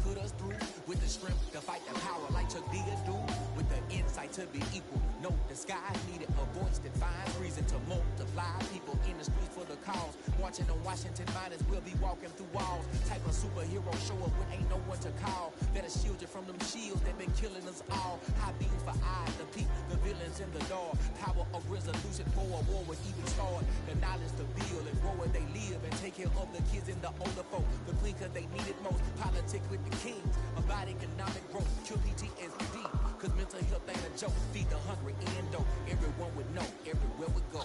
put us through. With the strength to fight the power like Chuck D do. With the insight to be equal. No disguise needed. A voice that finds reason to multiply. People in the streets for the cause. Marching on Washington miners will be walking through walls. Type of superhero show up when ain't no one to call. That'll shield you from them shields that been killing us all. High beams for eyes to peep the villains in the dark. Power of resolution for a war would even start. The knowledge to build and grow where they live and take care of the kids and the older folk. The clean cause they need it most. Politics with the kings. About economic growth. Cure PTSD. Cause mental health ain't a joke. Feed the hungry and dope. Everyone would know. Everywhere we go.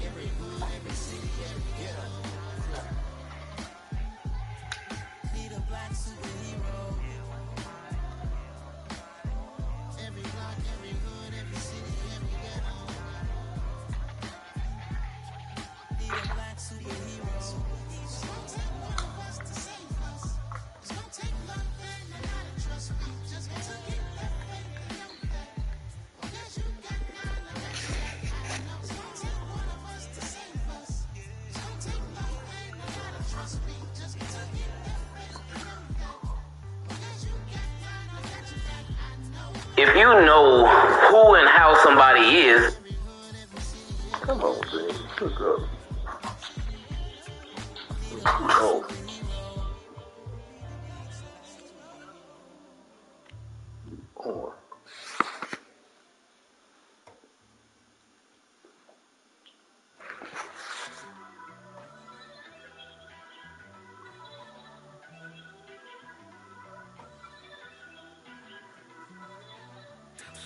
Every hood, every city, every ghetto. Need a black superhero. Every block, every hood, every city, every ghetto. Need a black superhero. It's gonna take one of us to save us. It's gonna take love and a lot of trust. We just got to get that faith and know that. Oh, yes, you got none of that. I know it's gonna take one of us to save us. It's gonna take love and a lot of trust. We just got to get that faith and know that. Oh, yes, you got none of that. I know. If you know who and how somebody is, come on, baby, look up. Oh. Oh.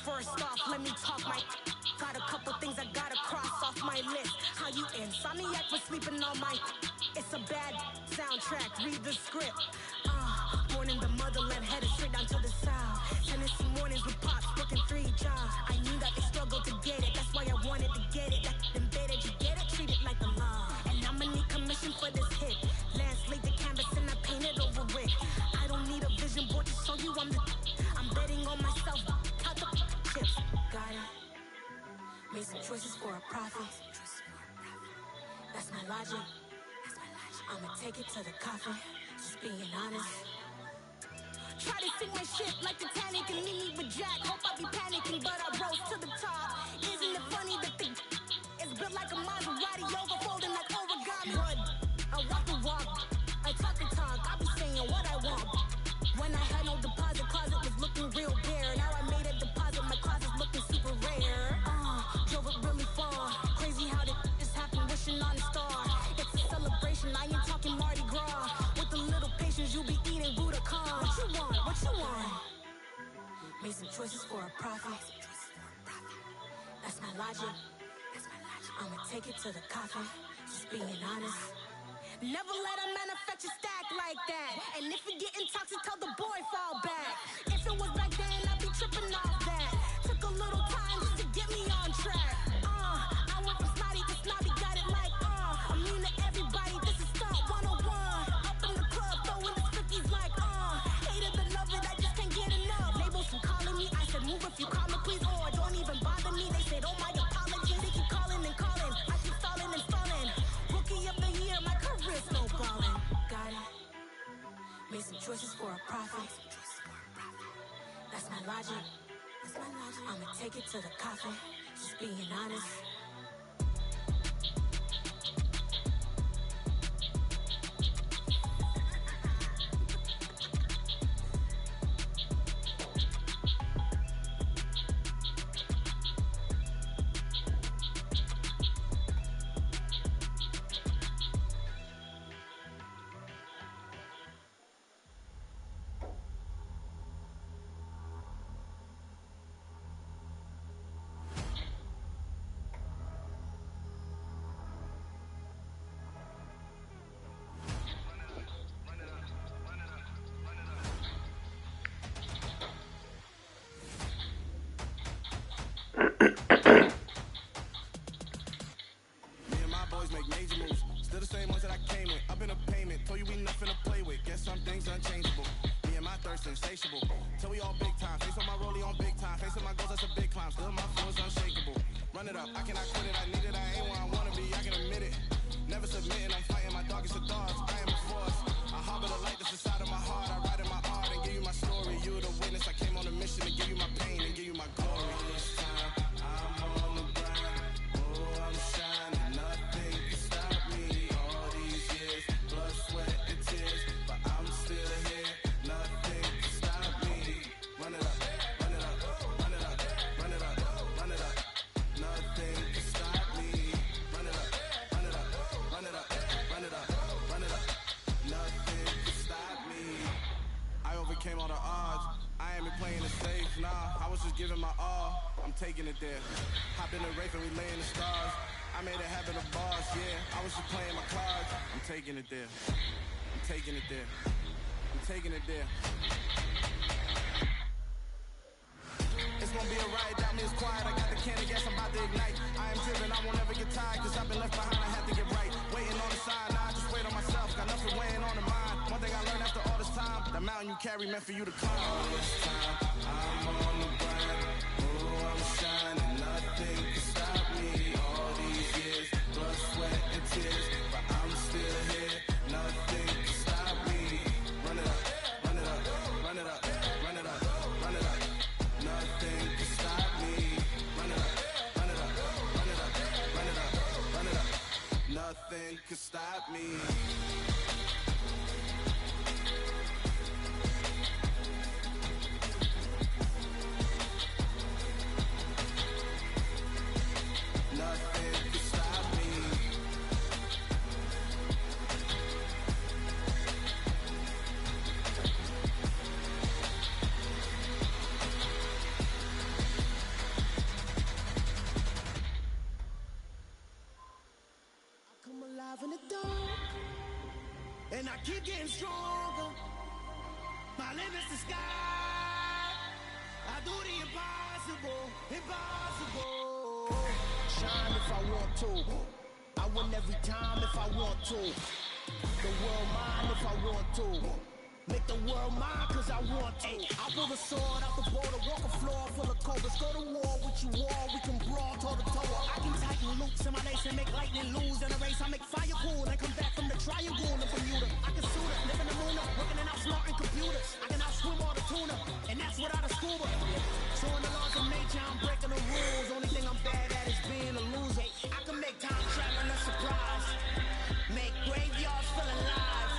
First off, let me talk my. Got a couple things I gotta cross off my list. How you insomniac for sleeping on my. It's a bad soundtrack. Read the script. Born in the motherland, headed straight down to the south. Tennessee mornings with pops, working 3 jobs. I knew that they struggled to get it. That's why I wanted to get it. That embedded, you get it, treat it like a law. And I'ma need commission for this hit. Lance laid the canvas and I painted over it. I don't need a vision board to show you I'm betting on myself. Count the chips. Got it. Made some choices for a profit. That's my logic. I'ma take it to the coffin. Just being honest. Try to sing my shit like Titanic and meet me with Jack. Hope I be panicking, but I rose to the top. Isn't it funny that the is built like a Maserati, overfolding like origami? Good. I walk the walk. I talk the talk. I be saying what I want. When I had no deposit, closet was looking real bare. Now I made a deposit, my closet's looking super rare. Drove it really far. Crazy how did this happen, wishing on a star. It's a celebration, I ain't talking Mardi Gras. With a little patience, you be eating Budokan. What you want? What you want? Made some choices for a profit. That's my logic. I'ma take it to the coffin. Just being honest. Never let a manufacture stack like that. And if you getting toxic, tell the boy fall back. If it was back then, I'd be tripping off that. Took a little time just to get me on track. I went from snotty to snobby, got it like immune to everybody, this is stunt 101. Up in the club, throwing the 50s like hate it, love it, I just can't get enough. Labels from calling me, I said move if you call me please, or don't even bother me. They said oh my apologies, they keep calling and calling. I keep stalling and stalling. Rookie of the year, my career's snowballing. Got it. Made some choices for a profit. That's my logic. I'ma take it to the coffin. Just being honest. Insatiable. Till we all big time. Face on my rollie on big time. Facing my goals, that's a big climb. Still my flow is unshakable. Run it up, I cannot quit it. I need it, I ain't where I wanna be, I can admit it. Never submitting, I'm fighting my dog, it's a dog. I am a force. I harbor the light that's inside of my heart. I ride in my art and overcame all the odds. I ain't been playing it safe, nah. I was just giving my all. I'm taking it there. Hop in the Wraith and we lay in the stars. I made it happen, the boss, yeah. I was just playing my cards. I'm taking it there. I'm taking it there. I'm taking it there. It's gonna be a riot, down me it's quiet. I got the can of gas, I'm about to ignite. I am driven, I won't ever get tired, cause I've been left behind, I have to get right. Waiting on the side, now I just wait on myself. Got nothing weighing on the mind. One thing I learned after all this time, the mountain you carry meant for you to climb. All this time, I'm on the grind. Oh, I'm shining, nothing can stop me. All these years, blood, sweat, and tears, but I'm still here. Nothing can stop me. Run it up, run it up, run it up, run it up, run it up. Nothing can stop me. Run it up, run it up, run it up, run it up, run it up. Nothing can stop me. Nothing can stop me. Come alive in the dark, and I keep getting stronger. My limit's the sky. I do the impossible, impossible. Shine if I want to. I win every time if I want to. The world mine if I want to. Make the world mine cause I want to. I pull the sword out the border, walk a floor full of cobras. Go to war with you war, we can brawl toe to toe. I can tighten loops in my lace and make lightning lose in a race. I make fire cool and come back from the triangle in Bermuda. I can suit it, live in the moon, working and outsmarting computers. I can outswim all the tuna, and that's without a scuba. So in the laws of nature, I'm breaking the rules. Only thing I'm bad at is being a loser. I can make time traveling a surprise. Make graveyards feel alive.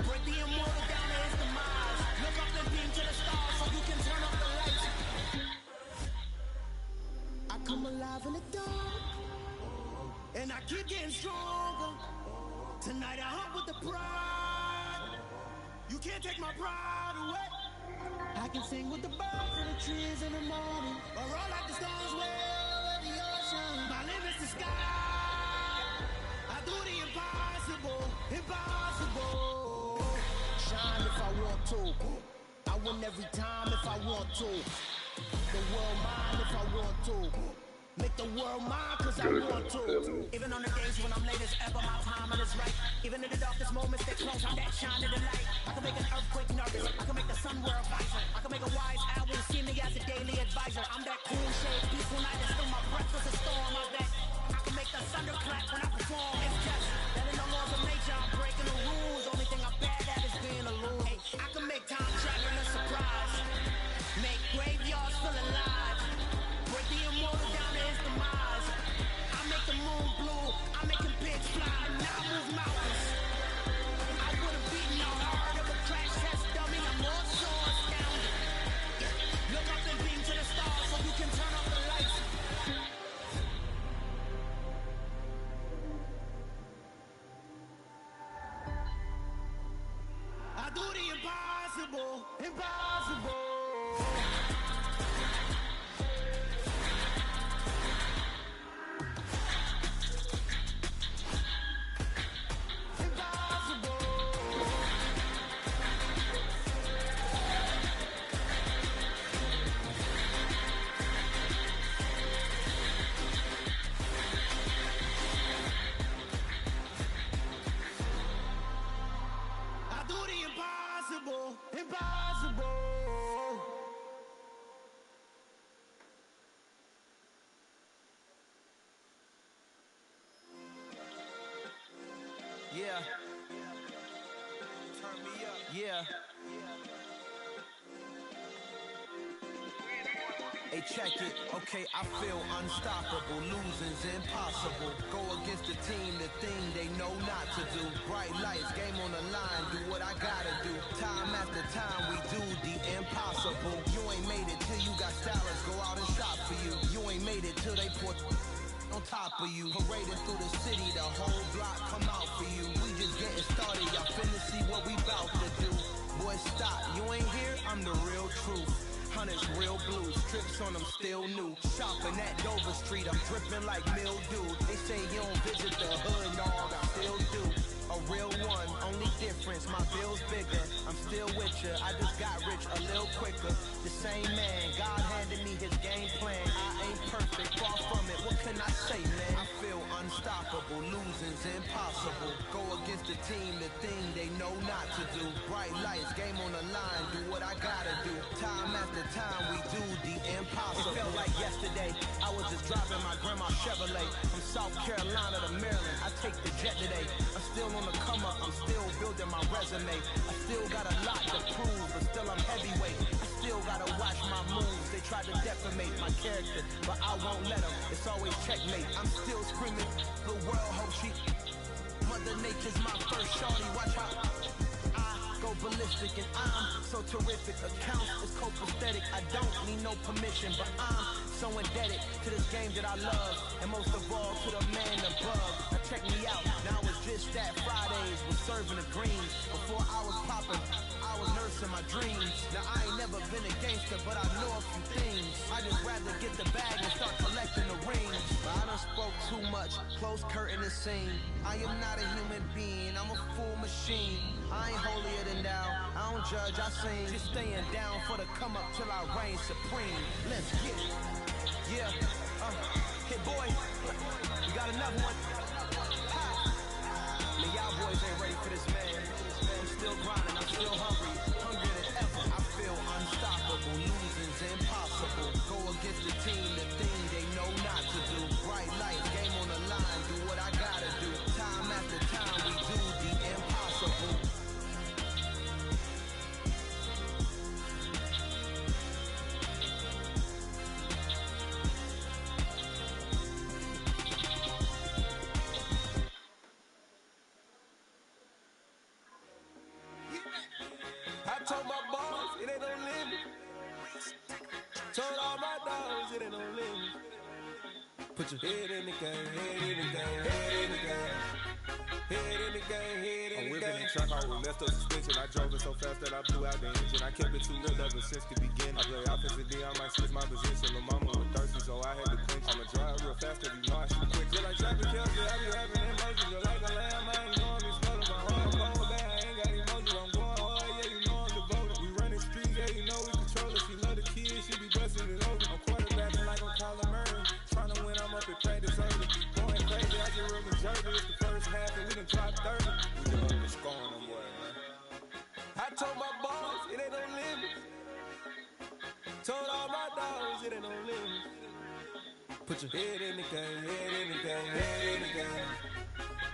Break the immortal down to his demise. Look up and beam to the stars so you can turn off the lights. I come alive in the dark, and I keep getting stronger. Tonight I hunt with the pride. You can't take my pride away. I can sing with the birds and the trees in the morning, or roll like the stars way over the ocean. My limit's the sky. I do the impossible, impossible. Shine if I want to. I win every time if I want to. The world mine if I want to. Make the world mine cause I want to. Even on the days when I'm late as ever, my timing is right. Even in the darkest moments, they close, I'm that shine in the light. I can make an earthquake nervous, I can make the sun wear a visor. I can make a wise owl see me as a daily advisor. I'm that cool shade, peaceful night, and still my breath is a storm. I bet I can make the thunder clap when I perform. It's just that in the laws of nature, I'm breaking the rules. Only thing I'm bad at is being a loser. Hey, I can make time traveling a surprise. Make graveyards feel alive. Break the immortal down to his demise. I make the moon blue, I make him pitch fly. Now I move mountains. I would have beaten the heart of a crash test dummy. I'm more so astounded. Look up and beam to the stars so you can turn off the lights. I do the impossible, impossible. Impossible. Yeah. Turn me up. Yeah. Hey, check it. Okay, I feel unstoppable. Losing's impossible. Go against the team, the thing they know not to do. Bright lights, game on the line. Do what I gotta do. Time after time, we do the impossible. You ain't made it till you got stylists go out and shop for you. You ain't made it till they put on top of you. Parading through the city, the whole block come out for you. We just getting started. Y'all finna see what we bout to do. Boy, stop. You ain't here? I'm the real truth. Hunters, real blue, strips on them still new. Shopping at Dover Street, I'm dripping like mildew. They say you don't visit the hood, dog, I still do. A real one, only difference, my bill's bigger. I'm still with ya, I just got rich a little quicker. The same man, God handed me his game plan. I ain't perfect, far from it, what can I say, man? I feel unstoppable, losing's impossible. Go against the team, the thing they know not to do. Bright lights, game on the line, do what I gotta do. Time after time, we do the impossible. It felt like yesterday, I was just driving my grandma's Chevrolet from South Carolina to Maryland. I take the jet today. I'm still on the come up, I'm still building my resume. I still got a lot to prove, but still I'm heavyweight. I still gotta watch my moves. They try to defamate my character, but I won't let them. It's always checkmate. I'm still screaming, the world hopes she. Mother Nature's my first shorty. Watch how I go ballistic, and I'm so terrific. Accounts is copacetic. I don't need no permission, but I'm so indebted to this game that I love, and most of all to the man above. Now check me out. Now it's just that Fridays was serving the greens. Before I was popping, I was nursing my dreams. Now I ain't never been a gangster, but I know a few things. I just rather get the bag and start collecting the rings. But I done spoke too much. Close curtain is seen. I am not a human being. I'm a full machine. I ain't holier than thou. I don't judge. I sing. Just staying down for the come up till I reign supreme. Let's get it. Yeah. Hey boy, you got another one. Ha. Man, y'all boys ain't ready for this, man. I'm still grinding. I'm still hungry. Hungrier than ever. I feel unstoppable. Losing's impossible. Go against the team, the thing they know not to do. Bright light, game on the line. Do what I gotta do. Time after time, we do the impossible. I told my boss, it ain't no limit. Told all my dogs, it ain't no limit. Put your head in the game, head in the game, head in the game. Head in the game, head in the game. I'm whipping the truck, I was left up suspension. I drove it so fast that I blew out the engine. I kept it too real ever since the beginning. I play offensive D, I might switch my position. The mama was thirsty, so I had to quench. I'ma drive real fast, cause you know I shoot quick. Feel like traffic Kelsey, I be having emotions. Just like a lamb, I ain't going to be swallowed. My heart cold bad, I ain't got emotions. I'm going hard, yeah, you know I'm devoted. We running streets, yeah, you know we control it. She love the kids, she be busting it over. I'm quarterbacking like I'm Kyler Murray. Trying to win, I'm up at practice early. Going crazy, I get real deserved. It's the first half and we done dropped 30. We just up and scoring them, boy, man. I told my boss, it ain't no limit. Told all my dogs, it ain't no limit. Put your head in the game, head in the game, head in the game.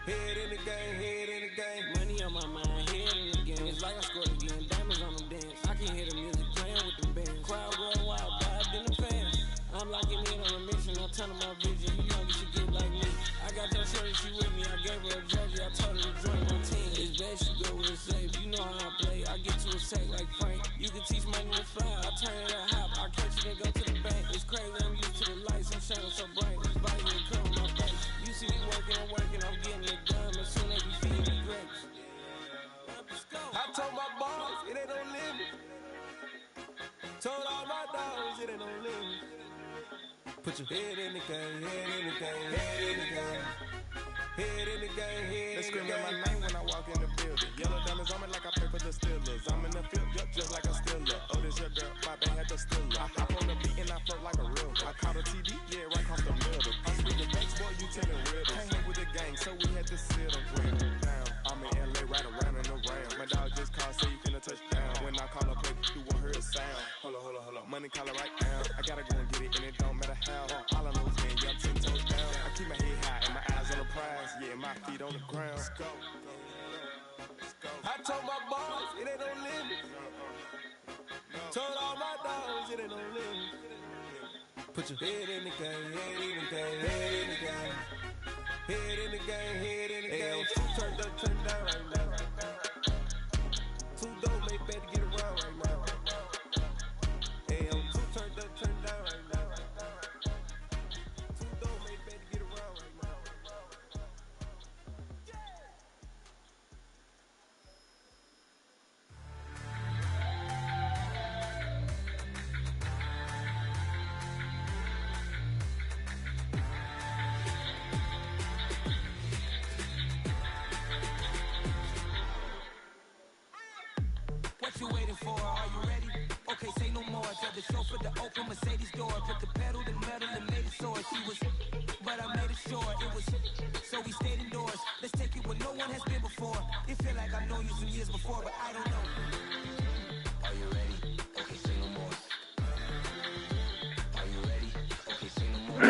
Head in the game, head in the game. Money on my mind, head in the game. It's like I scored again, diamonds on them dance. I can hear the music playing with them bands. Crowd going wild, vibed in the fans. I'm locking in on a mission, I'm telling my vision. You young, you should get like me. I got your shorty, she with me. I gave her a jersey, I told her to join my team. It's best she go with it safe. You know how I play. I get to a sack like Frank. You can teach money to fly. I turn it a hop. I catch it and go to the bank. It's crazy, I'm used to the lights. I'm shining so bright. This body will cover my face. You see me working, I'm getting it done. As soon as we feed me grapes. I told my boss, it ain't no limit. Told all my dogs, it ain't no limit. Put your head in the game, head in the game, head in the game. Head in the game, head They in the screaming my game. name when I walk in the building. Yellow diamonds on me like I play for the Steelers. I'm in the field, yup, just like a Steeler. Oh, this your girl, my band had the Steeler. I hop on the beat and I float like a real. I caught a TD, yeah, right across the middle. I'm speaking banks, boy, you telling riddles. Can't hang with the gang, so we had to sit on down. I'm in LA, right around and around. My dog just called, say he finna touch down. When I call a play, you won't hear a sound. Hold up. Money caller right now. I gotta go and get it, and it don't matter how. All I know is, man, yeah, I'm 10 toes down. I keep my head high and my eyes on the prize. Yeah, my feet on the ground. Let's go. I told my boss, it ain't no limit. Told all my dogs, it ain't no limit. Put your head in the game, head in the game, head in the game. Head in the game, head in the game. Two turned up, turned down right now. Two dope made better get around right now. Hey, I'm two turned up, turned down right now. Two dope made better get around right now. the chauffeur to open Mercedes door. Put the pedal to metal and made it soar. She was, but I made it sure it was. So we stayed indoors. Let's take it where no one has been before. It feel like I've known you some years before, but I don't know. Are you ready? Okay, say no more. Are you ready? Okay, say no more.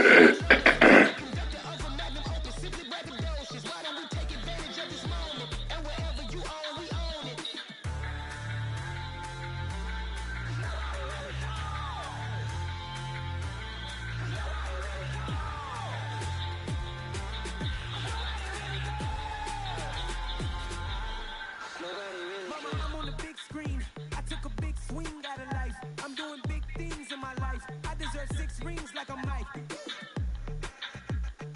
Like I'm Mike.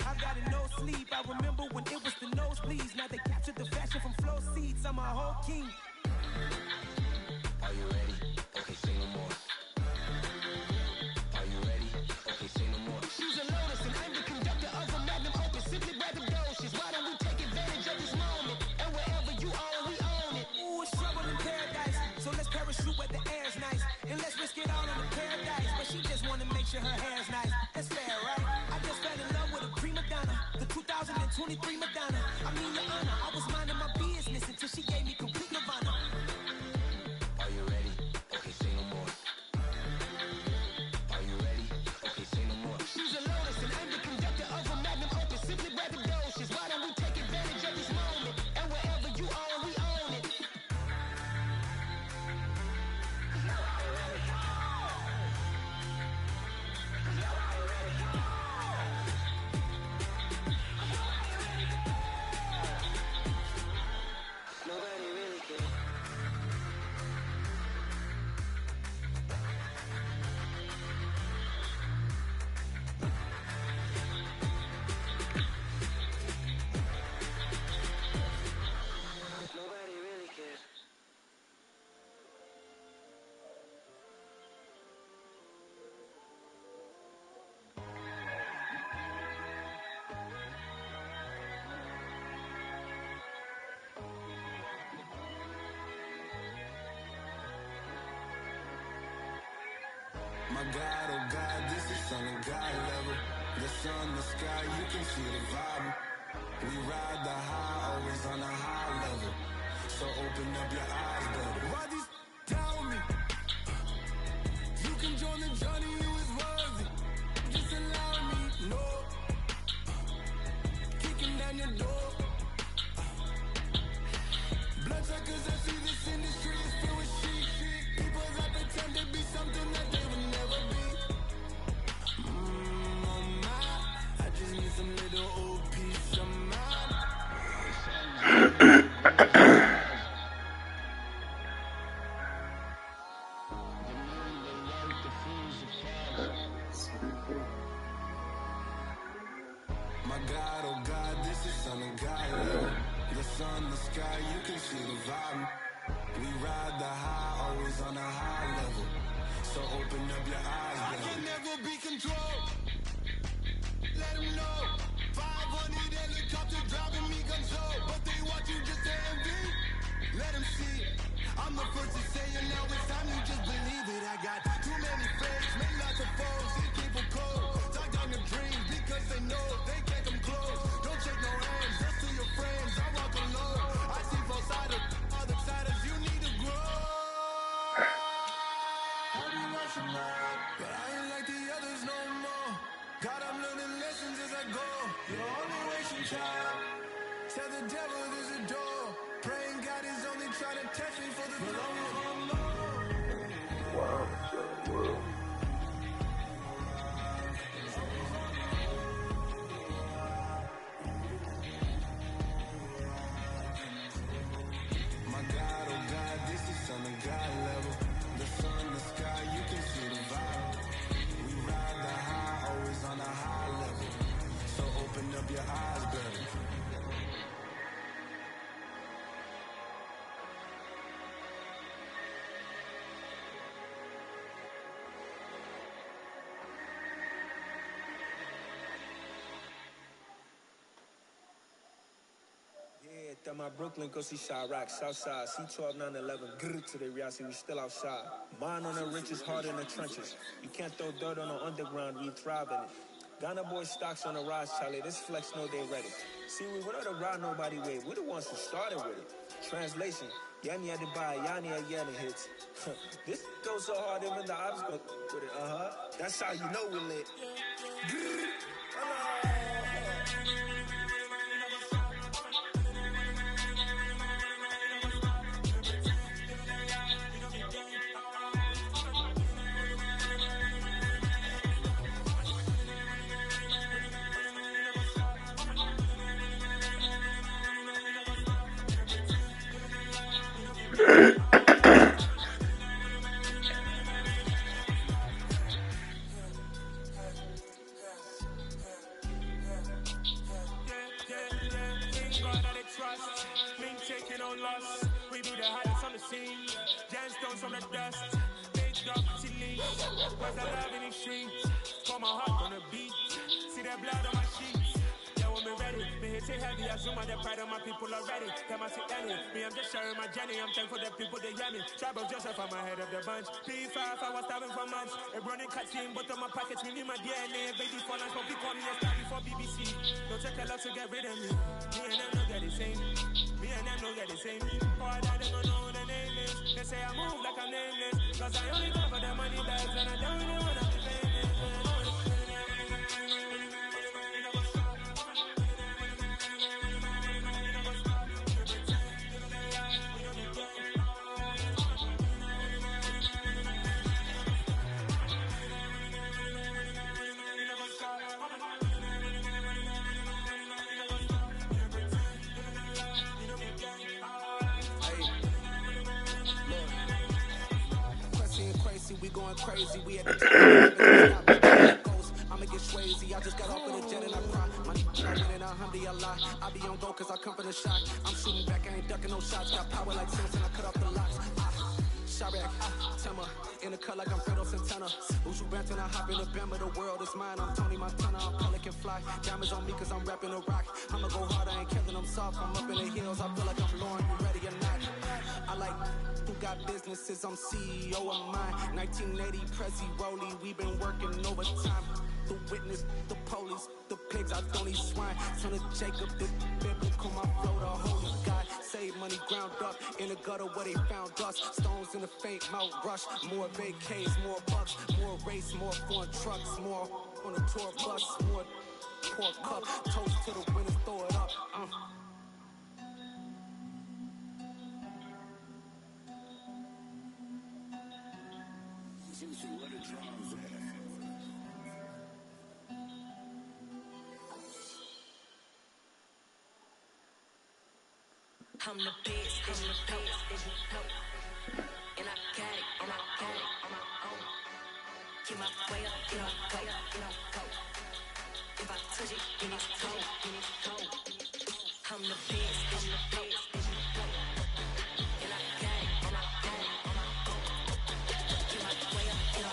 I got no sleep. I remember when it was the nosebleeds. Now they captured the fashion from flow seats. I'm a whole king. Are you ready? Okay, say no more. Are you ready? Okay, say no more. She's a lotus and I'm the conductor of a magnum opus. Simply braggadocious. Why don't we take advantage of this moment? And wherever you are, we own it. Ooh, it's trouble in paradise. So let's parachute where the air's nice. And let's risk it all on the paradise. But she just wanna make sure her hair's nice. That's fair, right? I just fell in love with a prima donna. The 2023 Madonna. I mean, your honor, I was minding my business until she gave me complete nirvana. Are you ready? Okay, say no more. Are you ready? Okay, say no more. She's a lotus and I'm the conductor of a magnum opus. Simply braggadocious. Why don't we take advantage of this moment? And wherever you are, we own it. Nobody really cares. Nobody really cares. My God, oh God, this is on a God level. The sun, the sky, you can see the vibe. We ride the high, always on a high level. So open up your eyes, baby. Why these tell me? You can join the journey, you is worthy. Just allow me, no. Kicking down your door. Bloodsuckers, I see this industry is filled with shit. People that pretend to be something that they will never be. I just need some little old peace of mind. My God, oh God, this is on a God level. The sun, the sky, you can see the vibe. We ride the high, always on a high level. So open up your eyes, baby. I can never be controlled. Let them know. 500 helicopters driving me control. But they want you just to envy. Let them see it. I'm the first to say it now. It's time you just believe it. I got too many fakes, made lots of foes. These people cold. Talk down your dreams because they know they can't come close. Don't shake no hands, just to your friends. I walk alone. I see both sides of other siders. You need to grow. But I ain't like the others no more. God, I'm learning lessons as I go. You're only wasting child. Tell the devil there's a door. Praying God is only trying to test me for the long haul. My God, oh God, this is on a God level. The sun, the sky, you can see the vibe. We ride the high, always on a high level. So open up your eyes, baby. That my Brooklyn, go see Chirac, Southside, C12, 911, grrr to the Riasi, we still outside. Mine on the richest, heart in the trenches. You can't throw dirt on the underground, we thrive in it. Ghana boy stocks on the rise, Charlie, this flex know they ready. See, we went on the ride nobody wave, we the ones who started with it. Translation, Yani had to buy, Yani had Yanni hits. This goes so hard, even the ops go with it, That's how you know we lit. We be the hottest on the scene. Gemstones from the dust. Big dog, she leaves. Where's the love in these streets? Pour my heart on the beat. See that blood on my sheets. Yeah, when me ready, me hit it heavy. I zoom out the pride of my people already. Tell my sit any. Me, I'm just sharing my journey. I'm thankful that people they hear me. Tribal Joseph, I'm ahead of the bunch. P5, I was starving for months. A running cutscene, but on my pockets, me need my DNA. Baby, for lunch, but call me a star before BBC. Don't take a lot to get rid of me. Me and them don't get the same. Me and them don't get the same. Boy, that they don't know who the name is. They say I move like I'm nameless. Cause I only go for the money bags and I don't really wanna be famous. We going crazy, we at the top. I'ma get crazy. I just got off in the jet and I cry. My nigga in a Humvee, I lie. I be on go cause I come from the shot. I'm shooting back, I ain't ducking no shots. Got power like Simpson, I cut off the locks. Chirac, Tema, in the cut like I'm Fredo Santana. Usu Brampton, I hop in the Bama, the world is mine. I'm Tony Montana, I'm Pelican Fly. Diamonds on me cause I'm rapping a rock. I'ma go hard, I ain't killing them soft. I'm up in the hills, I feel like I'm Lauren, you ready or not? I like who got businesses, I'm CEO of mine. 1980 Prezi Rolly, we been working overtime. The witness, the police, the pigs, I don't eat swine. Son of Jacob, this biblical, my flow, the holy God. Save money ground up in the gutter where they found us. Stones in the faint mouth rush. More vacays, more bucks, more race, more foreign trucks, more on a tour bus, more pork cup. Toast to the winners, throw it up. I'm the best, and I got it, on my own. Get my way up, get on go. If I touch it, then it's cold. I'm the best, and I got it, on my own. Get my way up, get on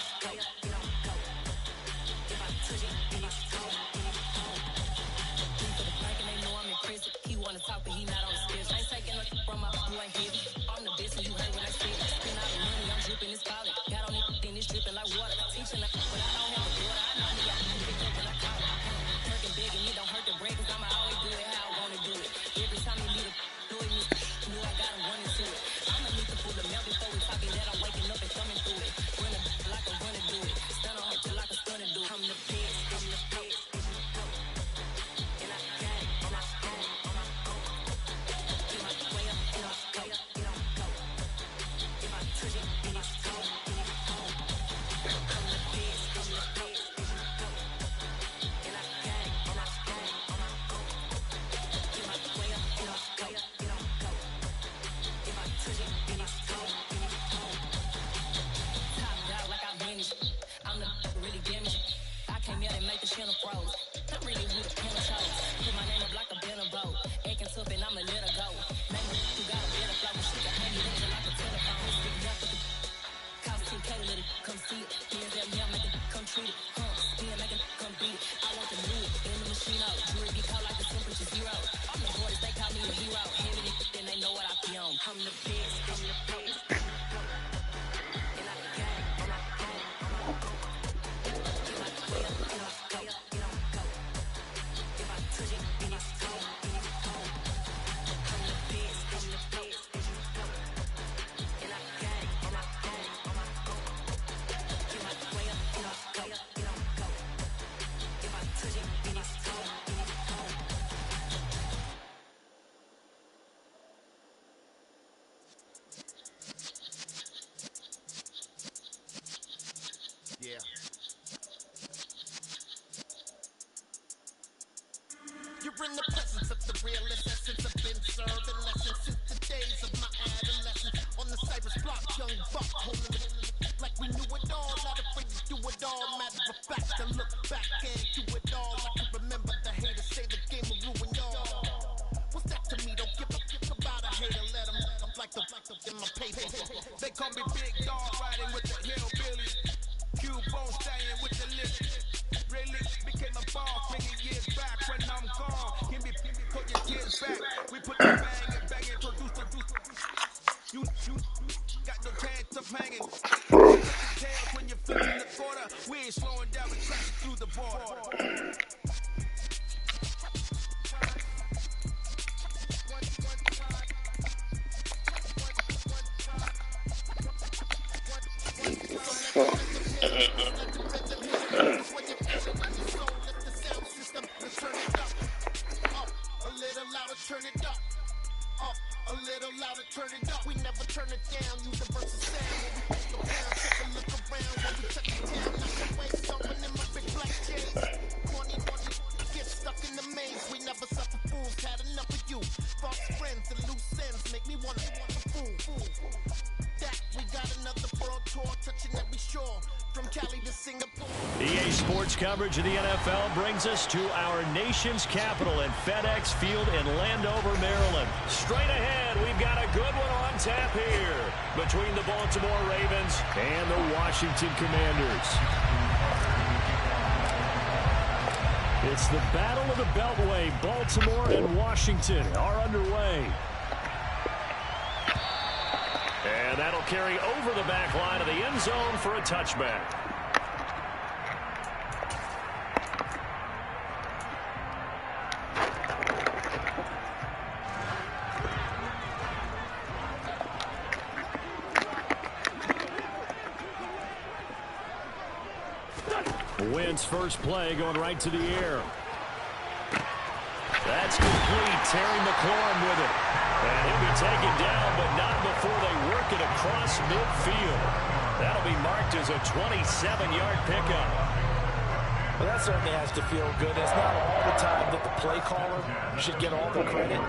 go. If I touch it, then it's cold. For the plank and they know I'm in prison. He wanna talk, but he not on the stairs. I ain't taking no from my who ain't heavy. I'm the best, and you heard what I said. Spend all the money, I'm dripping, it's falling. Got on it, then it's dripping like water. Teaching but I don't have a daughter. I know me, I can pick up when I call it. Working big and it don't hurt the break, cause I'ma always do it how I wanna do it. Every time you need a do it, knew I got him running to it. I'ma need to pull the mail before we talk it that I'm waking up and coming through it. Run it like I'm gonna do it. Stun on her till like a stunner do it. I'm the best, and I got it, on my own. Get my way up, get on go. If I touch it, then it's cold. I'm the best, and I got it, on my own. Get my way up, get on go. If I touch it, then it's cold. Top dog like I vanished. I'm the really damaged. I came out and make the channel froze. I'm really who the pen chose. Put my name up like a banner boat. Acting tough and I'ma let her go. Name her who got a better flow. She can hang it in like a telephone. Stick up with the cost 2K, let it come see it. Hands up, yeah, make it come treat it. Spin, make it come beat it. I want to do it in the machine out. Jewelry be cold like the temperature zero. I'm the hardest, they call me the hero. Heavy Come to biz, come to biz. And I gang, and I gang. Get my way up, and I go, and I go. If I touch it, then it's cold, then it's cold. Come to biz, come to biz. And I gang, and I gang. Get my way up, and I go, and I go. If I touch it, then it's cold, then it's cold. Yeah. You're in the presence of the realest essence. I've been served in lessons since the days of my adolescence. On the Cypress block, young buck, holding it like we knew it all. Not afraid to do it all. Matter of fact, I look back and do it all. I can remember the haters say the game will ruin y'all. What's that to me? Don't give about a hater. Let them like the in my paper. They call me Big Dog, riding with the hillbillies. Q-Bone staying with the list. Really became a boss many years back when I'm gone. Give me put your kids back. We put the bang and produce. You got no chance of hanging. Tails when you're flipping the quarter. We ain't slowing down, we crashing through the border. Turn it up, a little louder, turn it up. We never turn it down, use the versus sound. When we take the pound, take a look around. When we touch the town, knock away someone in my big black chains. 20, get stuck in the maze. We never suffer fools, had enough of you. False friends and loose ends make me wanna fool. That we got another world tour, touching every shore. From Cali to Singapore. EA Sports coverage of the NFL brings us to our nation's capital at FedEx Field in Landover, Maryland. Straight ahead, we've got a good one on tap here between the Baltimore Ravens and the Washington Commanders. It's the Battle of the Beltway. Baltimore and Washington are underway. And that'll carry over the back line of the end zone for a touchback. Wentz first play going right to the air. That's complete. Terry McLaurin with it. And he'll be taken down, but not before they work it across midfield. That'll be marked as a 27-yard pickup. Well, that certainly has to feel good. It's not all the time that the play caller should get all the credit.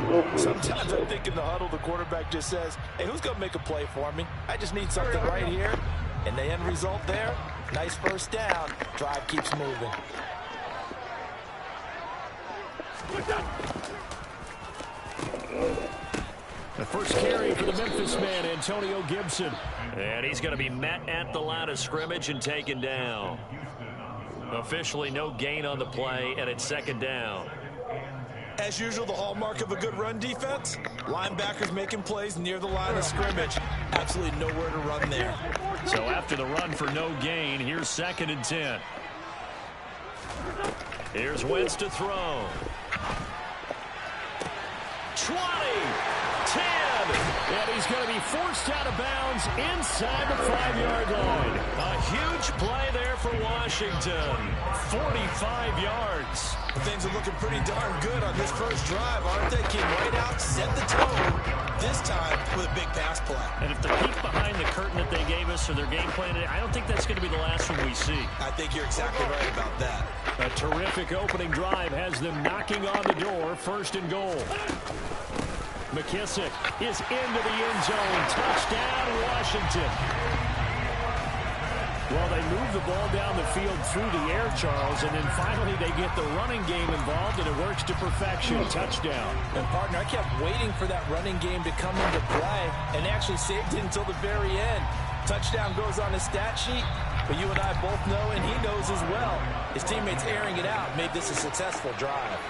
Sometimes I think in the huddle, the quarterback just says, hey, who's going to make a play for me? I just need something right here. And the end result there, nice first down. Drive keeps moving. The first carry for the Memphis man, Antonio Gibson. And he's going to be met at the line of scrimmage and taken down. Officially no gain on the play, and it's second down. As usual, the hallmark of a good run defense, linebackers making plays near the line of scrimmage. Absolutely nowhere to run there. So after the run for no gain, here's 2nd and 10. Here's Wentz to throw. 20, 10, and he's going to be forced out of bounds inside the 5-yard line. A huge play there for Washington. 45 yards. Things are looking pretty darn good on this first drive, aren't they? Came right out, set the tone, this time with a big pass play. And if the peek behind the curtain that they gave us for their game plan, I don't think that's going to be the last one we see. I think you're exactly right about that. A terrific opening drive has them knocking on the door, 1st and goal. McKissick is into the end zone. Touchdown, Washington. Well, they move the ball down the field through the air, Charles, and then finally they get the running game involved, and it works to perfection. Touchdown. And, partner, I kept waiting for that running game to come into play and actually saved it until the very end. Touchdown goes on his stat sheet, but you and I both know, and he knows as well, his teammates airing it out made this a successful drive.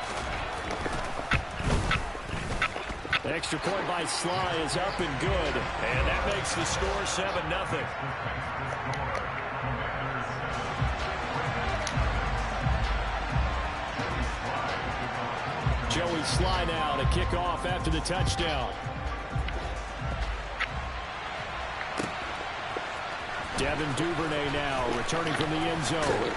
Extra point by Sly is up and good. And that makes the score 7-0. Joey Sly now to kick off after the touchdown. Devin Duvernay now returning from the end zone.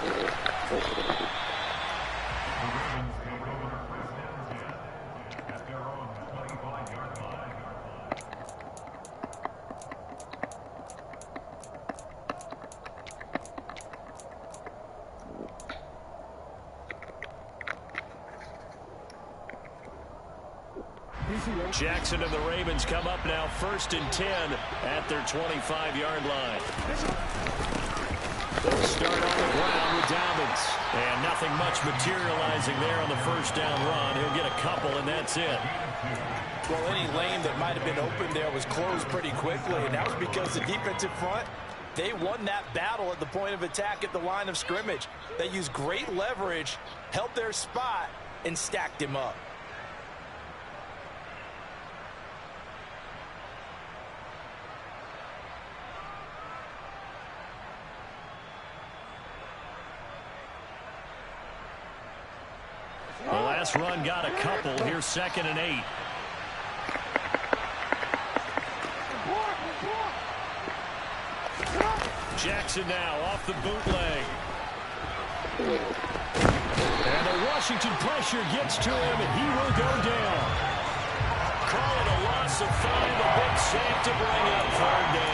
Jackson and the Ravens come up now 1st and 10 at their 25-yard line. They'll start on the ground with Dobbins. And nothing much materializing there on the first down run. He'll get a couple, and that's it. Well, any lane that might have been open there was closed pretty quickly, and that was because the defensive front, they won that battle at the point of attack at the line of scrimmage. They used great leverage, held their spot, and stacked him up. The last run got a couple. Here's 2nd and 8. Jackson now off the bootleg. And the Washington pressure gets to him, and he will go down. Call it a loss of 5, a big sack to bring up 3rd down.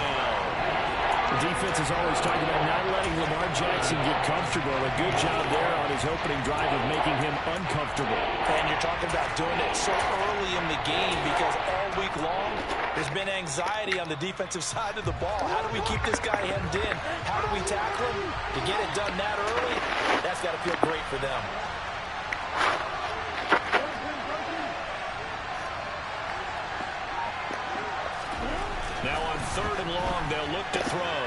The defense is always talking about not letting Lamar Jackson get comfortable. A good job there on his opening drive of making him uncomfortable. And you're talking about doing it so early in the game because all week long there's been anxiety on the defensive side of the ball. How do we keep this guy hemmed in? How do we tackle him? To get it done that early, that's got to feel great for them. Now on 3rd and long, they'll look to throw.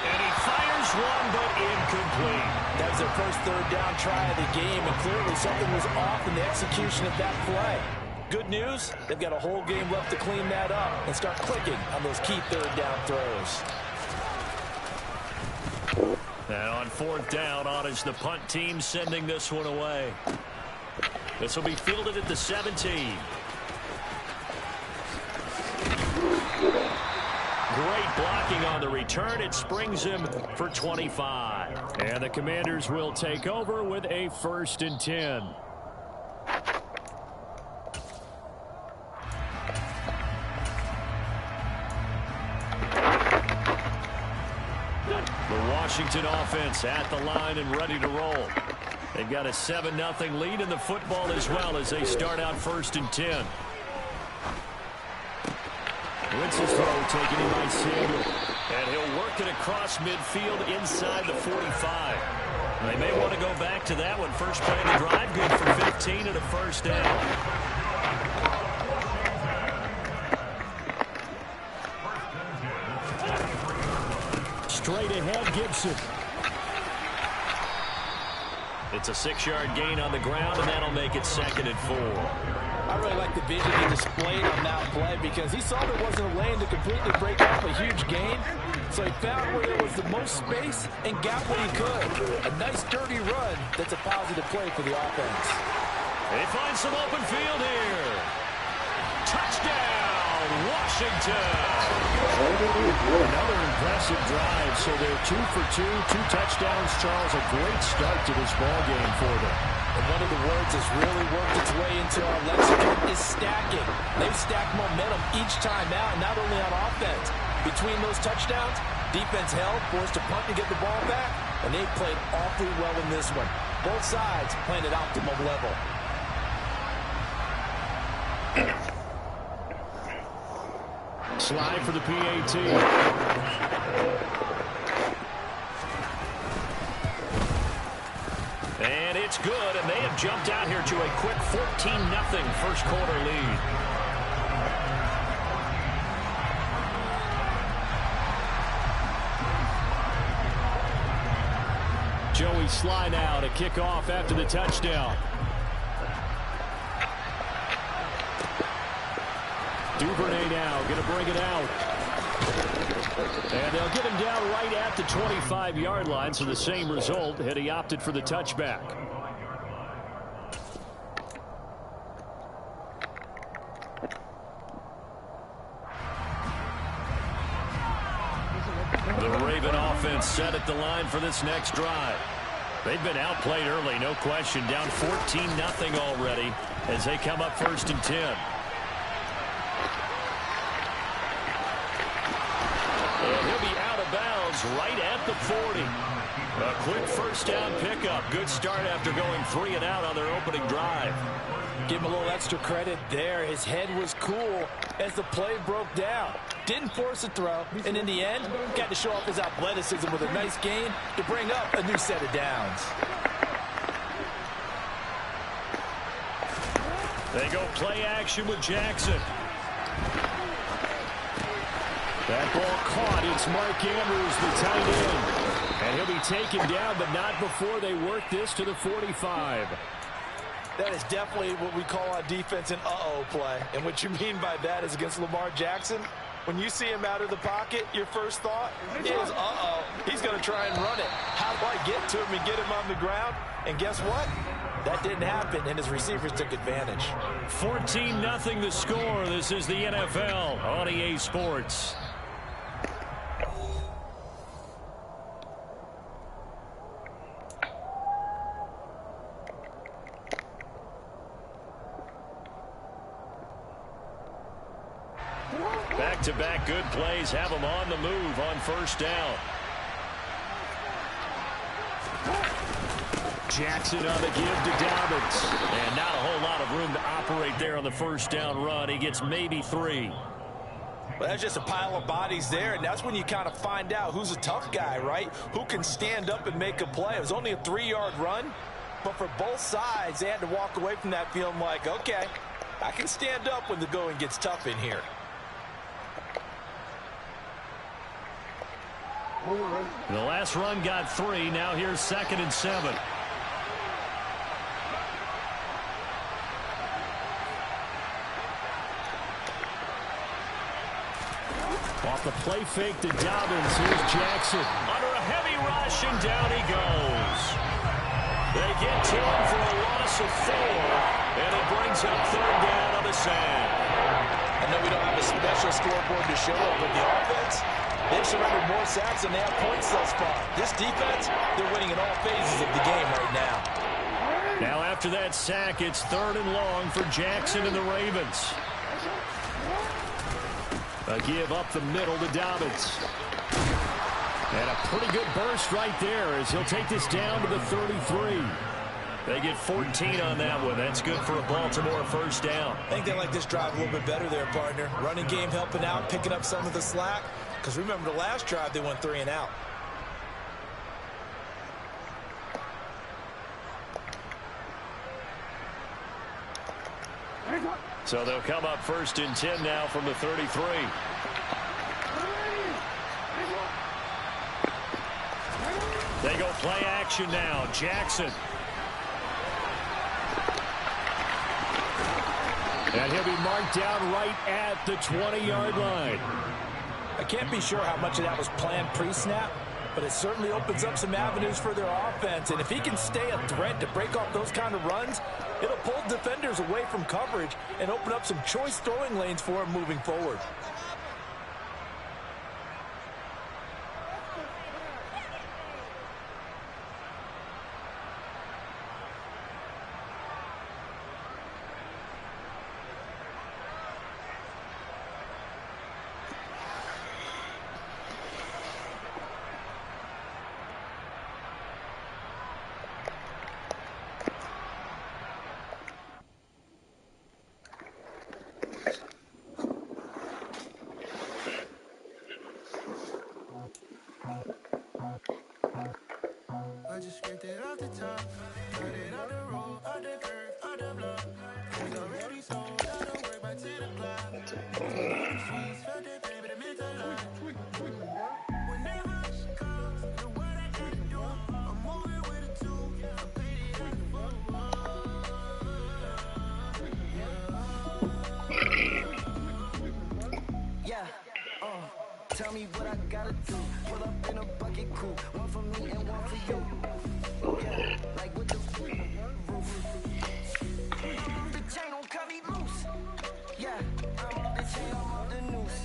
And he fires one, but incomplete. That was their first 3rd down try of the game, and clearly something was off in the execution of that play. Good news, they've got a whole game left to clean that up and start clicking on those key 3rd down throws. And on 4th down, is the punt team sending this one away. This will be fielded at the 17. Great blocking on the return. It springs him for 25. And the Commanders will take over with a 1st and 10. The Washington offense at the line and ready to roll. They've got a 7-0 lead in the football as well as they start out 1st and 10. Wentz's throw taken in by Samuel. And he'll work it across midfield inside the 45. They may want to go back to that one. First play of the drive, good for 15 and a 1st down. Straight ahead, Gibson. It's a 6-yard gain on the ground, and that'll make it 2nd and 4. I really like the vision he displayed on that play because he saw there wasn't a lane to completely break off a huge gain. So he found where there was the most space and got what he could. A nice dirty run that's a positive play for the offense. They find some open field here. Touchdown, Washington. Another impressive drive. So they're 2 for 2, 2 touchdowns. Charles, a great start to this ball game for them. And one of the words that's really worked its way into our lexicon is stacking. They've stacked momentum each time out, not only on offense. Between those touchdowns, defense held, forced to punt to get the ball back, and they played awfully well in this one. Both sides playing at optimum level. Slide for the PAT. And it's good, and they have jumped out here to a quick 14-0 first quarter lead. Joey Sly now to kick off after the touchdown. Duvernay now going to bring it out. And they'll get him down right at the 25-yard line, so the same result, and he opted for the touchback. The Raven offense set at the line for this next drive. They've been outplayed early, no question. Down 14-0 already as they come up 1st and 10. And he'll be out of bounds right at the 40. A quick first down pickup. Good start after going 3 and out on their opening drive. Give him a little extra credit there. His head was cool as the play broke down. Didn't force a throw, and in the end, got to show off his athleticism with a nice gain to bring up a new set of downs. They go play action with Jackson. That ball caught. It's Mark Andrews, the tight end. And he'll be taken down, but not before they work this to the 45. That is definitely what we call on defense an uh-oh play. And what you mean by that is against Lamar Jackson, when you see him out of the pocket, your first thought is, uh-oh, he's going to try and run it. How do I get to him and get him on the ground? And guess what? That didn't happen, and his receivers took advantage. 14-0 the score. This is the NFL on EA Sports. Back-to-back good plays have them on the move on first down. Jackson on the give to Dobbins. And not a whole lot of room to operate there on the first down run. He gets maybe 3. Well, that's just a pile of bodies there, and that's when you kind of find out who's a tough guy, right? Who can stand up and make a play. It was only a 3-yard run, but for both sides, they had to walk away from that feeling like, okay, I can stand up when the going gets tough in here. The last run got 3. Now here's 2nd and 7. Off the play fake to Dobbins. Here's Jackson. Under a heavy rush, and down he goes. They get to him for a loss of 4, and it brings up 3rd down on the sand. I know we don't have a special scoreboard to show up, but the offense, they've surrendered more sacks than they have points thus far. This defense, they're winning in all phases of the game right now. Now after that sack, it's 3rd and long for Jackson and the Ravens. A give up the middle to Dobbins. And a pretty good burst right there as he'll take this down to the 33. They get 14 on that one. That's good for a Baltimore first down. I think they like this drive a little bit better there, partner. Running game helping out, picking up some of the slack. Because remember, the last drive, they went 3 and out. So they'll come up 1st and 10 now from the 33. They go play action now. Jackson. And he'll be marked down right at the 20-yard line. I can't be sure how much of that was planned pre-snap, but it certainly opens up some avenues for their offense. And if he can stay a threat to break off those kind of runs, it'll pull defenders away from coverage and open up some choice throwing lanes for him moving forward. I just scraped it off the top, got it out the road, out the curve, out the block. It's already sold, I don't work by 10 o'clock. She's felt that pain, but it meant a lot. When that rush comes, know what I gotta do. I'm moving with a 2, I paid it out the phone. me what I gotta do. Pull up in a bucket crew, one for me and one for you. Yeah, like with the roof. The chain don't cut me loose. Yeah, I'm off the chain, I'm off the noose.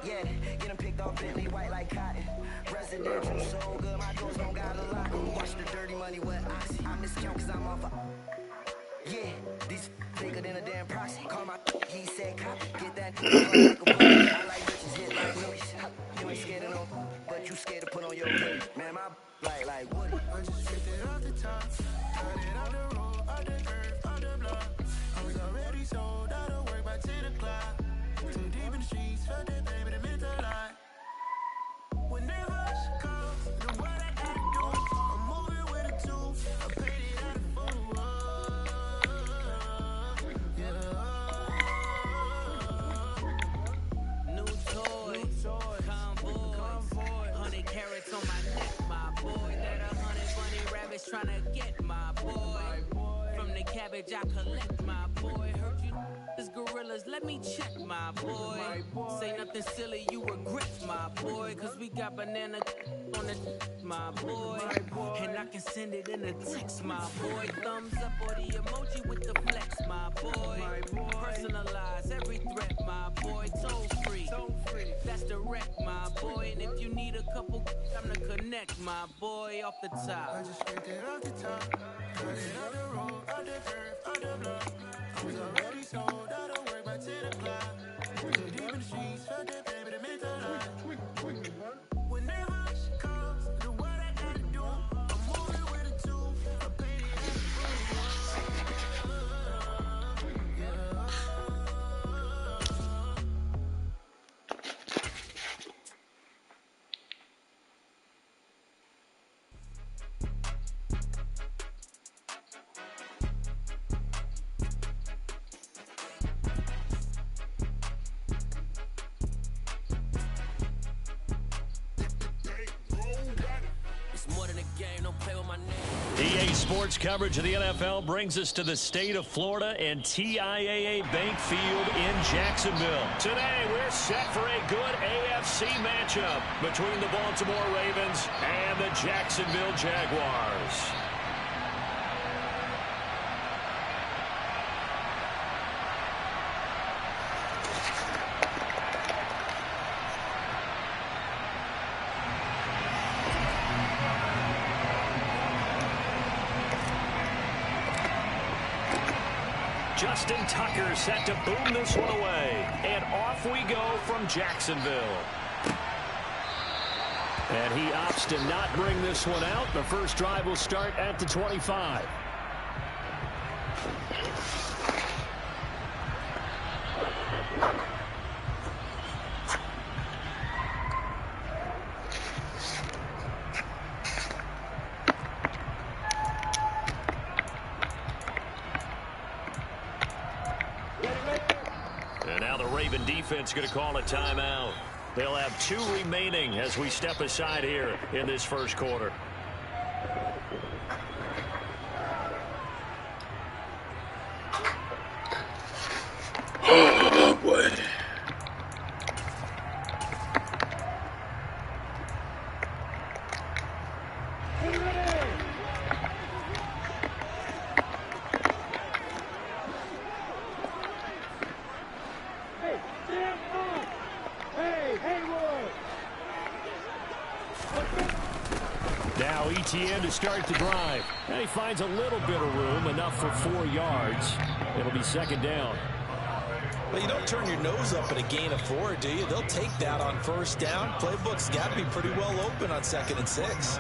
Yeah, get 'em picked off Bentley white like cotton. Residential so good, my doors don't got a lock. Watch the dirty money with oxy. I miscount cause I'm off a... Yeah, these bigger than a damn proxy. Call my he said copy. Get that like a book. I like bitches hit like nookies. You ain't scared of no, but you scared to put on your hoodie. Man, my like Woody. I just picked it off the top, cut it off the road, off the curve, off the block. I was already sold out of work by 10 o'clock. Too deep in the streets, felt that baby, that meant a lot. When they rush comes, the what I gotta do, I'm moving with a tool. I paid it out of full. New toys, convoys, 100 carats on my neck, my boy. That 100 bunny rabbits tryna get my boy. From the cabbage I collect, my boy. Heard you is gorillas, let me check, my boy. Say nothing silly, you regret, my boy. Cause we got banana on the my boy. And I can send it in a text, my boy. Thumbs up or the emoji with the flex, my boy. Personalize every threat, my boy. Toll free, that's direct, my boy. And if you need a couple, I'm to connect, my boy. Off the top, I just picked it off the top, cut it off the road, off the curve, off the block. I was already sold out of work by 10 o'clock. Too deep in the streets, felt that baby, that meant a lot. When they rush comes, the what I gotta do, I'm moving with a tool. I paid it out of EA Sports coverage of the NFL brings us to the state of Florida and TIAA Bank Field in Jacksonville. Today, we're set for a good AFC matchup between the Baltimore Ravens and the Jacksonville Jaguars. Justin Tucker set to boom this one away. And off we go from Jacksonville. And he opts to not bring this one out. The first drive will start at the 25. And now the Raven defense going to call a timeout. They'll have 2 remaining as we step aside here in this first quarter. Oh, boy. Now ETN to start the drive. And he finds a little bit of room, enough for 4 yards. It'll be second down. Well, you don't turn your nose up at a gain of 4, do you? They'll take that on first down. Playbook's got to be pretty well open on 2nd and 6.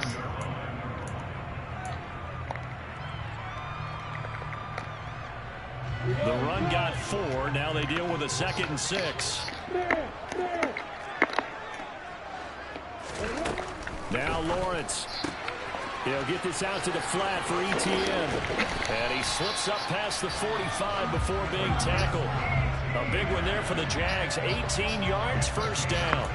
The run got 4. Now they deal with a 2nd and 6. Now Lawrence. He'll get this out to the flat for ETN. And he slips up past the 45 before being tackled. A big one there for the Jags. 18 yards, first down.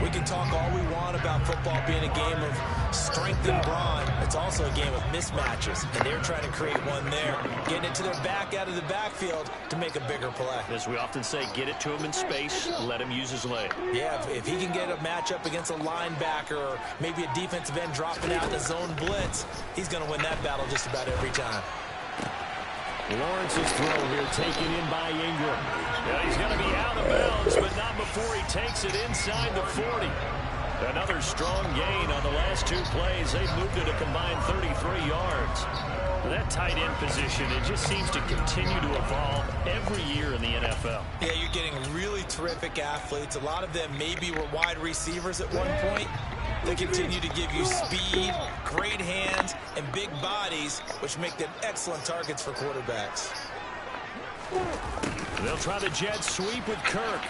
We can talk all we want about football being a game of strength and brawn. It's also a game of mismatches, and they're trying to create one there, getting it to their back out of the backfield to make a bigger play. As we often say, get it to him in space, let him use his leg. Yeah, if he can get a matchup against a linebacker or maybe a defensive end dropping out in a zone blitz, he's going to win that battle just about every time. Lawrence's throw here taken in by Ingram. Yeah, he's going to be out of bounds, but not before he takes it inside the 40. Another strong gain on the last two plays. They've moved it a combined 33 yards. That tight end position, it just seems to continue to evolve every year in the NFL. Yeah, you're getting really terrific athletes. A lot of them maybe were wide receivers at one point. They continue to give you speed, great hands, and big bodies, which make them excellent targets for quarterbacks. They'll try the jet sweep with Kirk.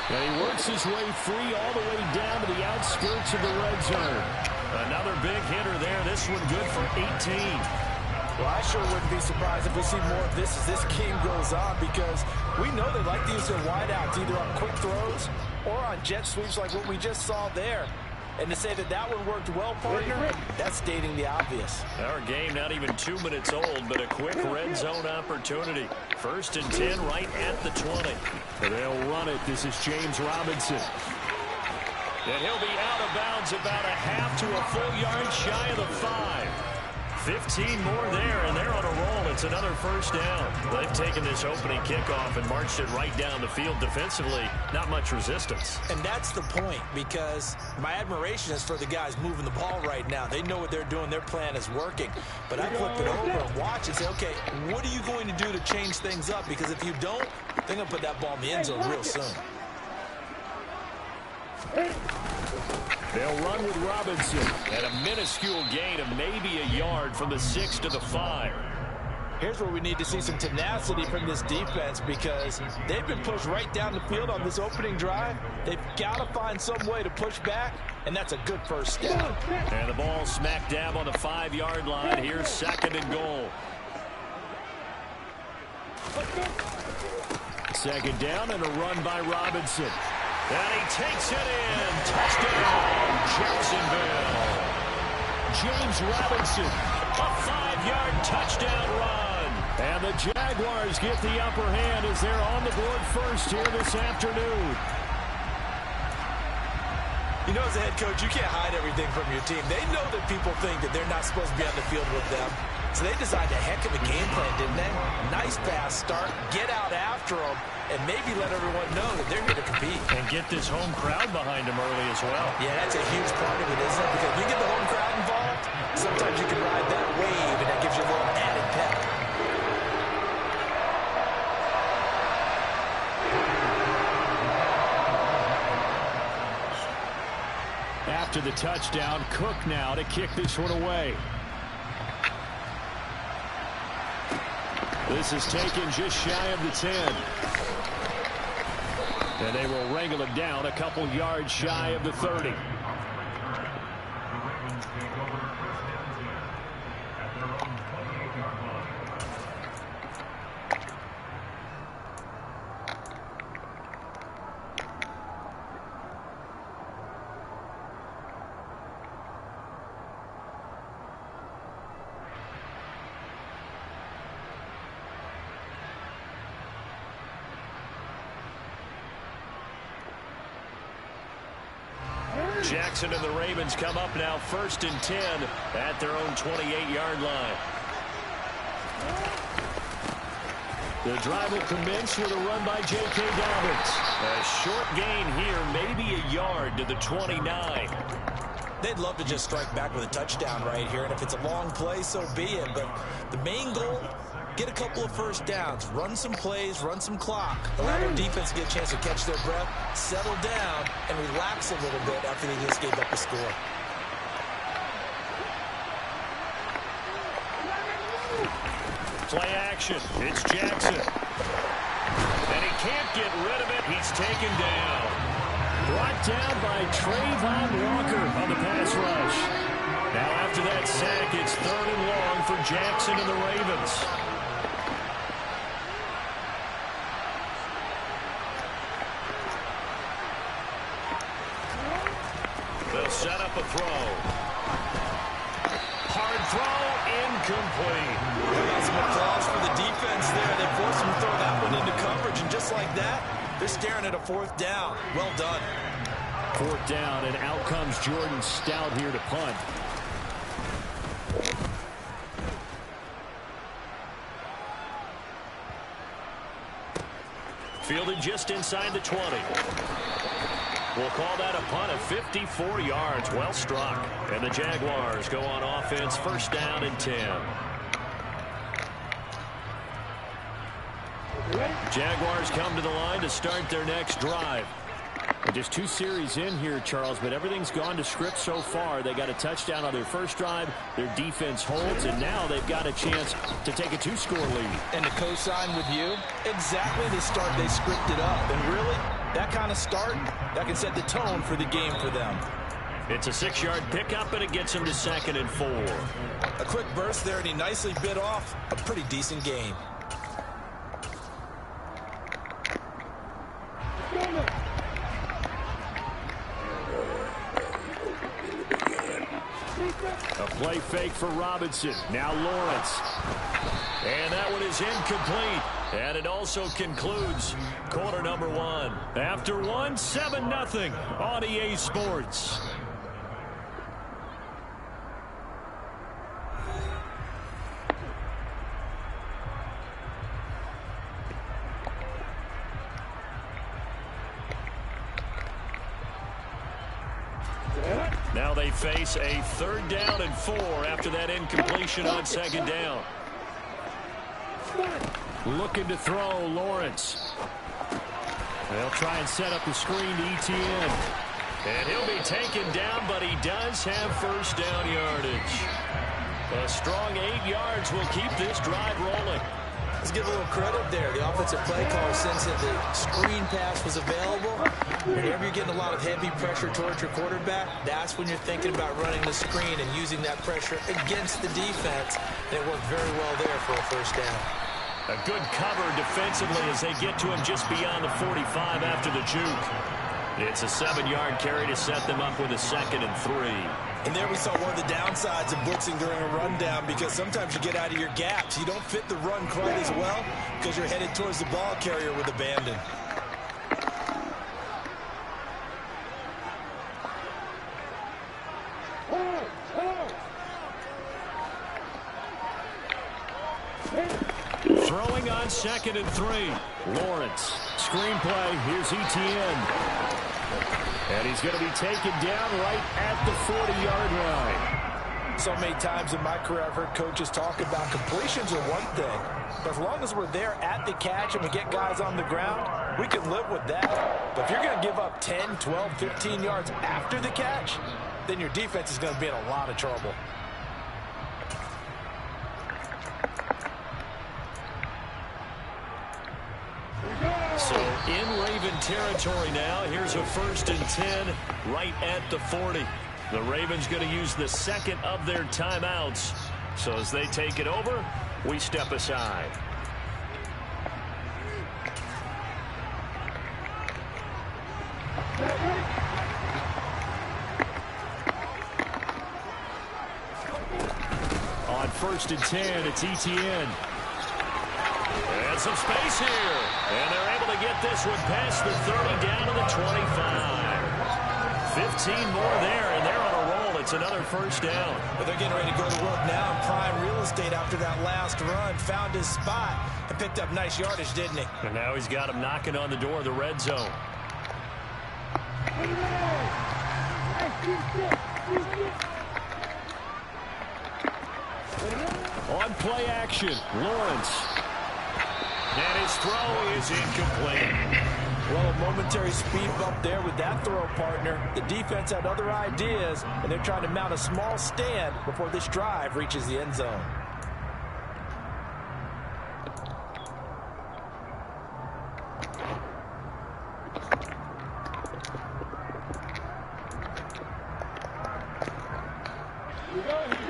And he works his way free all the way down to the outskirts of the red zone. Another big hitter there. This one good for 18. Well, I sure wouldn't be surprised if we see more of this as this game goes on, because we know they like to use their wideouts either on quick throws or on jet sweeps like what we just saw there. And to say that that one worked well, partner, that's stating the obvious. Our game not even 2 minutes old, but a quick red zone opportunity. 1st and 10 right at the 20. They'll run it. This is James Robinson. And he'll be out of bounds about a half to a full yard shy of the 5. 15 more there, and they're on a roll. It's another first down. They've taken this opening kickoff and marched it right down the field defensively. Not much resistance. And that's the point, because my admiration is for the guys moving the ball right now. They know what they're doing. Their plan is working. But I flip it over and watch and say, okay, what are you going to do to change things up? Because if you don't, they're going to put that ball in the end zone real soon. They'll run with Robinson at a minuscule gain of maybe a yard from the 6 to the 5. Here's where we need to see some tenacity from this defense, because they've been pushed right down the field on this opening drive. They've got to find some way to push back, and that's a good first down. And the ball smack dab on the 5-yard line. Here's 2nd and goal. 2nd down and a run by Robinson. And he takes it in. Touchdown, Jacksonville. James Robinson. A 5-yard touchdown run. And the Jaguars get the upper hand as they're on the board first here this afternoon. You know, as a head coach, you can't hide everything from your team. They know that people think that they're not supposed to be on the field with them. So they designed a heck of a game plan, didn't they? Nice pass start, get out after them, and maybe let everyone know that they're here to compete. And get this home crowd behind them early as well. Yeah, that's a huge part of it, isn't it? Because if you get the home crowd involved, sometimes you can ride that wave, and that gives you a little added pep. After the touchdown, Cook now to kick this one away. This is taken just shy of the 10. And they will wrangle it down a couple yards shy of the 30. Jackson and the Ravens come up now 1st and 10 at their own 28-yard line. The drive will commence with a run by J.K. Dobbins. A short gain here, maybe a yard to the 29. They'd love to just strike back with a touchdown right here, and if it's a long play, so be it. But the main goal, get a couple of first downs, run some plays, run some clock, allow their defense to get a chance to catch their breath, settle down, and relax a little bit after they just gave up a score. Play action. It's Jackson. And he can't get rid of it. He's taken down. Brought down by Trayvon Walker on the pass rush. Now after that sack, it's 3rd and long for Jackson and the Ravens. They'll set up a throw. Hard throw, incomplete. Got some applause for the defense there. They forced him to throw that one into coverage, and just like that, they're staring at a fourth down. Well done. Fourth down, and out comes Jordan Stout here to punt. Fielded just inside the 20. We'll call that a punt of 54 yards. Well struck. And the Jaguars go on offense, first down and 10. Jaguars come to the line to start their next drive. And just 2 series in here, Charles, but everything's gone to script so far. They got a touchdown on their first drive. Their defense holds, and now they've got a chance to take a 2-score lead. And to co-sign with you, exactly the start they scripted up. And really, that kind of start, that can set the tone for the game for them. It's a 6-yard pickup, and it gets him to 2nd and 4. A quick burst there, and he nicely bit off a pretty decent gain. A play fake for Robinson. Now Lawrence. And that one is incomplete. And it also concludes quarter number 1. After one, 7-0 on EA Sports. Now they face a 3rd down and 4 after that incompletion on 2nd down. Looking to throw, Lawrence. They'll try and set up the screen to ETN. And he'll be taken down, but he does have first down yardage. A strong 8 yards will keep this drive rolling. Let's give a little credit there. The offensive play caller sensed that the screen pass was available. Whenever you're getting a lot of heavy pressure towards your quarterback, that's when you're thinking about running the screen and using that pressure against the defense. And it worked very well there for a first down. A good cover defensively as they get to him just beyond the 45 after the juke. It's a 7-yard carry to set them up with a 2nd and 3. And there we saw one of the downsides of blitzing during a rundown, because sometimes you get out of your gaps. You don't fit the run quite as well because you're headed towards the ball carrier with abandon. Throwing on 2nd and 3. Lawrence. Screenplay. Here's ETN. And he's going to be taken down right at the 40-yard line. So many times in my career, I've heard coaches talk about completions are one thing, but as long as we're there at the catch and we get guys on the ground, we can live with that. But if you're going to give up 10, 12, 15 yards after the catch, then your defense is going to be in a lot of trouble. So in Raven territory now. Here's a 1st and 10 right at the 40. The Ravens going to use the 2nd of their timeouts. So as they take it over, we step aside. On 1st and 10, it's ETN. And some space here. And they're able to get this one past the 30 down to the 25. 15 more there, and they're on a roll. It's another first down. But they're getting ready to go to work now in prime real estate after that last run. Found his spot and picked up nice yardage, didn't he? And now he's got him knocking on the door of the red zone. On play action, Lawrence. And his throw is incomplete. Well, a momentary speed bump there with that throw partner. The defense had other ideas, and they're trying to mount a small stand before this drive reaches the end zone.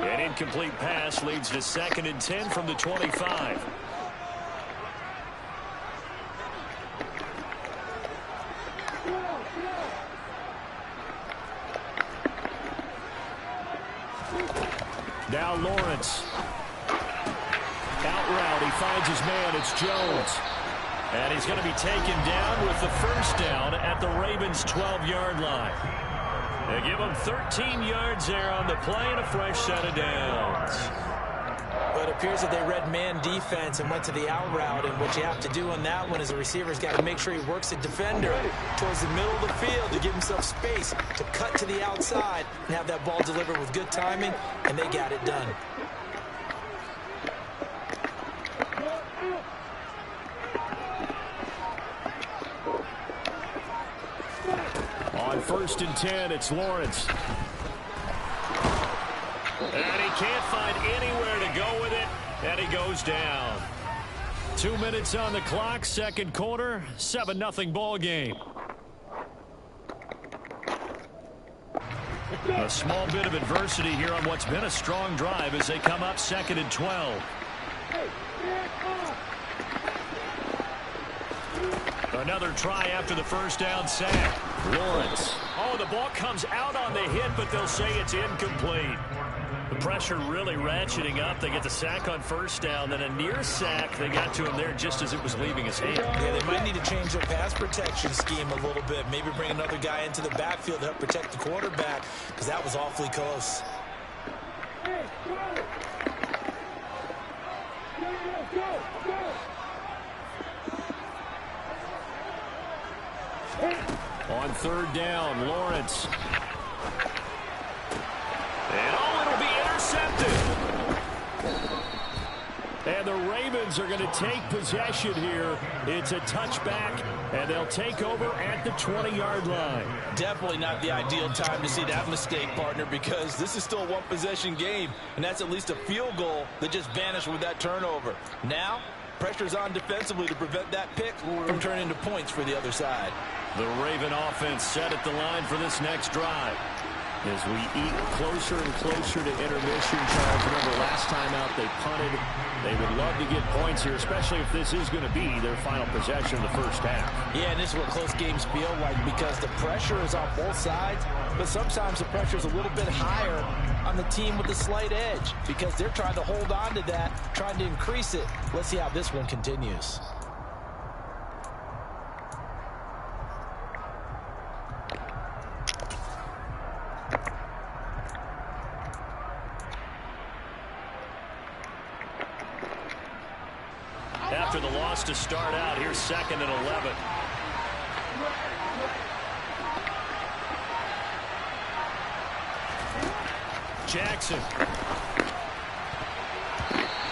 An incomplete pass leads to 2nd and 10 from the 25. Now Lawrence. Out route, he finds his man. It's Jones. And he's going to be taken down with the first down at the Ravens' 12-yard line. They give him 13 yards there on the play and a fresh set of downs. But it appears that they read man defense and went to the out route, and what you have to do on that one is the receiver's got to make sure he works the defender towards the middle of the field to give himself space to cut to the outside and have that ball delivered with good timing, and they got it done. On 1st and 10, it's Lawrence. And he can't find anywhere to go with it, and he goes down. 2 minutes on the clock, second quarter, 7-0 ball game. A small bit of adversity here on what's been a strong drive as they come up 2nd and 12. Another try after the first down sack. Lawrence. Oh, the ball comes out on the hit, but they'll say it's incomplete. The pressure really ratcheting up. They get the sack on first down, then a near sack. They got to him there just as it was leaving his hand. Yeah, they might need to change their pass protection scheme a little bit. Maybe bring another guy into the backfield to help protect the quarterback, because that was awfully close. On 3rd down, Lawrence. And it'll be intercepted. And the Ravens are going to take possession here. It's a touchback, and they'll take over at the 20-yard line. Definitely not the ideal time to see that mistake, partner, because this is still a one-possession game, and that's at least a field goal that just vanished with that turnover. Now, pressure's on defensively to prevent that pick from turning into points for the other side. The Raven offense set at the line for this next drive. As we eat closer and closer to intermission, Charles, remember last time out they punted. They would love to get points here, especially if this is going to be their final possession of the first half. Yeah, and this is what close games feel like because the pressure is on both sides, but sometimes the pressure is a little bit higher on the team with the slight edge because they're trying to hold on to that, trying to increase it. Let's see how this one continues. After the loss to start out, here's 2nd and 11. Jackson.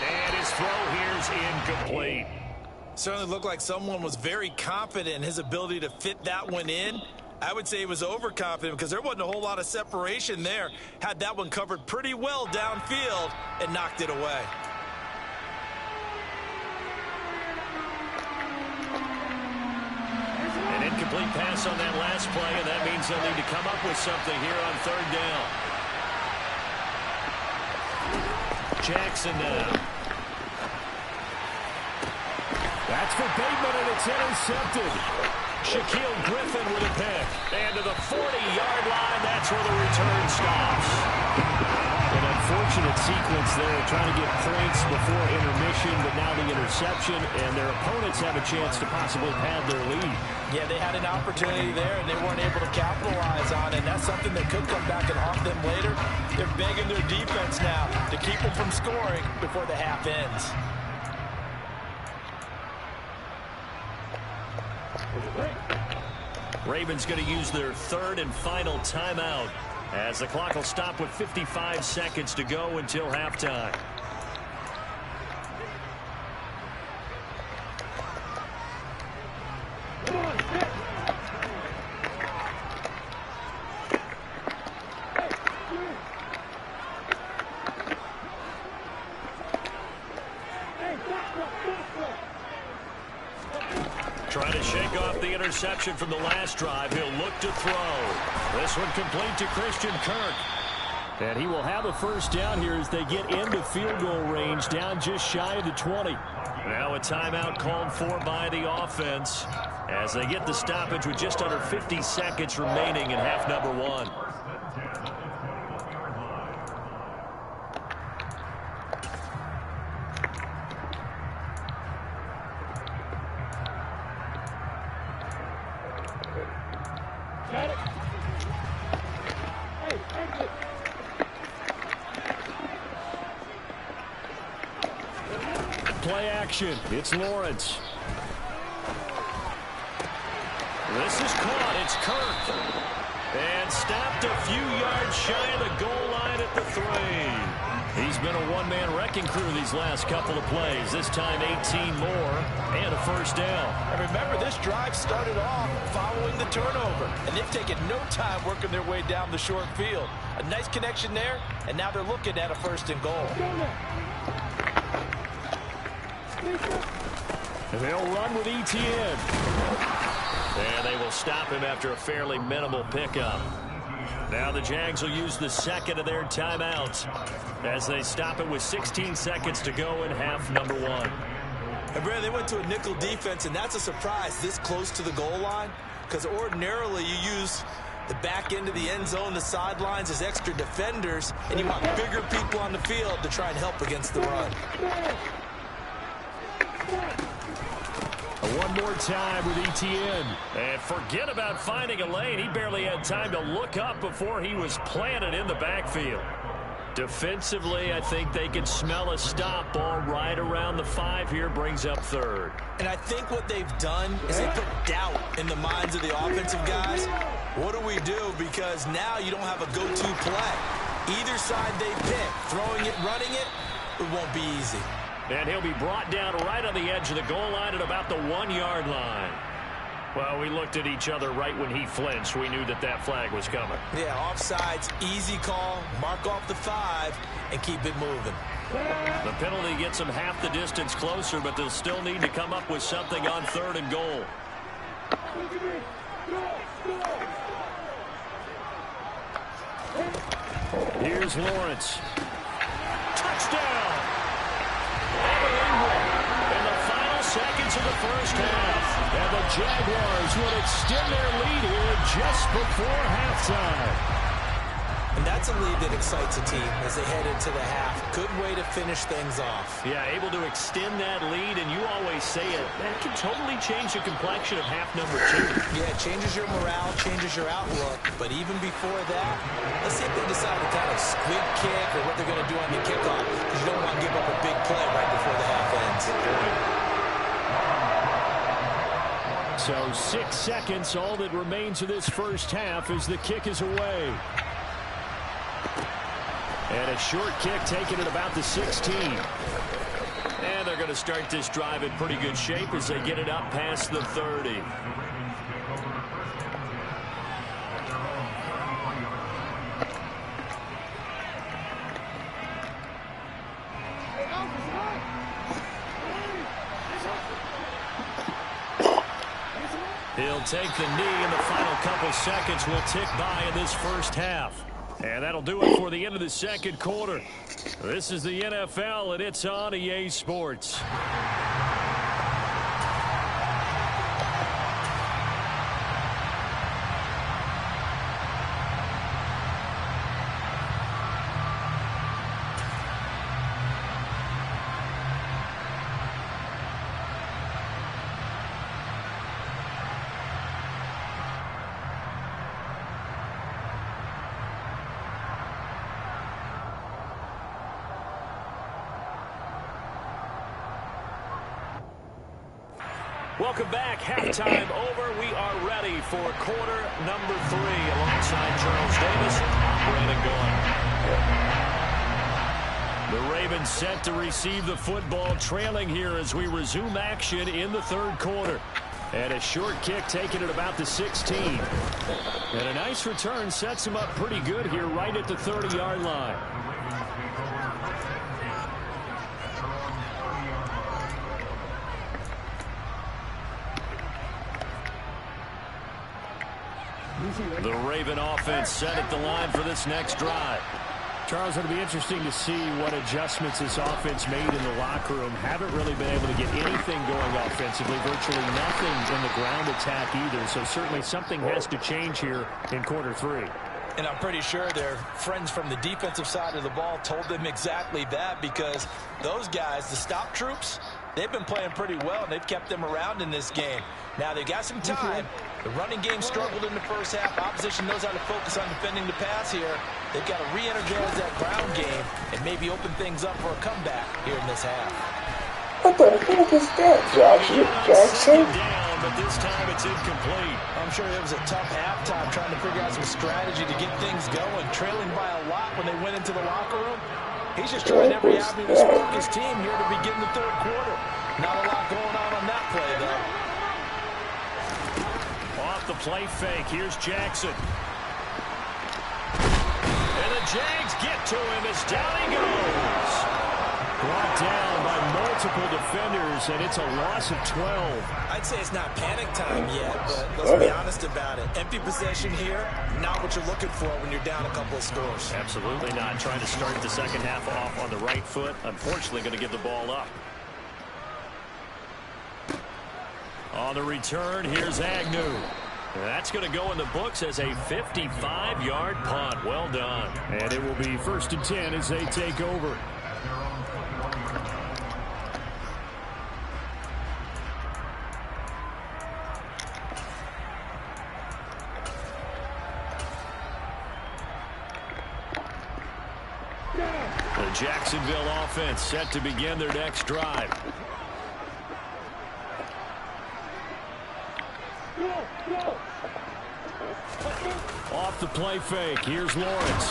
And his throw here's incomplete. Certainly looked like someone was very confident in his ability to fit that one in. I would say he was overconfident because there wasn't a whole lot of separation there. Had that one covered pretty well downfield and knocked it away. An incomplete pass on that last play, and that means they'll need to come up with something here on 3rd down. Jackson now. That's for Bateman, and it's intercepted. Shaquille Griffin with a pick. And to the 40-yard line, that's where the return stops. An unfortunate sequence there, trying to get points before intermission, but now the interception, and their opponents have a chance to possibly pad their lead. Yeah, they had an opportunity there, and they weren't able to capitalize on it. And that's something that could come back and haunt them later. They're begging their defense now to keep them from scoring before the half ends. Ravens going to use their 3rd and final timeout as the clock will stop with 55 seconds to go until halftime. Trying to shake off the interception from the last drive. He'll look to throw. This one complete to Christian Kirk. And he will have a first down here as they get into field goal range, down just shy of the 20. Now a timeout called for by the offense as they get the stoppage with just under 50 seconds remaining in half number 1. play action. It's Lawrence. This is caught. It's Kirk. And stopped a few yards shy of the goal line at the 3. He's been a one-man wrecking crew these last couple of plays. This time 18 more and a first down. And remember, this drive started off following the turnover. And they've taken no time working their way down the short field. A nice connection there, and now they're looking at a 1st and goal. They'll run with Etienne. And they will stop him after a fairly minimal pickup. Now the Jags will use the second of their timeouts as they stop it with 16 seconds to go in half number 1. And Brad, they went to a nickel defense, and that's a surprise this close to the goal line, because ordinarily you use the back end of the end zone, the sidelines as extra defenders, and you want bigger people on the field to try and help against the run. One more time with Etienne. And forget about finding a lane. He barely had time to look up before he was planted in the backfield. Defensively, I think they can smell a stop ball right around the 5 here, brings up 3rd. And I think what they've done is they put doubt in the minds of the offensive guys. What do we do? Because now you don't have a go-to play. Either side they pick, throwing it, running it, it won't be easy. And he'll be brought down right on the edge of the goal line at about the 1-yard line. Well, we looked at each other right when he flinched. We knew that that flag was coming. Yeah, offsides, easy call, mark off the 5, and keep it moving. The penalty gets them half the distance closer, but they'll still need to come up with something on 3rd and goal. Here's Lawrence. Touchdown! In the final seconds of the first half. And the Jaguars will extend their lead here just before halftime. And that's a lead that excites a team as they head into the half. Good way to finish things off. Yeah, able to extend that lead, and you always say it, that can totally change the complexion of half number 2. Yeah, it changes your morale, changes your outlook. But even before that, let's see if they decide to kind of squib kick or what they're going to do on the kickoff, because you don't want to give up a big play right before the half ends. So 6 seconds, all that remains of this first half as the kick is away. And a short kick taken at about the 16. And they're going to start this drive in pretty good shape as they get it up past the 30. He'll take the knee, and the final couple seconds will tick by in this first half. And that'll do it for the end of the second quarter. This is the NFL, and it's on EA Sports. Welcome back. Halftime over. We are ready for quarter number 3 alongside Charles Davis. I'm Brandon Gaudin. The Ravens set to receive the football, trailing here as we resume action in the third quarter. And a short kick taken at about the 16. And a nice return sets him up pretty good here right at the 30-yard line. The Raven offense set at the line for this next drive. Charles, it'll be interesting to see what adjustments this offense made in the locker room. Haven't really been able to get anything going offensively, virtually nothing in the ground attack either. So certainly something has to change here in quarter 3. And I'm pretty sure their friends from the defensive side of the ball told them exactly that, because those guys, the stop troops, they've been playing pretty well, and they've kept them around in this game. Now, they've got some time. The running game struggled in the first half. Opposition knows how to focus on defending the pass here. They've got to re-energize that ground game and maybe open things up for a comeback here in this half. What the heck is that, Jackson? Down, but this time it's incomplete. I'm sure it was a tough halftime trying to figure out some strategy to get things going. Trailing by a lot when they went into the locker room. He's just trying every avenue to spark his team here to begin the third quarter. Not a lot going on that play, though. Off the play fake. Here's Jackson. And the Jags get to him as down he goes. Brought down by multiple defenders, and it's a loss of 12. I'd say it's not panic time yet, but let's be honest about it. Empty possession here, not what you're looking for when you're down a couple of scores. Absolutely not. Trying to start the second half off on the right foot. Unfortunately, going to give the ball up. On the return, here's Agnew. That's going to go in the books as a 55-yard punt. Well done. And it will be 1st and 10 as they take over. The Jacksonville offense set to begin their next drive. Off the play fake. Here's Lawrence.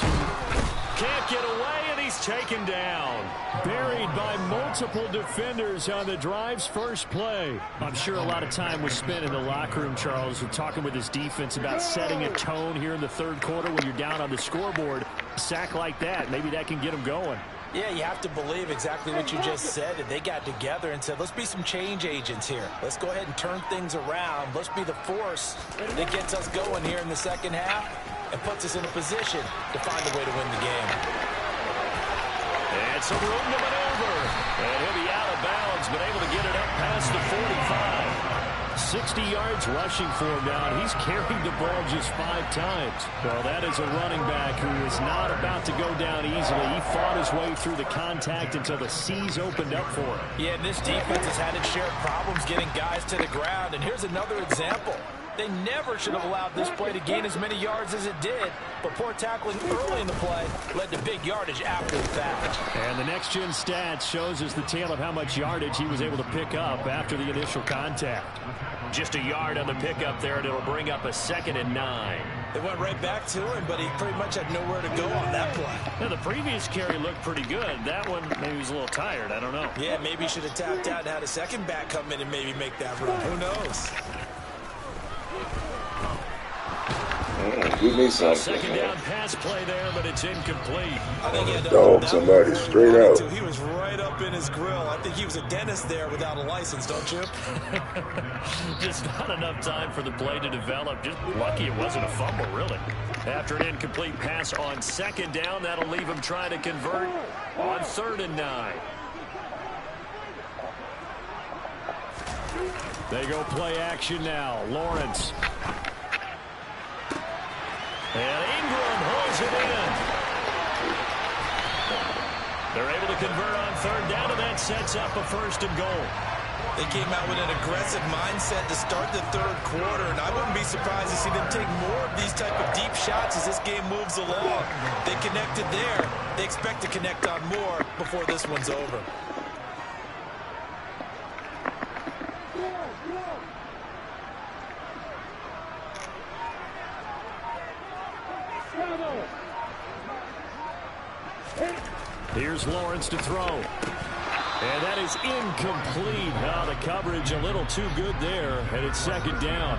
Can't get away, and he's taken down. Buried by multiple defenders on the drive's first play. I'm sure a lot of time was spent in the locker room, Charles, and talking with his defense about setting a tone here in the third quarter when you're down on the scoreboard. A sack like that, maybe that can get them going. Yeah, you have to believe exactly what you just said. And they got together and said, let's be some change agents here. Let's go ahead and turn things around. Let's be the force that gets us going here in the second half and puts us in a position to find a way to win the game. And some room to maneuver. And he'll be out of bounds, but able to get it up past the 45. 60 yards rushing for him now. He's carried the ball just 5 times. Well, that is a running back who is not about to go down easily. He fought his way through the contact until the C's opened up for him. Yeah, and this defense has had its share of problems getting guys to the ground. And here's another example. They never should have allowed this play to gain as many yards as it did. But poor tackling early in the play led to big yardage after the fact. And the next-gen stats shows us the tale of how much yardage he was able to pick up after the initial contact. Just a yard on the pickup there, and it'll bring up a 2nd and 9. They went right back to him, but he pretty much had nowhere to go on that play. Now, the previous carry looked pretty good. That one, maybe he was a little tired. I don't know. Yeah, maybe he should have tapped out and had a second back come in and maybe make that run. Who knows? Give me something. Second down pass play there, but it's incomplete. I think he had to dog somebody straight out. He was right up in his grill. I think he was a dentist there without a license, don't you? Just not enough time for the play to develop. Just lucky it wasn't a fumble, really. After an incomplete pass on 2nd down, that'll leave him trying to convert on 3rd and 9. They go play action now. Lawrence. And Ingram holds it in. They're able to convert on 3rd down, and that sets up a 1st and goal. They came out with an aggressive mindset to start the third quarter, and I wouldn't be surprised to see them take more of these type of deep shots as this game moves along. They connected there. They expect to connect on more before this one's over. Here's Lawrence to throw. And that is incomplete. Now the coverage a little too good there, and it's 2nd down.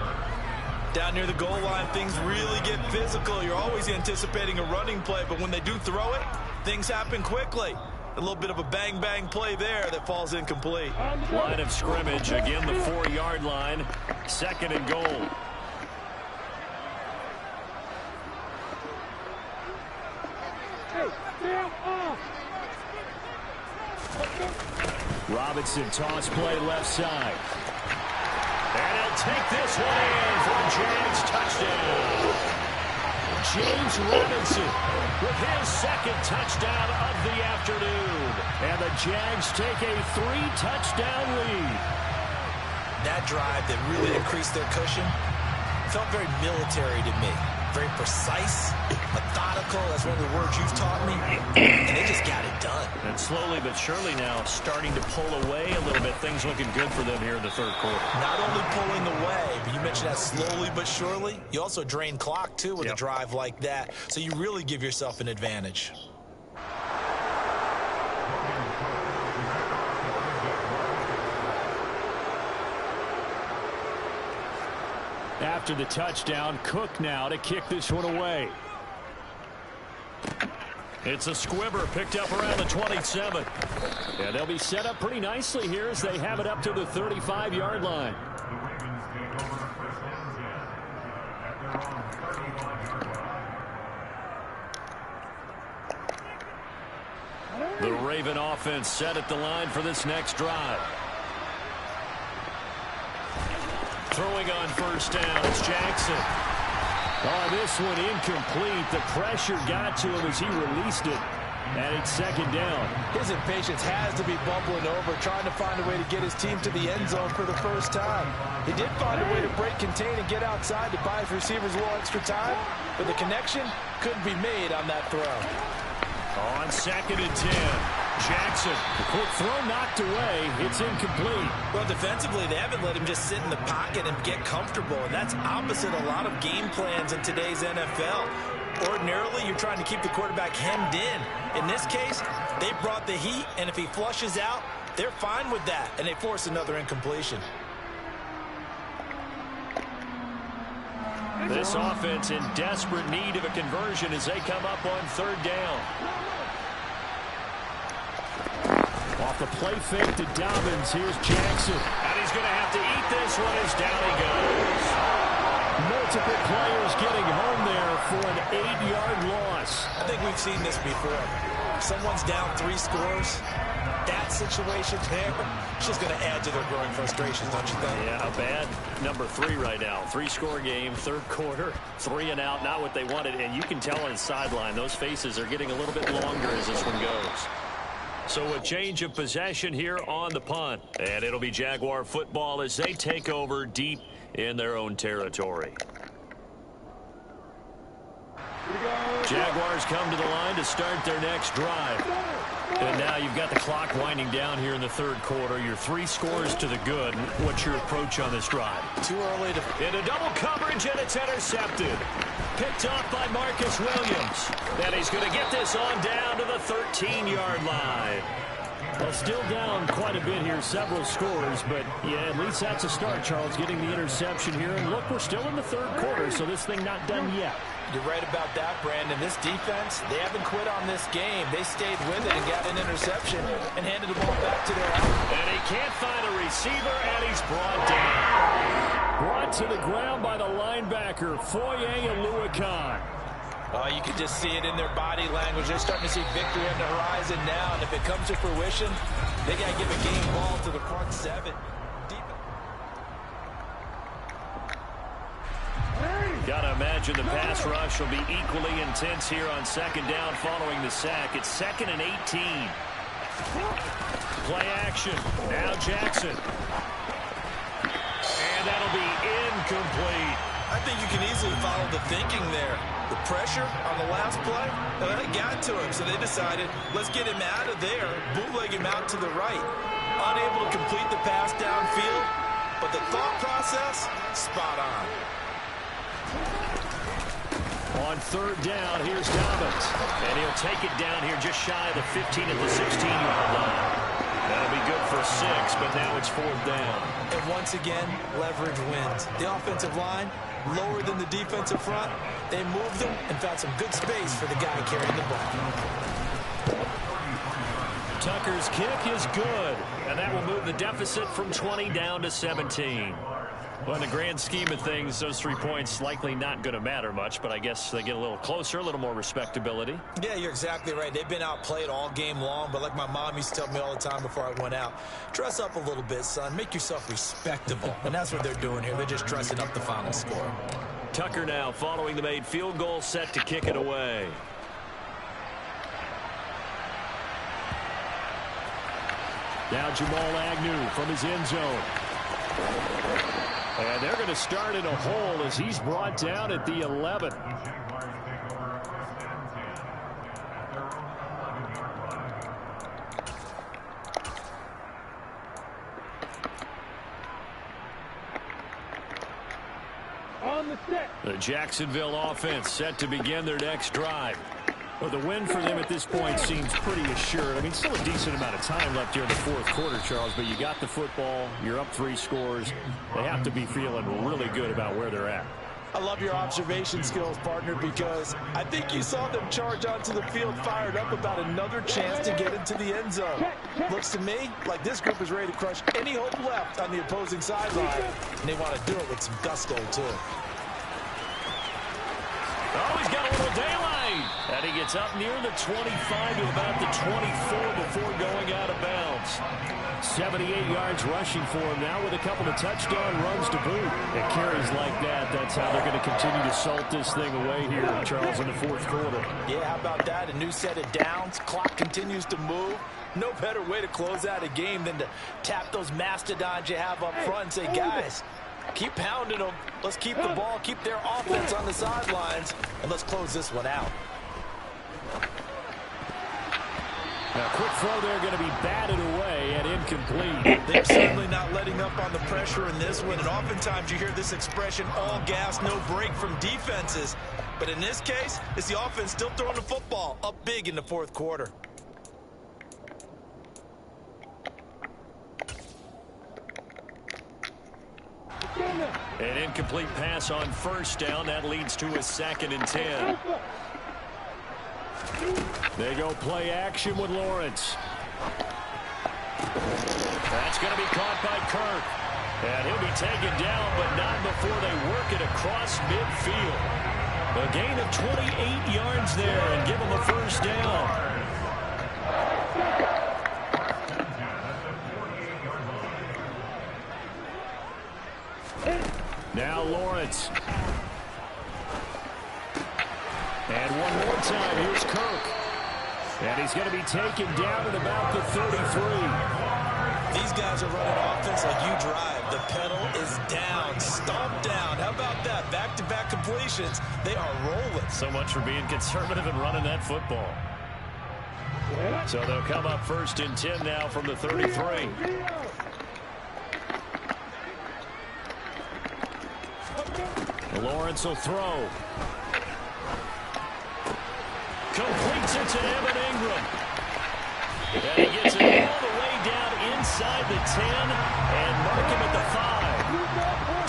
Down near the goal line, things really get physical. You're always anticipating a running play, but when they do throw it, things happen quickly. A little bit of a bang-bang play there that falls incomplete. Line of scrimmage, again the 4-yard line. 2nd and goal. Robinson toss play left side. And he'll take this one in for a Jags touchdown. James Robinson with his 2nd touchdown of the afternoon. And the Jags take a 3-touchdown lead. That drive that really increased their cushion felt very military to me. very precise, methodical. That's one of the words you've taught me. And they just got it done. And slowly but surely now starting to pull away a little bit. Things looking good for them here in the third quarter. Not only pulling away, but you mentioned that slowly but surely. You also drain clock, too, with a drive like that. So you really give yourself an advantage. After the touchdown, Cook now to kick this one away. It's a squibber picked up around the 27. And they'll be set up pretty nicely here as they have it up to the 35-yard line. The Raven offense set at the line for this next drive. Throwing on first down, it's Jackson. Oh, this one incomplete. The pressure got to him as he released it. And it's second down. His impatience has to be bubbling over, trying to find a way to get his team to the end zone for the first time. He did find a way to break, contain, and get outside to buy his receivers a little extra time, but the connection couldn't be made on that throw. On 2nd and 10. Jackson, the quick throw knocked away. It's incomplete. Well, defensively, they haven't let him just sit in the pocket and get comfortable, and that's opposite a lot of game plans in today's NFL. Ordinarily, you're trying to keep the quarterback hemmed in. In this case, they brought the heat, and if he flushes out, they're fine with that, and they force another incompletion. This offense in desperate need of a conversion as they come up on third down. Off the play fake to Dobbins. Here's Jackson. And he's going to have to eat this one as down he goes. Multiple players getting home there for an 8-yard loss. I think we've seen this before. Someone's down 3 scores. That situation there, it's just going to add to their growing frustrations, don't you think? Yeah, a bad number 3 right now. 3-score game, third quarter, 3 and out, not what they wanted. And you can tell on the sideline, those faces are getting a little bit longer as this one goes. So a change of possession here on the punt. And it'll be Jaguar football as they take over deep in their own territory. Jaguars come to the line to start their next drive. And now you've got the clock winding down here in the third quarter. You're 3 scores to the good. What's your approach on this drive? Too early to... In a double coverage, and it's intercepted. Picked off by Marcus Williams. And he's going to get this on down to the 13-yard line. Well, still down quite a bit here, several scores, but yeah, at least that's a start, Charles, getting the interception here. And look, we're still in the third quarter, so this thing not done yet. You're right about that, Brandon. This defense, they haven't quit on this game. They stayed with it and got an interception and handed the ball back to their own. And he can't find a receiver, and he's brought down. Brought to the ground by the linebacker, Foye Aluakon. Oh, you can just see it in their body language. They're starting to see victory on the horizon now, and if it comes to fruition, they got to give a game ball to the front 7. Gotta imagine the pass rush will be equally intense here on second down following the sack. It's 2nd and 18. Play action. Now Jackson. And that'll be incomplete. I think you can easily follow the thinking there. The pressure on the last play, it got to him, so they decided, let's get him out of there, bootleg him out to the right. Unable to complete the pass downfield, but the thought process, spot on. On third down, here's Dobbins. And he'll take it down here just shy of the 15 at the 16-yard line. That'll be good for 6, but now it's 4th down. And once again, leverage wins. The offensive line, lower than the defensive front. They moved them and found some good space for the guy carrying the ball. Tucker's kick is good. And that will move the deficit from 20 down to 17. Well, in the grand scheme of things, those 3 points likely not going to matter much, but I guess they get a little closer, a little more respectability. Yeah, you're exactly right. They've been outplayed all game long, but like my mom used to tell me all the time before I went out, dress up a little bit, son. Make yourself respectable. And that's what they're doing here. They're just dressing up the final score. Tucker now following the made field goal, set to kick it away. Now Jamal Agnew from his end zone. And they're going to start in a hole as he's brought down at the 11. The Jacksonville offense set to begin their next drive. Well, the win for them at this point seems pretty assured. I mean, still a decent amount of time left here in the fourth quarter, Charles, but you got the football, you're up 3 scores. They have to be feeling really good about where they're at. I love your observation skills, partner, because I think you saw them charge onto the field fired up about another chance to get into the end zone. Looks to me like this group is ready to crush any hope left on the opposing sideline, and they want to do it with some gusto, too. Oh, he's got a little daylight. And he gets up near the 25 to about the 24 before going out of bounds. 78 yards rushing for him now with a couple of touchdown runs to boot. It carries like that. That's how they're going to continue to salt this thing away here, Charles, in the fourth quarter. Yeah, how about that? A new set of downs. Clock continues to move. No better way to close out a game than to tap those mastodons you have up front and say, guys, keep pounding them. Let's keep the ball, keep their offense on the sidelines, and let's close this one out. Now, quick throw there going to be batted away and incomplete. They're certainly not letting up on the pressure in this one, and oftentimes you hear this expression, all gas, no break from defenses. But in this case, it's the offense still throwing the football up big in the fourth quarter. An incomplete pass on first down. That leads to a 2nd and 10. They go play action with Lawrence. That's going to be caught by Kirk. And he'll be taken down, but not before they work it across midfield. A gain of 28 yards there and give him a first down. Now Lawrence. And one more time, here's Kirk. And he's going to be taken down at about the 33. These guys are running offense like you drive. The pedal is down, stomp down. How about that? Back-to-back completions. They are rolling. So much for being conservative and running that football. So they'll come up 1st and 10 now from the 33. Lawrence will throw. Completes it to Evan Ingram. And he gets it all the way down inside the 10 and mark him at the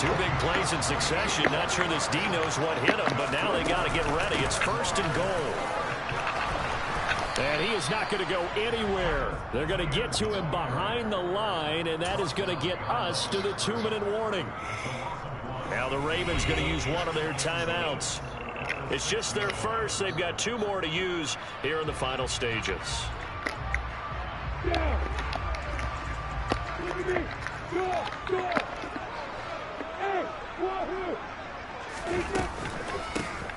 5. 2 big plays in succession. Not sure this D knows what hit him, but now they got to get ready. It's 1st and goal. And he is not going to go anywhere. They're going to get to him behind the line, and that is going to get us to the 2-minute warning. Now the Ravens going to use one of their timeouts. It's just their first. They've got 2 more to use here in the final stages.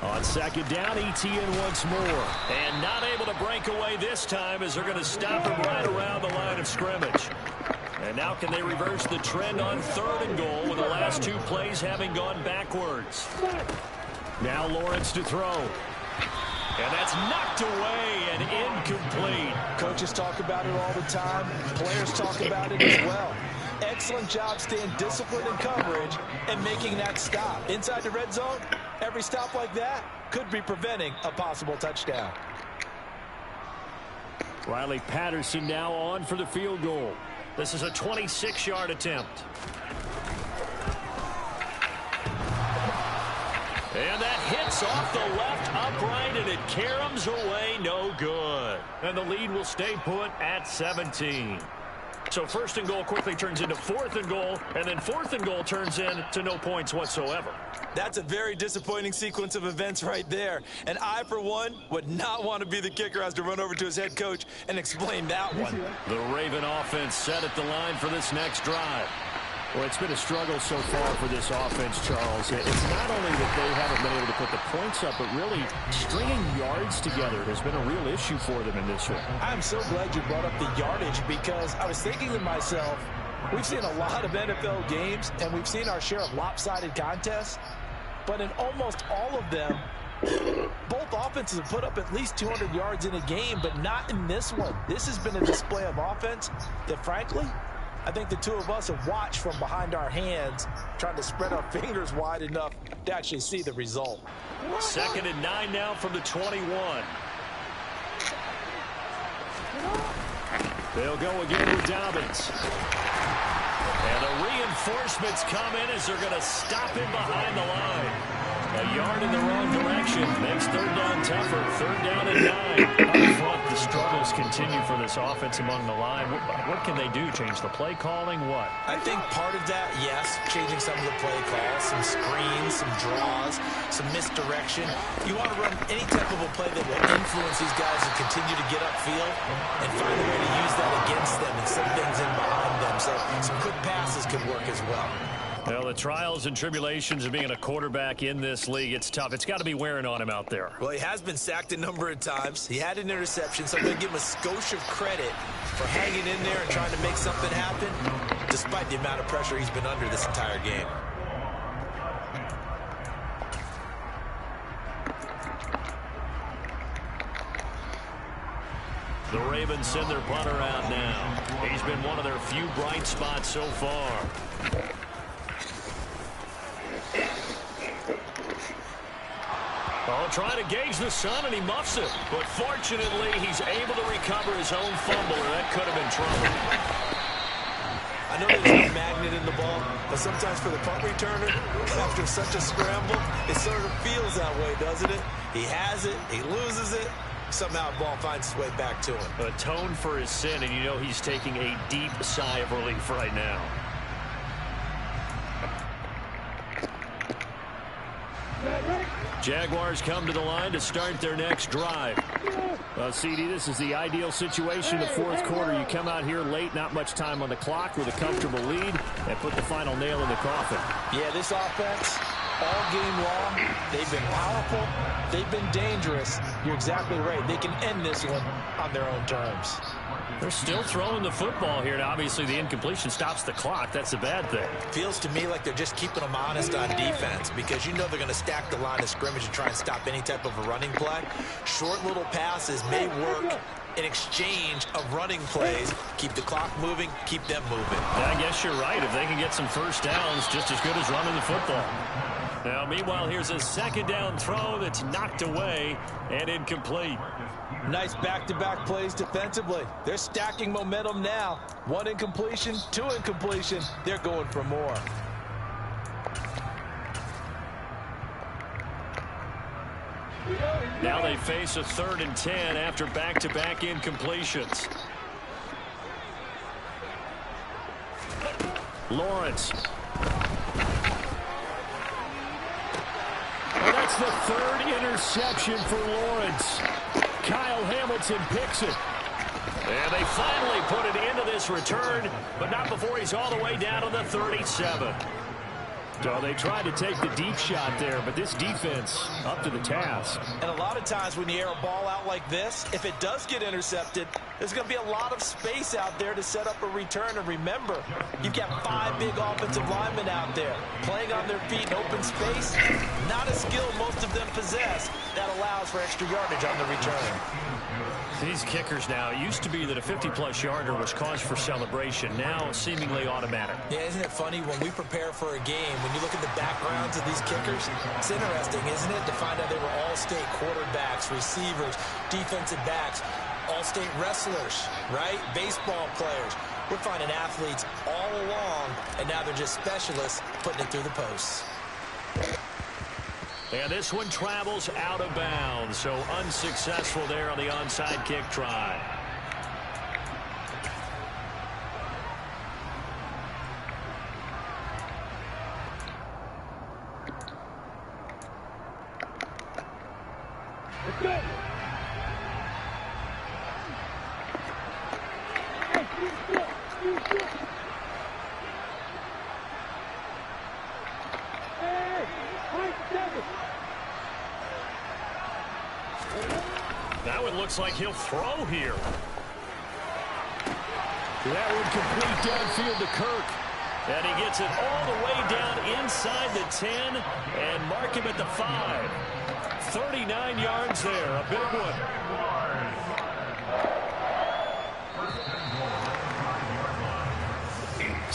On 2nd down, ETN once more. And not able to break away this time as they're going to stop him right around the line of scrimmage. And now can they reverse the trend on 3rd and goal with the last 2 plays having gone backwards. Now Lawrence to throw. And that's knocked away and incomplete. Coaches talk about it all the time. Players talk about it as well. Excellent job staying disciplined in coverage and making that stop. Inside the red zone, every stop like that could be preventing a possible touchdown. Riley Patterson now on for the field goal. This is a 26-yard attempt. And that hits off the left upright, and it caroms away, no good. And the lead will stay put at 17. So 1st and goal quickly turns into 4th and goal, and then 4th and goal turns into no points whatsoever. That's a very disappointing sequence of events right there. And I, for one, would not want to be the kicker as to run over to his head coach and explain that one. The Raven offense set at the line for this next drive. Well, it's been a struggle so far for this offense, Charles. It's not only that they haven't been able to put the points up, but really stringing yards together has been a real issue for them in this one. I'm so glad you brought up the yardage because I was thinking to myself, We've seen a lot of NFL games, and we've seen our share of lopsided contests, but in almost all of them, both offenses have put up at least 200 yards in a game, but not in this one. This has been a display of offense that, frankly, I think the two of us have watched from behind our hands, trying to spread our fingers wide enough to actually see the result. 2nd and 9 now from the 21. They'll go again with Dobbins. And the reinforcements come in as they're going to stop him behind the line. A yard in the wrong direction makes 3rd down tougher. 3rd down and 9. Up front, the struggles continue for this offense among the line. What can they do? Change the play calling? What? I think part of that, yes, changing some of the play calls, some screens, some draws, some misdirection. You want to run any type of a play that will influence these guys to continue to get upfield and find a way to use that against them and send things in behind them. So some quick passes can work as well. Well, the trials and tribulations of being a quarterback in this league, it's tough. It's got to be wearing on him out there. Well, he has been sacked a number of times. He had an interception, so I'm going to give him a skosh of credit for hanging in there and trying to make something happen, despite the amount of pressure he's been under this entire game. The Ravens send their punter out now. He's been one of their few bright spots so far. Trying to gauge the sun, and he muffs it. But fortunately, he's able to recover his own fumble, or that could have been trouble. I know there's no magnet in the ball, but sometimes for the punt returner, after such a scramble, it sort of feels that way, doesn't it? He has it, he loses it, somehow the ball finds its way back to him. Atone for his sin, and you know he's taking a deep sigh of relief right now. Jaguars come to the line to start their next drive. Well, CD, this is the ideal situation in the 4th quarter. You come out here late, not much time on the clock with a comfortable lead, and put the final nail in the coffin. Yeah, this offense, all game long, they've been powerful, they've been dangerous. You're exactly right. They can end this one on their own terms. They're still throwing the football here, and obviously the incompletion stops the clock. That's a bad thing. Feels to me like they're just keeping them honest on defense, because you know they're going to stack the line of scrimmage and try and stop any type of a running play. Short little passes may work in exchange of running plays. Keep the clock moving, keep them moving. Yeah, I guess you're right. If they can get some first downs, just as good as running the football. Now, meanwhile, here's a 2nd down throw that's knocked away and incomplete. Nice back-to-back plays defensively. They're stacking momentum now. 1 incompletion, 2 incompletion. They're going for more. Now they face a 3rd and 10 after back-to-back incompletions. Lawrence. And that's the 3rd interception for Lawrence. Kyle Hamilton picks it. And they finally put it into this return, but not before he's all the way down to the 37. So they tried to take the deep shot there, but this defense up to the task. And a lot of times when you air a ball out like this, if it does get intercepted, there's going to be a lot of space out there to set up a return. And remember, you've got 5 big offensive linemen out there playing on their feet in open space. Not a skill most of them possess that allows for extra yardage on the return. These kickers now, it used to be that a 50-plus yarder was cause for celebration. Now seemingly automatic. Yeah, isn't it funny when we prepare for a game, when you look at the backgrounds of these kickers, it's interesting, isn't it, to find out they were all-state quarterbacks, receivers, defensive backs, all-state wrestlers, right? Baseball players. We're finding athletes all along, and now they're just specialists putting it through the posts. And this one travels out of bounds, so unsuccessful there on the onside kick try. Let's go. Now it looks like he'll throw here. That would complete downfield to Kirk. And he gets it all the way down inside the 10 and mark him at the 5. 39 yards there, a big one.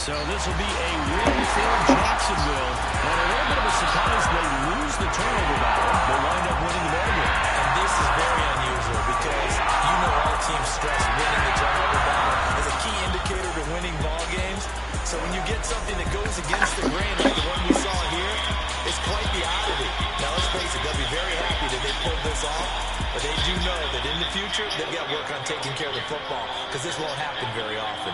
So this will be a win for Jacksonville. And a little bit of a surprise they lose the turnover battle. They wind up winning the ball game. And this is very unusual because you know our team stress winning the turnover battle is a key indicator to winning ball games. So when you get something that goes against the grain like the one we saw here, it's quite the oddity. Now let's face it, they'll be very happy that they pulled this off, but they do know that in the future they've got to work on taking care of the football because this won't happen very often.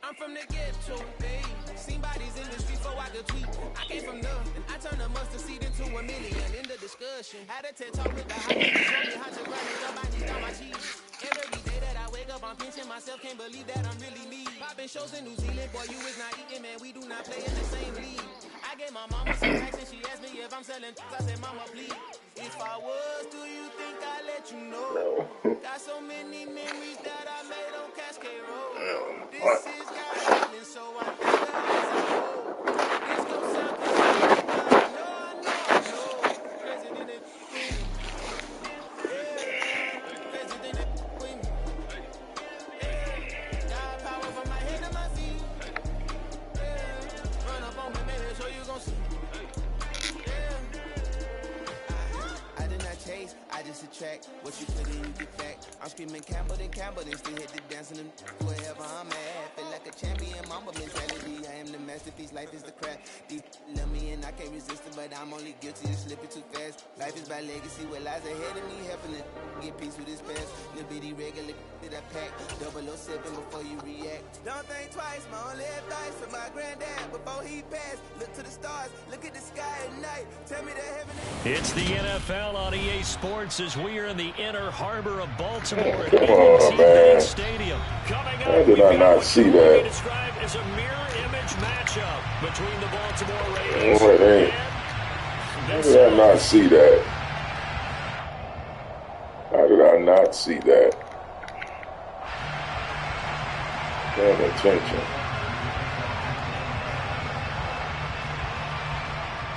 I'm from the ghetto, babe. Seen bodies in the streets so I could tweet. I came from nothing. I turned a mustard seed into a million. In the discussion, had a TED talk with the hot lady. Show me how to run it up. I need all my cheese. Every day that I wake up, I'm pinching myself. Can't believe that I'm really me. Popping shows in New Zealand, boy, you is not eating, man. We do not play in the same league. I gave my mama some racks and she asked me if I'm selling. I said, mama, please. If I was, do you think I'd let you know? Got so many memories that I made on Cascade Road. This is God feeling, so I think that as I go. This gon' sound crazy, but I know. Crazy than it. Yeah. Crazy than it. I just attract what you put in, you get back. I'm screaming Campbell, then still hit the dancing and wherever I'm at. Feel like a champion, mamba mentality. I am the masterpiece, life is the crap. These love me and I can't resist it, but I'm only guilty of slipping too fast. Life is by legacy, what lies ahead of me, helping to get peace with this past. Little bitty regular that I pack, 007 before you react. Don't think twice, my only advice for my granddad before he passed. Look to the stars, look at the sky at night. Tell me that heaven is... It's the NFL on EA Sports as we are in the inner harbor of Baltimore at M&T Bank Stadium. Coming up, How did I not see that? Described as a mirror image matchup between the Baltimore Ravens How did I not see that? How did I not see that? Paying attention.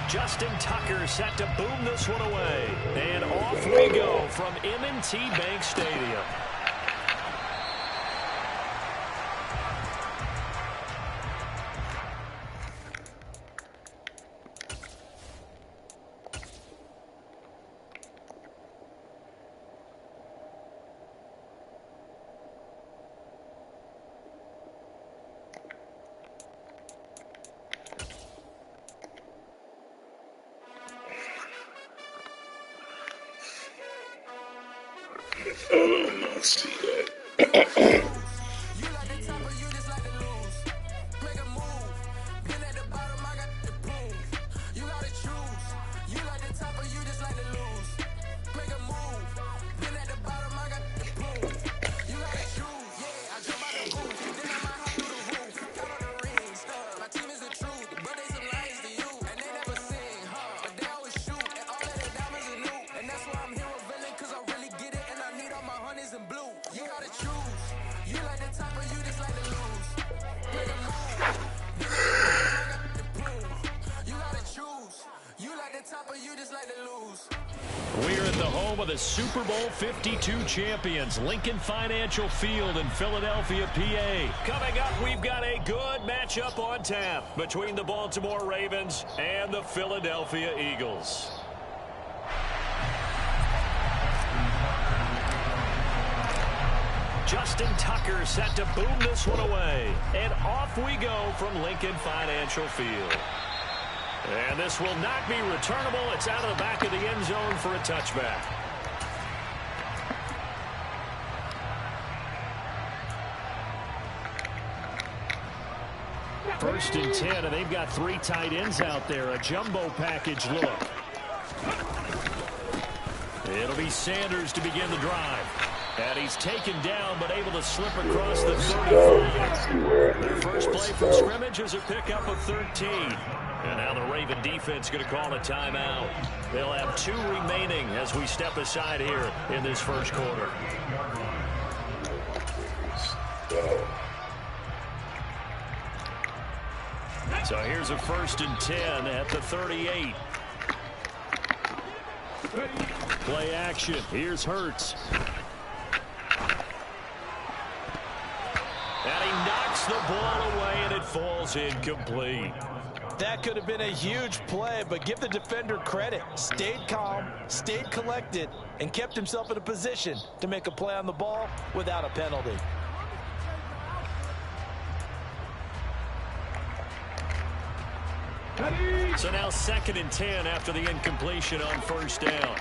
Justin Tucker set to boom this one away. And off we go from M&T Bank Stadium. Let's see that. We're at the home of the Super Bowl 52 champions, Lincoln Financial Field in Philadelphia, PA. Coming up, we've got a good matchup on tap between the Baltimore Ravens and the Philadelphia Eagles. Justin Tucker set to boom this one away. And off we go from Lincoln Financial Field. And this will not be returnable. It's out of the back of the end zone for a touchback. First and 10, and they've got 3 tight ends out there. A jumbo package look. It'll be Sanders to begin the drive. And he's taken down, but able to slip across the 35. Their first play from scrimmage is a pickup of 13. And now the Raven defense going to call a timeout. They'll have 2 remaining as we step aside here in this first quarter. So here's a first and 10 at the 38. Play action. Here's Hurts. And he knocks the ball away, and it falls incomplete. That could have been a huge play, but give the defender credit. Stayed calm, stayed collected, and kept himself in a position to make a play on the ball without a penalty. So now 2nd and 10 after the incompletion on first down.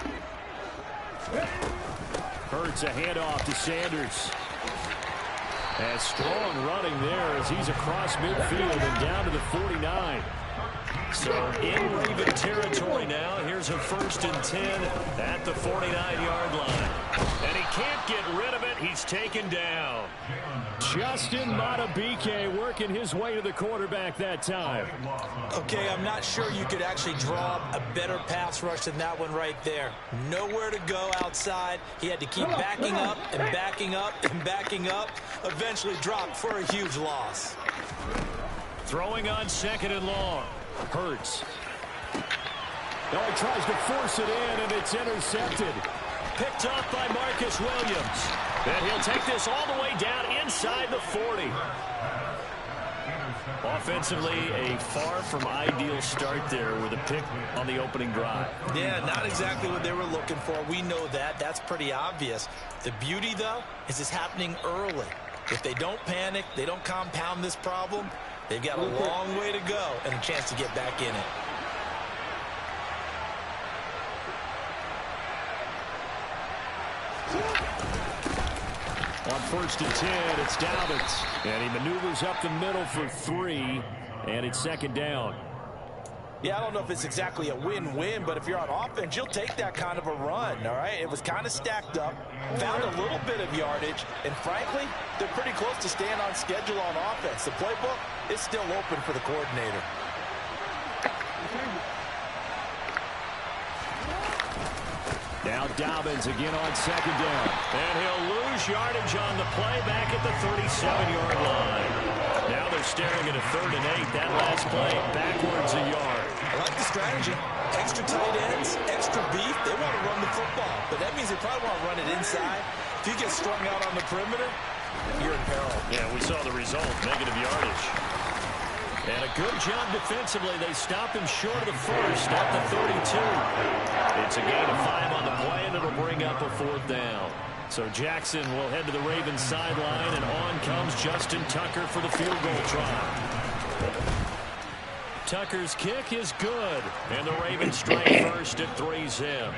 Hurts a handoff to Sanders. And strong running there as he's across midfield and down to the 49. So in Raven territory now. Here's a first and 10 at the 49-yard line. And he can't get rid of it. He's taken down. Justin Madubuike working his way to the quarterback that time. Okay, I'm not sure you could actually draw up a better pass rush than that one right there. Nowhere to go outside. He had to keep backing up and backing up and backing up. Eventually dropped for a huge loss. Throwing on 2nd and long. Hurts. Now he tries to force it in, and it's intercepted. Picked off by Marcus Williams. And he'll take this all the way down inside the 40. Offensively, a far from ideal start there with a pick on the opening drive. Yeah, not exactly what they were looking for. We know that. That's pretty obvious. The beauty, though, is it's happening early. If they don't panic, they don't compound this problem, they've got a long way to go and a chance to get back in it. On 1st and 10, it's Dobbins. And he maneuvers up the middle for 3, and it's 2nd down. Yeah, I don't know if it's exactly a win-win, but if you're on offense, you'll take that kind of a run, all right? It was kind of stacked up, found a little bit of yardage, and frankly, they're pretty close to staying on schedule on offense. The playbook is still open for the coordinator. Now Dobbins again on 2nd down. And he'll lose yardage on the play back at the 37-yard line. Now they're staring at a 3rd and 8. That last play backwards a yard. I like the strategy. Extra tight ends, extra beef. They want to run the football, but that means they probably want to run it inside. If you get strung out on the perimeter, you're in peril. Yeah, we saw the result, negative yardage. And a good job defensively. They stop him short of the 1st at the 32. It's a gain of 5 on the play, and it'll bring up a 4th down. So Jackson will head to the Ravens sideline, and on comes Justin Tucker for the field goal try. Tucker's kick is good, and the Ravens strike first at 3-0.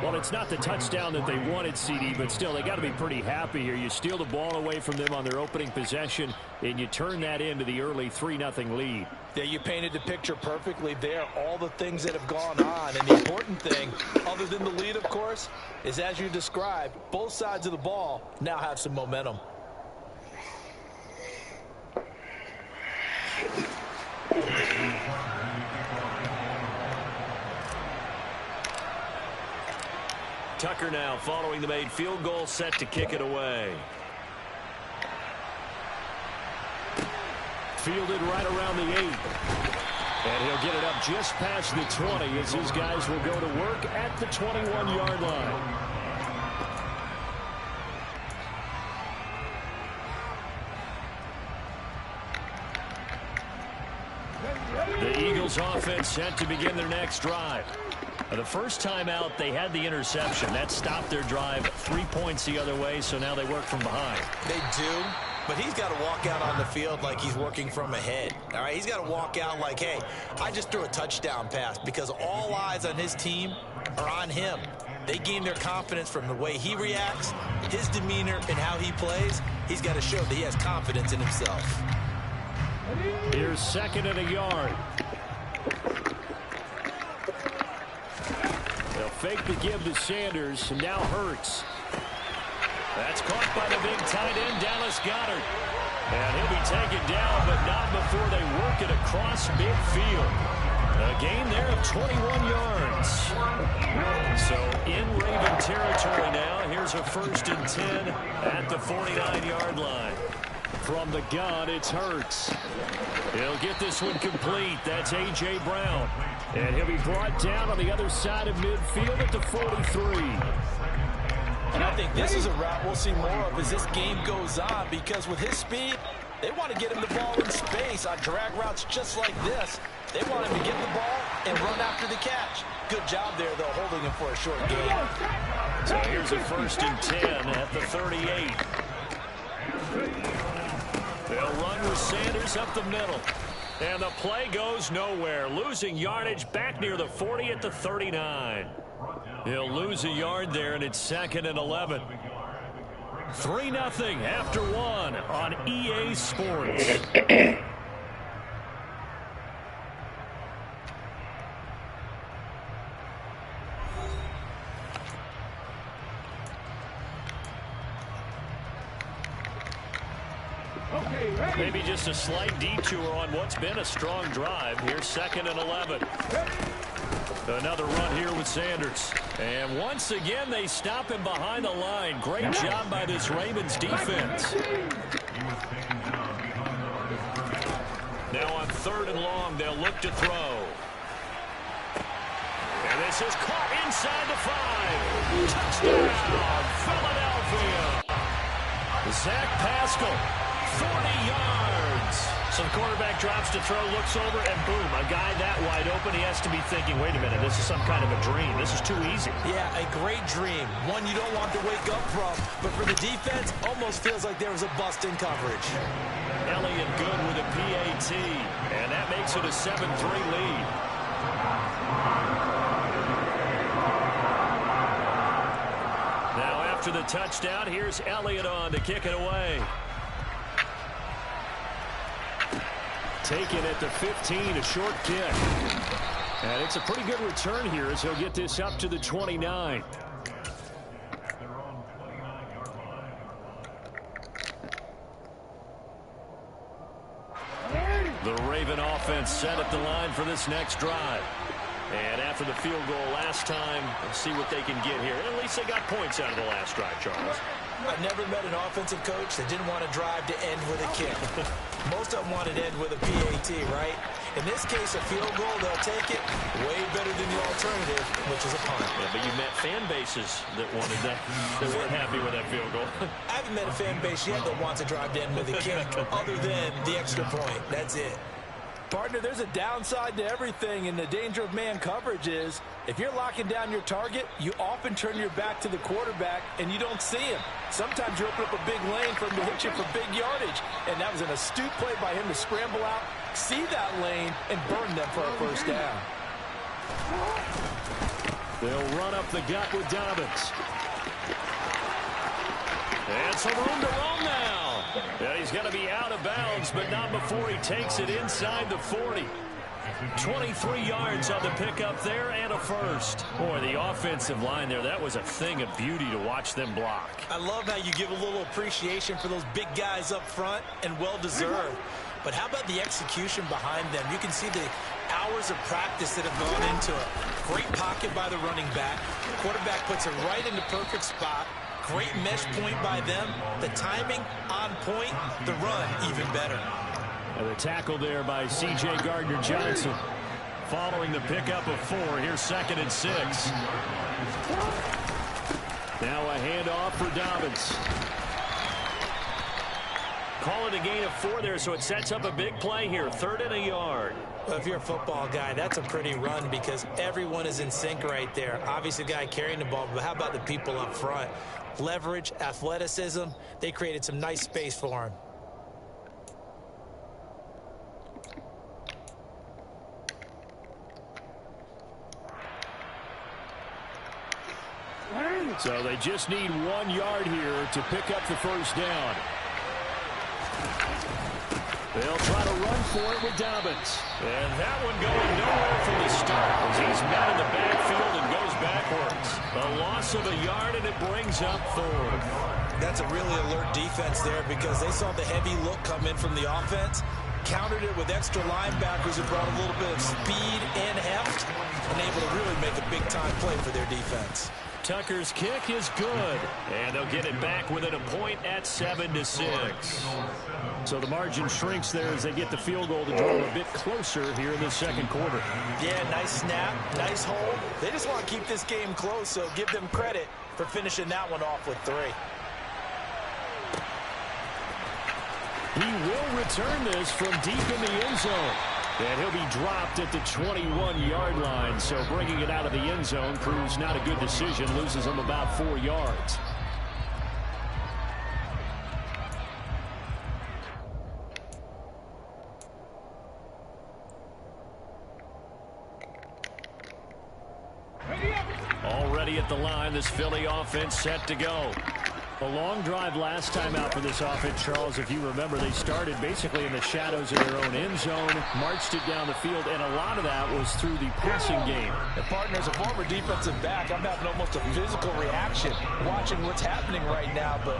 Well, it's not the touchdown that they wanted, CD, but still, they got to be pretty happy here. You steal the ball away from them on their opening possession, and you turn that into the early 3-0 lead. Yeah, you painted the picture perfectly there, all the things that have gone on. And the important thing, other than the lead, of course, is as you described, both sides of the ball now have some momentum. Tucker now following the made field goal, set to kick it away. Fielded right around the 8. And he'll get it up just past the 20 as his guys will go to work at the 21-yard line. The Eagles offense set to begin their next drive. The first time out, they had the interception. That stopped their drive 3 points the other way, so now they work from behind. They do, but he's got to walk out on the field like he's working from ahead. All right, he's got to walk out like, hey, I just threw a touchdown pass, because all eyes on his team are on him. They gain their confidence from the way he reacts, his demeanor, and how he plays. He's got to show that he has confidence in himself. Here's 2nd and a yard. They'll fake the give to Sanders, and now Hurts. That's caught by the big tight end, Dallas Goedert. And he'll be taken down, but not before they work it across midfield. A gain there of 21 yards. So in Raven territory now, here's a 1st and 10 at the 49-yard line. From the gun, it's Hurts. He'll get this one complete. That's A.J. Brown. And he'll be brought down on the other side of midfield at the 43. And I think this is a route we'll see more of as this game goes on, because with his speed, they want to get him the ball in space on drag routes just like this. They want him to get the ball and run after the catch. Good job there, though, holding him for a short gain. So here's a 1st and 10 at the 38. They'll run with Sanders up the middle. And the play goes nowhere. Losing yardage back near the 40 at the 39. He'll lose a yard there, and it's 2nd and 11. 3-0 after 1 on EA Sports. Maybe just a slight detour on what's been a strong drive. Here's 2nd and 11. Another run here with Sanders. And once again, they stop him behind the line. Great job by this Ravens defense. Now on 3rd and long, they'll look to throw. And this is caught inside the 5. Touchdown, Philadelphia. Zach Pascal 40 yards. So the quarterback drops to throw, looks over, and boom, a guy that wide open. He has to be thinking, wait a minute, this is some kind of a dream. This is too easy. Yeah, a great dream. One you don't want to wake up from. But for the defense, almost feels like there was a bust in coverage. Elliott good with a PAT, and that makes it a 7-3 lead. Now after the touchdown, here's Elliott on to kick it away. Taken at the 15, a short kick. And it's a pretty good return here as he'll get this up to the 29. The Raven offense set at the line for this next drive. And after the field goal last time, let's see what they can get here. At least they got points out of the last drive, Charles. I've never met an offensive coach that didn't want to drive to end with a kick. Most of them wanted to end with a PAT, right? In this case, a field goal, they'll take it way better than the alternative, which is a punt. Yeah, but you met fan bases that wanted that. They weren't happy with that field goal. I haven't met a fan base yet that wants to drive to end with a kick other than the extra point. That's it. Partner, there's a downside to everything, and the danger of man coverage is if you're locking down your target, you often turn your back to the quarterback and you don't see him. Sometimes you open up a big lane for him to hit you for big yardage, and that was an astute play by him to scramble out, see that lane, and burn them for a first down. They'll run up the gut with Dobbins. And some room to roam now. And he's going to be out of bounds, but not before he takes it inside the 40. 23 yards on the pickup there and a first. Boy, the offensive line there, that was a thing of beauty to watch them block. I love how you give a little appreciation for those big guys up front, and well-deserved. But how about the execution behind them? You can see the hours of practice that have gone into it. Great pocket by the running back. Quarterback puts it right in the perfect spot. Great mesh point by them. The timing on point. The run even better. And the tackle there by C.J. Gardner-Johnson. Following the pickup of 4. Here's 2nd and 6. Now a handoff for Dobbins. Call it a gain of 4 there, so it sets up a big play here. 3rd and a yard. Well, if you're a football guy, that's a pretty run because everyone is in sync right there. Obviously, the guy carrying the ball, but how about the people up front? Leverage, athleticism, they created some nice space for him. So they just need 1 yard here to pick up the first down. They'll try to run for it with Dobbins. And that one going nowhere from the start as he's met in the backfield and goes backwards. A loss of a yard, and it brings up 4th. That's a really alert defense there because they saw the heavy look come in from the offense, countered it with extra linebackers who brought a little bit of speed and heft, and able to really make a big-time play for their defense. Tucker's kick is good, and they'll get it back within a point at 7-6. So the margin shrinks there as they get the field goal to draw a bit closer here in the second quarter. Yeah, nice snap, nice hold. They just want to keep this game close, so give them credit for finishing that one off with 3. He will return this from deep in the end zone. And he'll be dropped at the 21-yard line. So bringing it out of the end zone proves not a good decision. Loses him about 4 yards. Already at the line, this Philly offense set to go. A long drive last time out for this offense, Charles. If you remember, they started basically in the shadows of their own end zone, marched it down the field, and a lot of that was through the passing game. And partner, as a former defensive back, I'm having almost a physical reaction watching what's happening right now. But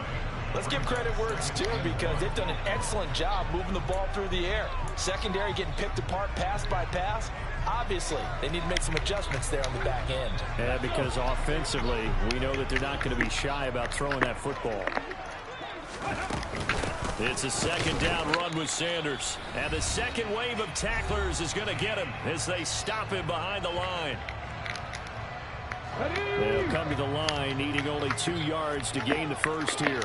let's give credit where it's due because they've done an excellent job moving the ball through the air. Secondary getting picked apart pass by pass. Obviously, they need to make some adjustments there on the back end. Yeah, because offensively, we know that they're not going to be shy about throwing that football. It's a 2nd down run with Sanders. And the second wave of tacklers is going to get him as they stop him behind the line. They'll come to the line, needing only 2 yards to gain the first here.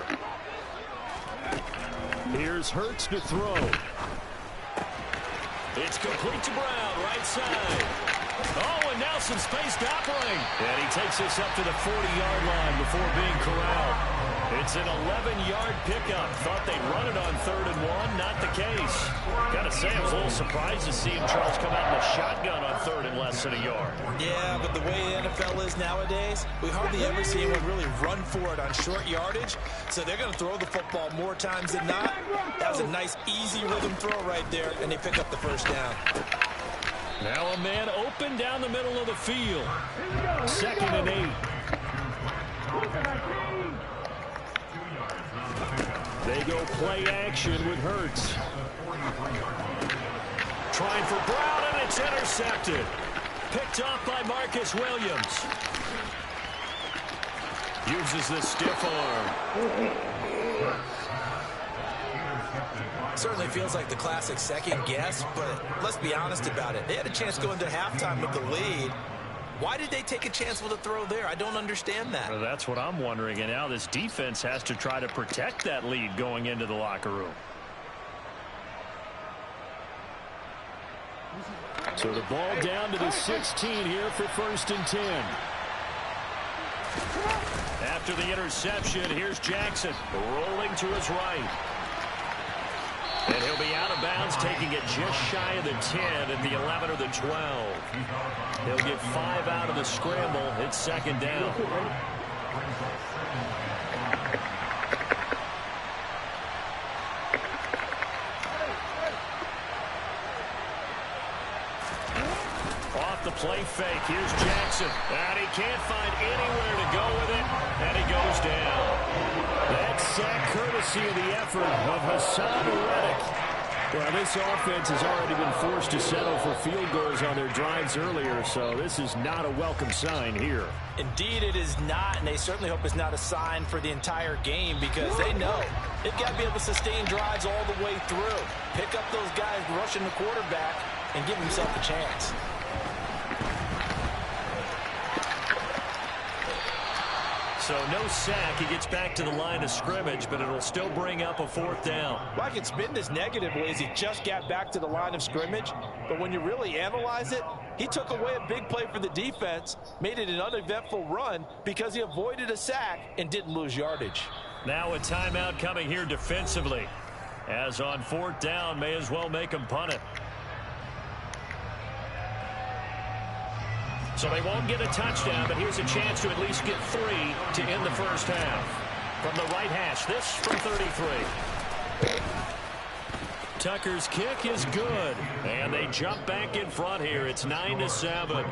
Here's Hurts to throw. It's complete to Brown, right side. Oh, and now some space to operate. And he takes this up to the 40-yard line before being corralled. It's an 11-yard pickup. Thought they'd run it on 3rd and 1. Not the case. Got to say, I was a little surprised to see him, Charles, come out in a shotgun on 3rd and less than a yard. Yeah, but the way the NFL is nowadays, we hardly ever see anyone really run for it on short yardage. So they're going to throw the football more times than not. That was a nice, easy rhythm throw right there, and they pick up the first down. Now a man open down the middle of the field. 2nd and 8. They go play action with Hurts. Trying for Brown, and it's intercepted. Picked off by Marcus Williams. Uses the stiff arm. Certainly feels like the classic second guess, but let's be honest about it. They had a chance to go into halftime with the lead. Why did they take a chance with a throw there? I don't understand that. Well, that's what I'm wondering. And now this defense has to try to protect that lead going into the locker room. So the ball down to the 16 here for 1st and 10. After the interception, here's Jackson rolling to his right. And he'll be out of bounds, taking it just shy of the 10 at the 11 or the 12. He'll get 5 out of the scramble. It's 2nd down. Off the play fake. Here's Jackson. And he can't find anywhere to go with it. And he goes down. That sack courtesy of the effort of Hassan Reddick. Well, this offense has already been forced to settle for field goals on their drives earlier, so this is not a welcome sign here. Indeed, it is not, and they certainly hope it's not a sign for the entire game because they know they've got to be able to sustain drives all the way through. Pick up those guys rushing the quarterback and give himself a chance. So no sack. He gets back to the line of scrimmage, but it'll still bring up a 4th down. Well, I can spin this negatively as he just got back to the line of scrimmage. But when you really analyze it, he took away a big play for the defense, made it an uneventful run because he avoided a sack and didn't lose yardage. Now a timeout coming here defensively. As on 4th down, may as well make him punt it. So they won't get a touchdown, but here's a chance to at least get 3 to end the first half. From the right hash, this from 33. Tucker's kick is good, and they jump back in front here. It's 9-7.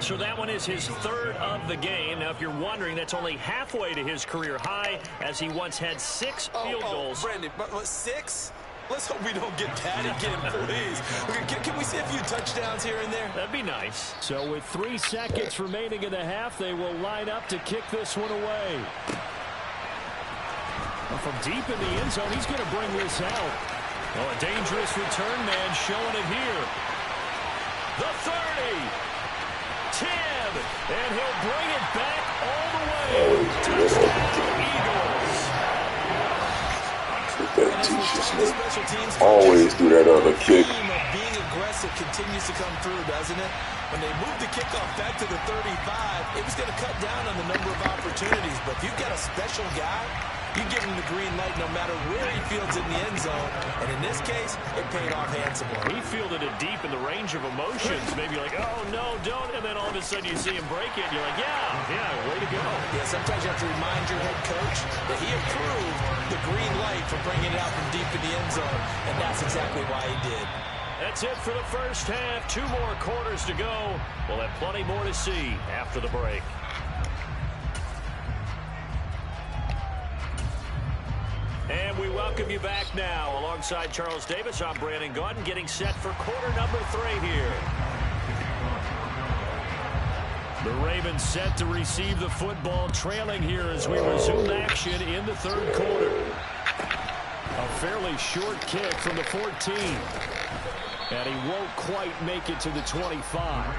So that one is his 3rd of the game. Now, if you're wondering, that's only halfway to his career high, as he once had 6 field goals. Brandon, but 6? Let's hope we don't get that again, please. Can we see a few touchdowns here and there? That'd be nice. So with 3 seconds remaining in the half, they will line up to kick this one away. Well, from deep in the end zone, he's going to bring this out. Oh, a dangerous return man showing it here. The 30. 10. And he'll bring it back all the way. Touchdown, Eagles. That teaches me. Always do that other kick. Being aggressive continues to come through, doesn't it? When they moved the kickoff back to the 35, it was going to cut down on the number of opportunities. But if you've got a special guy, you give him the green light no matter where he fields it in the end zone. And in this case, it paid off handsomely. He fielded it deep in the range of emotions. Maybe you're like, oh, no, don't. And then all of a sudden you see him break it. And you're like, yeah, way to go. Yeah, sometimes you have to remind your head coach that he approved the green light for bringing it out from deep in the end zone. And that's exactly why he did. That's it for the first half. 2 more quarters to go. We'll have plenty more to see after the break. And we welcome you back now. Alongside Charles Davis, I'm Brandon Gaudin, getting set for quarter number 3 here. The Ravens set to receive the football, trailing here as we resume action in the 3rd quarter. A fairly short kick from the 14. And he won't quite make it to the 25.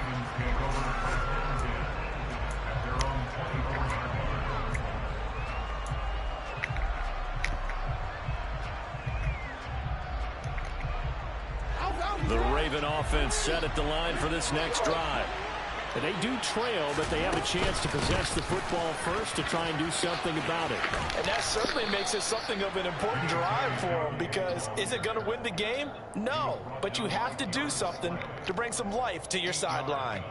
Raven offense set at the line for this next drive. And they do trail, but they have a chance to possess the football first to try and do something about it. And that certainly makes it something of an important drive for them, because is it going to win the game? No, but you have to do something to bring some life to your sideline.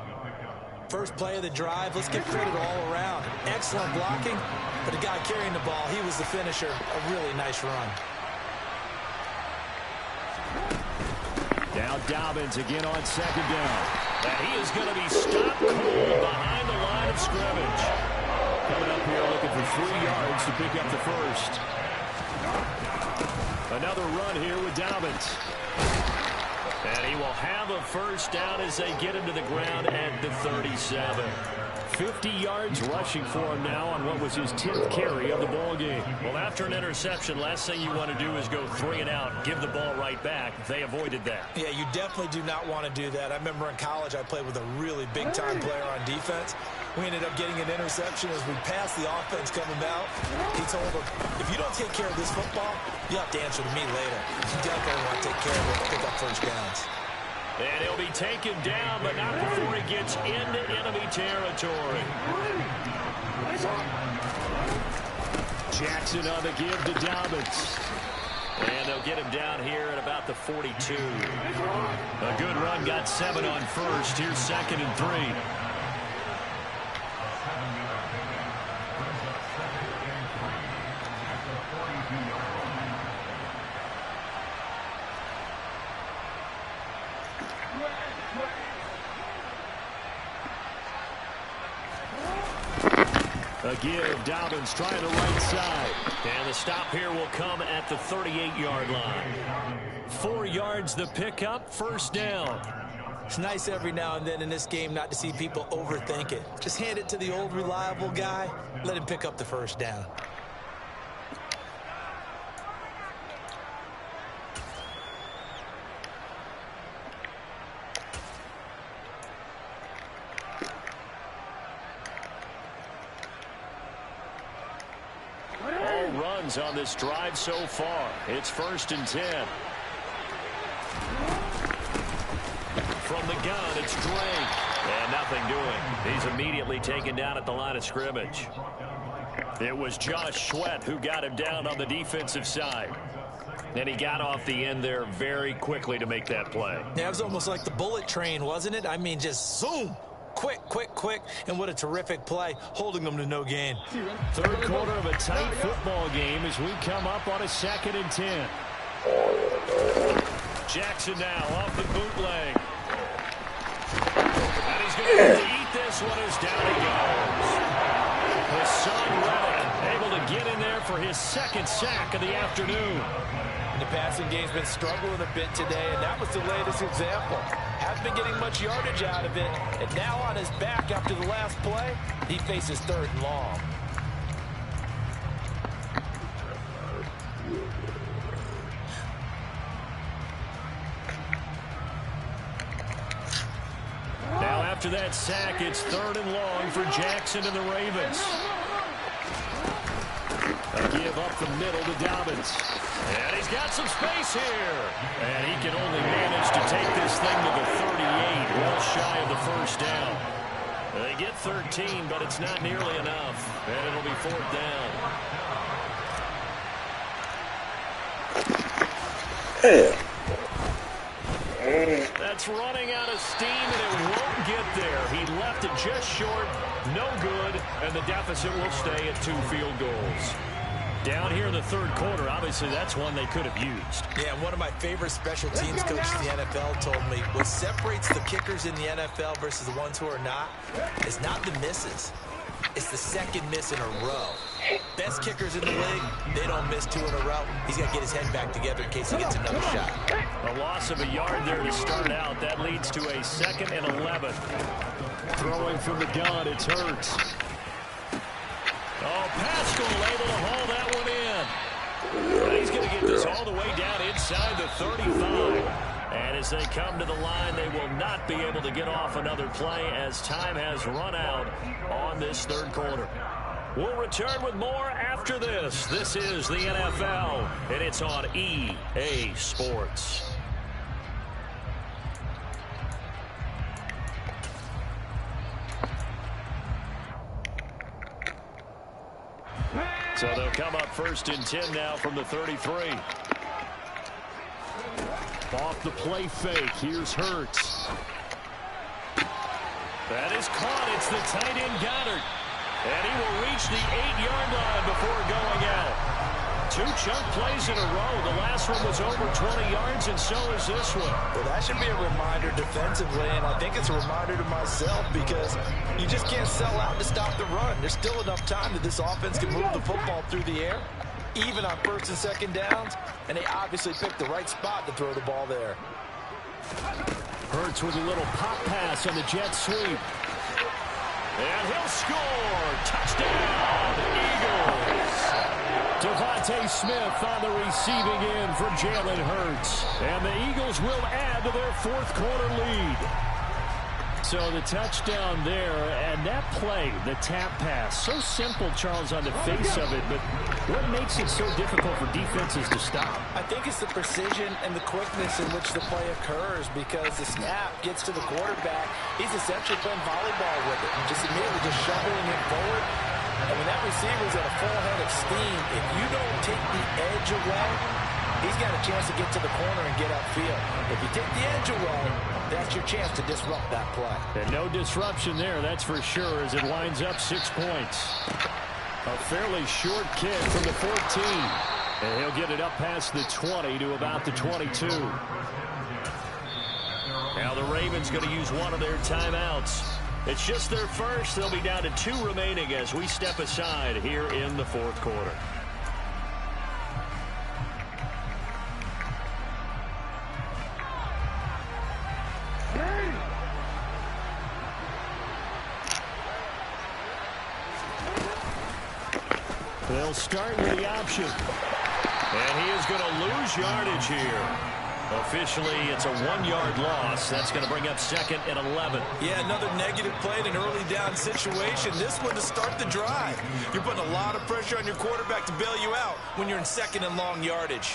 First play of the drive, let's give credit all around. Excellent blocking, but the guy carrying the ball, he was the finisher. A really nice run. Now Dobbins again on second down. And he is going to be stopped cold behind the line of scrimmage. Coming up here looking for 3 yards to pick up the first. Another run here with Dobbins. And he will have a first down as they get him to the ground at the 37. 50 yards rushing for him now on what was his 10th carry of the ball game. Well, after an interception, last thing you want to do is go 3 and out, give the ball right back. They avoided that. Yeah, you definitely do not want to do that. I remember in college I played with a really big-time player on defense. We ended up getting an interception as we passed the offense coming out. He told him, if you don't take care of this football, you have to answer to me later. You definitely want to take care of it and pick up first downs. And he'll be taken down, but not before he gets into enemy territory. Jackson on the give to Dobbins. And they'll get him down here at about the 42. A good run, got 7 on first. Here's 2nd and 3. A give, Dobbins trying the right side. And the stop here will come at the 38-yard line. 4 yards the pickup, first down. It's nice every now and then in this game not to see people overthink it. Just hand it to the old reliable guy, let him pick up the first down. On this drive so far. It's 1st and 10. From the gun, it's Drake. And nothing doing. He's immediately taken down at the line of scrimmage. It was Josh Sweat who got him down on the defensive side. And he got off the end there very quickly to make that play. Yeah, it was almost like the bullet train, wasn't it? I mean, just zoom. Quick, quick, quick, and what a terrific play, holding them to no gain. Third quarter of a tight football game as we come up on a 2nd and 10. Jackson now off the bootleg. And he's going to have to eat this one as down he goes. His son, Relentless, able to get in there for his 2nd sack of the afternoon. The passing game's been struggling a bit today, and that was the latest example. Hasn't been getting much yardage out of it, and now on his back after the last play, he faces 3rd and long. Now after that sack, it's 3rd and long for Jackson and the Ravens. A give up the middle to Dobbins. And he's got some space here. And he can only manage to take this thing to the 38, well shy of the first down. They get 13, but it's not nearly enough. And it'll be 4th down. That's running out of steam, and it won't get there. He left it just short, no good, and the deficit will stay at 2 field goals. Down here in the 3rd quarter, obviously that's one they could have used. Yeah, one of my favorite special teams coaches in the NFL told me what separates the kickers in the NFL versus the ones who are not is not the misses. It's the 2nd miss in a row. Best kickers in the league, they don't miss 2 in a row. He's got to get his head back together in case he gets another shot. A loss of a yard there to start out. That leads to a 2nd and 11. Throwing from the gun, it's Hurts. Oh, Pascal able to haul that one in. And he's going to get this all the way down inside the 35. And as they come to the line, they will not be able to get off another play as time has run out on this 3rd quarter. We'll return with more after this. This is the NFL, and it's on EA Sports. So they'll come up 1st and 10 now from the 33. Off the play fake. Here's Hurts. That is caught. It's the tight end Goddard. And he will reach the 8-yard line before going out. 2 chunk plays in a row. The last one was over 20 yards, and so is this one. Well, that should be a reminder defensively, and I think it's a reminder to myself because you just can't sell out to stop the run. There's still enough time that this offense can move the football through the air, even on 1st and 2nd downs, and they obviously picked the right spot to throw the ball there. Hurts with a little pop pass on the jet sweep. And he'll score. Touchdown, Eagles. Devontae Smith on the receiving end for Jalen Hurts. And the Eagles will add to their 4th quarter lead. So the touchdown there, and that play, the tap pass, so simple, Charles, on the face of it, but what makes it so difficult for defenses to stop? I think it's the precision and the quickness in which the play occurs because the snap gets to the quarterback. He's essentially playing volleyball with it, just immediately just shoveling it forward. And when that receiver's at a full head of steam, if you don't take the edge away, he's got a chance to get to the corner and get upfield. If you take the edge away, that's your chance to disrupt that play. And no disruption there, that's for sure, as it winds up 6 points. A fairly short kick from the 14. And he'll get it up past the 20 to about the 22. Now the Ravens going to use one of their timeouts. It's just their first. They'll be down to 2 remaining as we step aside here in the 4th quarter. They'll start with the option. And he is going to lose yardage here. Officially, it's a 1-yard loss. That's going to bring up 2nd and 11. Yeah, another negative play in an early down situation. This one to start the drive. You're putting a lot of pressure on your quarterback to bail you out when you're in 2nd and long yardage.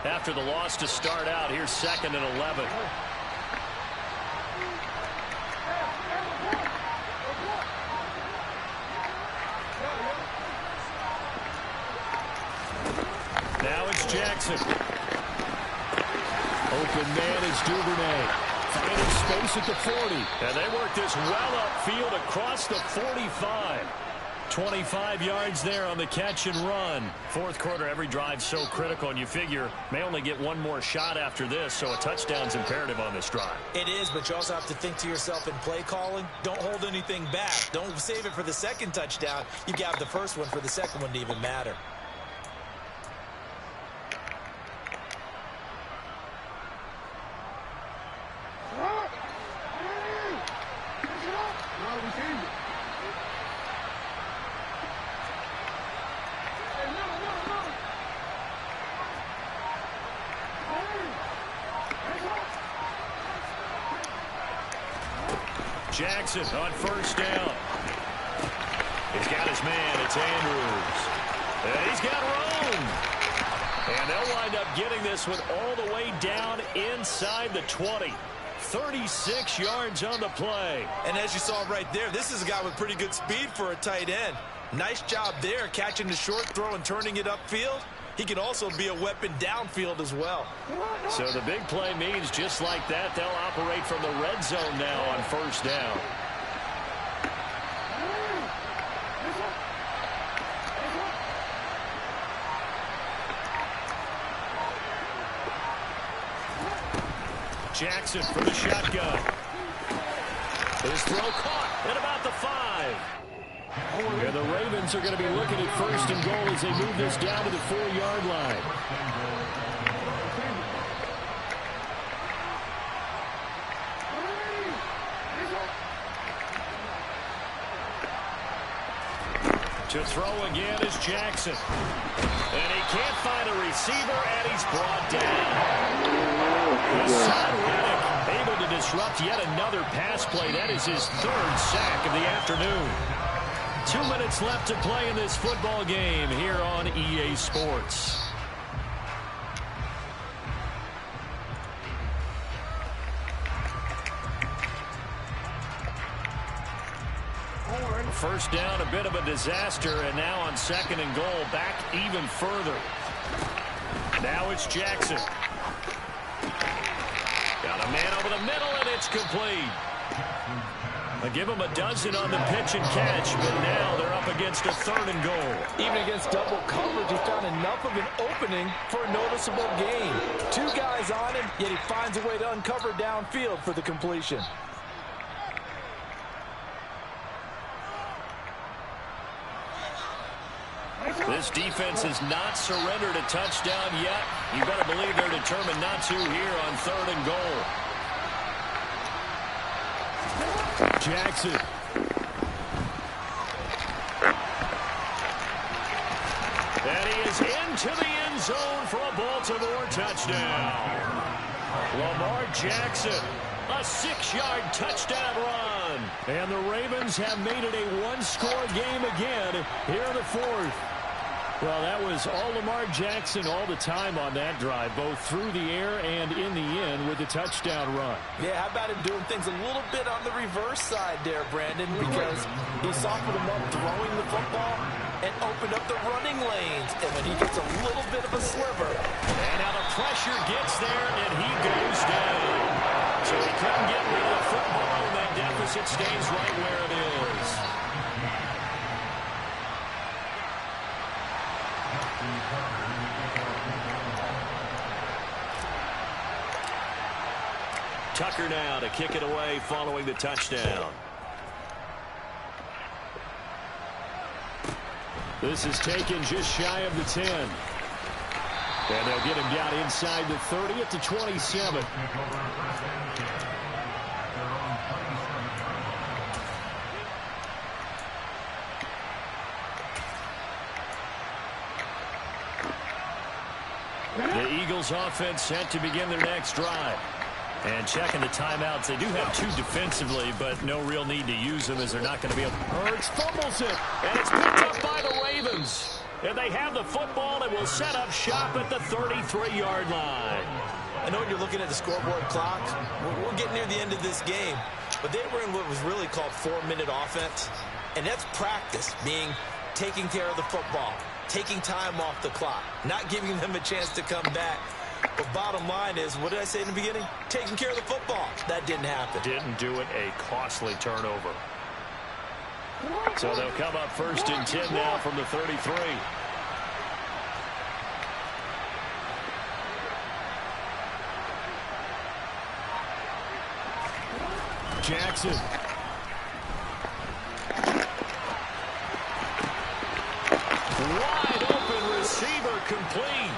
After the loss to start out, here's 2nd and 11. Now it's Jackson. Open man is Duvernay. Finding space at the 40. And they work this well upfield across the 45. 25 yards there on the catch and run. 4th quarter, every drive so critical, and you figure may only get one more shot after this, so a touchdown's imperative on this drive. It is, but you also have to think to yourself in play calling, don't hold anything back. Don't save it for the 2nd touchdown. You got the first one for the 2nd one to even matter. Jackson on 1st down. He's got his man. It's Andrews. And he's got room. And they'll wind up getting this one all the way down inside the 20. 36 yards on the play. And as you saw right there, this is a guy with pretty good speed for a tight end. Nice job there, catching the short throw and turning it upfield. He can also be a weapon downfield as well. So the big play means just like that, they'll operate from the red zone now on 1st down. Jackson for the shotgun. His throw caught at about the 5. And the Ravens are going to be looking at 1st and goal as they move this down to the 4-yard line. To throw again is Jackson. And he can't find a receiver, and he's brought down. Hassan Reddick able to disrupt yet another pass play. That is his 3rd sack of the afternoon. 2 2 minutes left to play in this football game here on EA Sports. First down, a bit of a disaster, and now on 2nd and goal, back even further. Now it's Jackson. Got a man over the middle, and it's complete. I give them a dozen on the pitch and catch, but now they're up against a 3rd and goal. Even against double coverage, he found enough of an opening for a noticeable gain. 2 guys on him, yet he finds a way to uncover downfield for the completion. This defense has not surrendered a touchdown yet. You better believe they're determined not to here on 3rd and goal. Jackson. And he is into the end zone for a Baltimore touchdown. Lamar Jackson, a 6-yard touchdown run. And the Ravens have made it a 1-score game again here in the 4th. Well, that was all Lamar Jackson all the time on that drive, both through the air and in the end with the touchdown run. Yeah, how about him doing things a little bit on the reverse side there, Brandon, because he softened him up throwing the football and opened up the running lanes. And when he gets a little bit of a sliver. And now the pressure gets there, and he goes down. So he couldn't get rid of the football, and that deficit stays right where it is. Tucker now to kick it away following the touchdown. This is taken just shy of the 10. And they'll get him down inside the 30 at the 27. The Eagles offense set to begin their next drive. And checking the timeouts, they do have 2 defensively, but no real need to use them as they're not going to be able. Hurts fumbles it, and it's picked up by the Ravens. And they have the football and will set up shop at the 33-yard line. I know when you're looking at the scoreboard clock, we're getting near the end of this game, but they were in what was really called 4-minute offense, and that's practice, being taking care of the football, taking time off the clock, not giving them a chance to come back. But bottom line is, what did I say in the beginning? Taking care of the football. That didn't happen. Didn't do it. A costly turnover. So they'll come up 1st and 10 now from the 33. Jackson. Wide open receiver complete.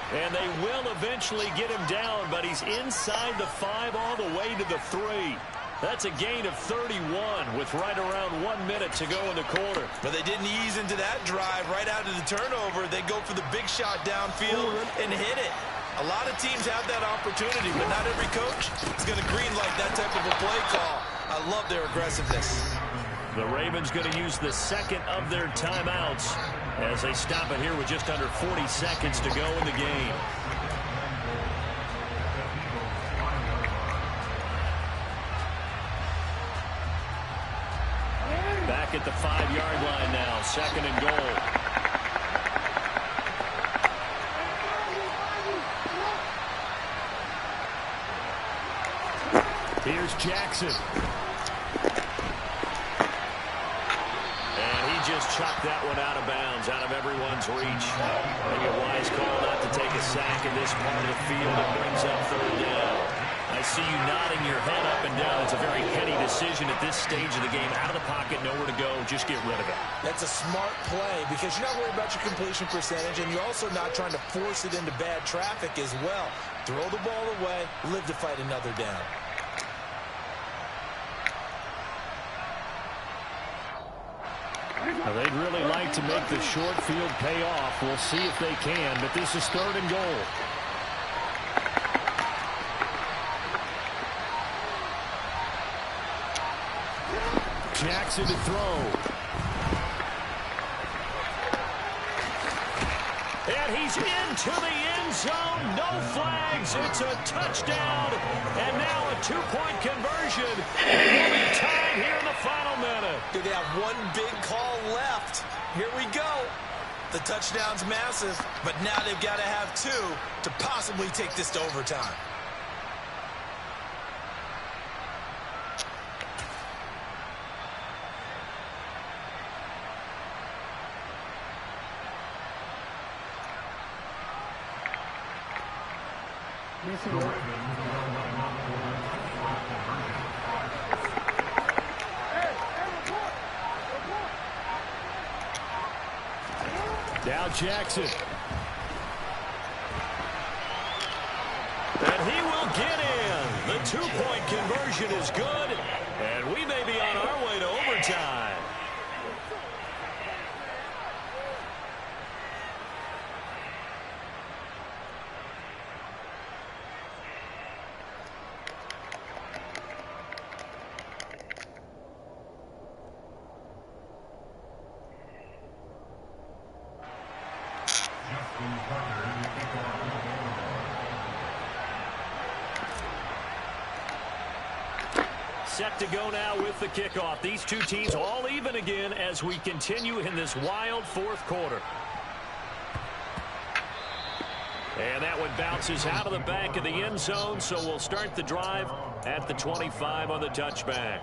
And they will eventually get him down, but he's inside the 5 all the way to the 3. That's a gain of 31 with right around 1 minute to go in the quarter. But they didn't ease into that drive. Right out of the turnover, they go for the big shot downfield and hit it. A lot of teams have that opportunity, but not every coach is going to greenlight that type of a play call. I love their aggressiveness. The Ravens going to use the 2nd of their timeouts as they stop it here with just under 40 seconds to go in the game. Back at the 5-yard line now, 2nd and goal. Here's Jackson. And he just chucked that one out of bounds, out of everyone's reach. Maybe a wise call not to take a sack in this part of the field. It brings up 3rd down. I see you nodding your head up and down. It's a very heady decision at this stage of the game. Out of the pocket, nowhere to go. Just get rid of it. That's a smart play because you're not worried about your completion percentage, and you're also not trying to force it into bad traffic as well. Throw the ball away, live to fight another down. Now, they'd really like to make the short field pay off. We'll see if they can, but this is 3rd and goal. Jackson to throw. He's into the end zone. No flags. It's a touchdown. And now a two-point conversion. We'll be tied here in the final minute. Do they have one big call left? Here we go. The touchdown's massive, but now they've got to have two to possibly take this to overtime. Now Jackson. And he will get in. The two-point conversion is good, and we may be on our way to overtime. Set to go now with the kickoff. These two teams all even again as we continue in this wild fourth quarter. And that one bounces out of the back of the end zone, so we'll start the drive at the 25 on the touchback.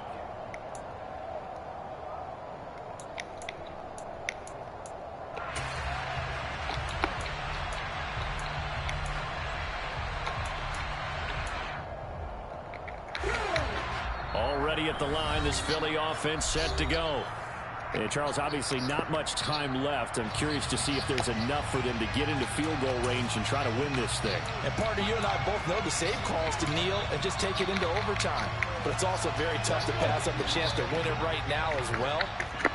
Already at the line, this Philly offense set to go. And Charles, obviously not much time left. I'm curious to see if there's enough for them to get into field goal range and try to win this thing. And partner, you and I both know the save calls to kneel and just take it into overtime. But it's also very tough to pass up the chance to win it right now as well.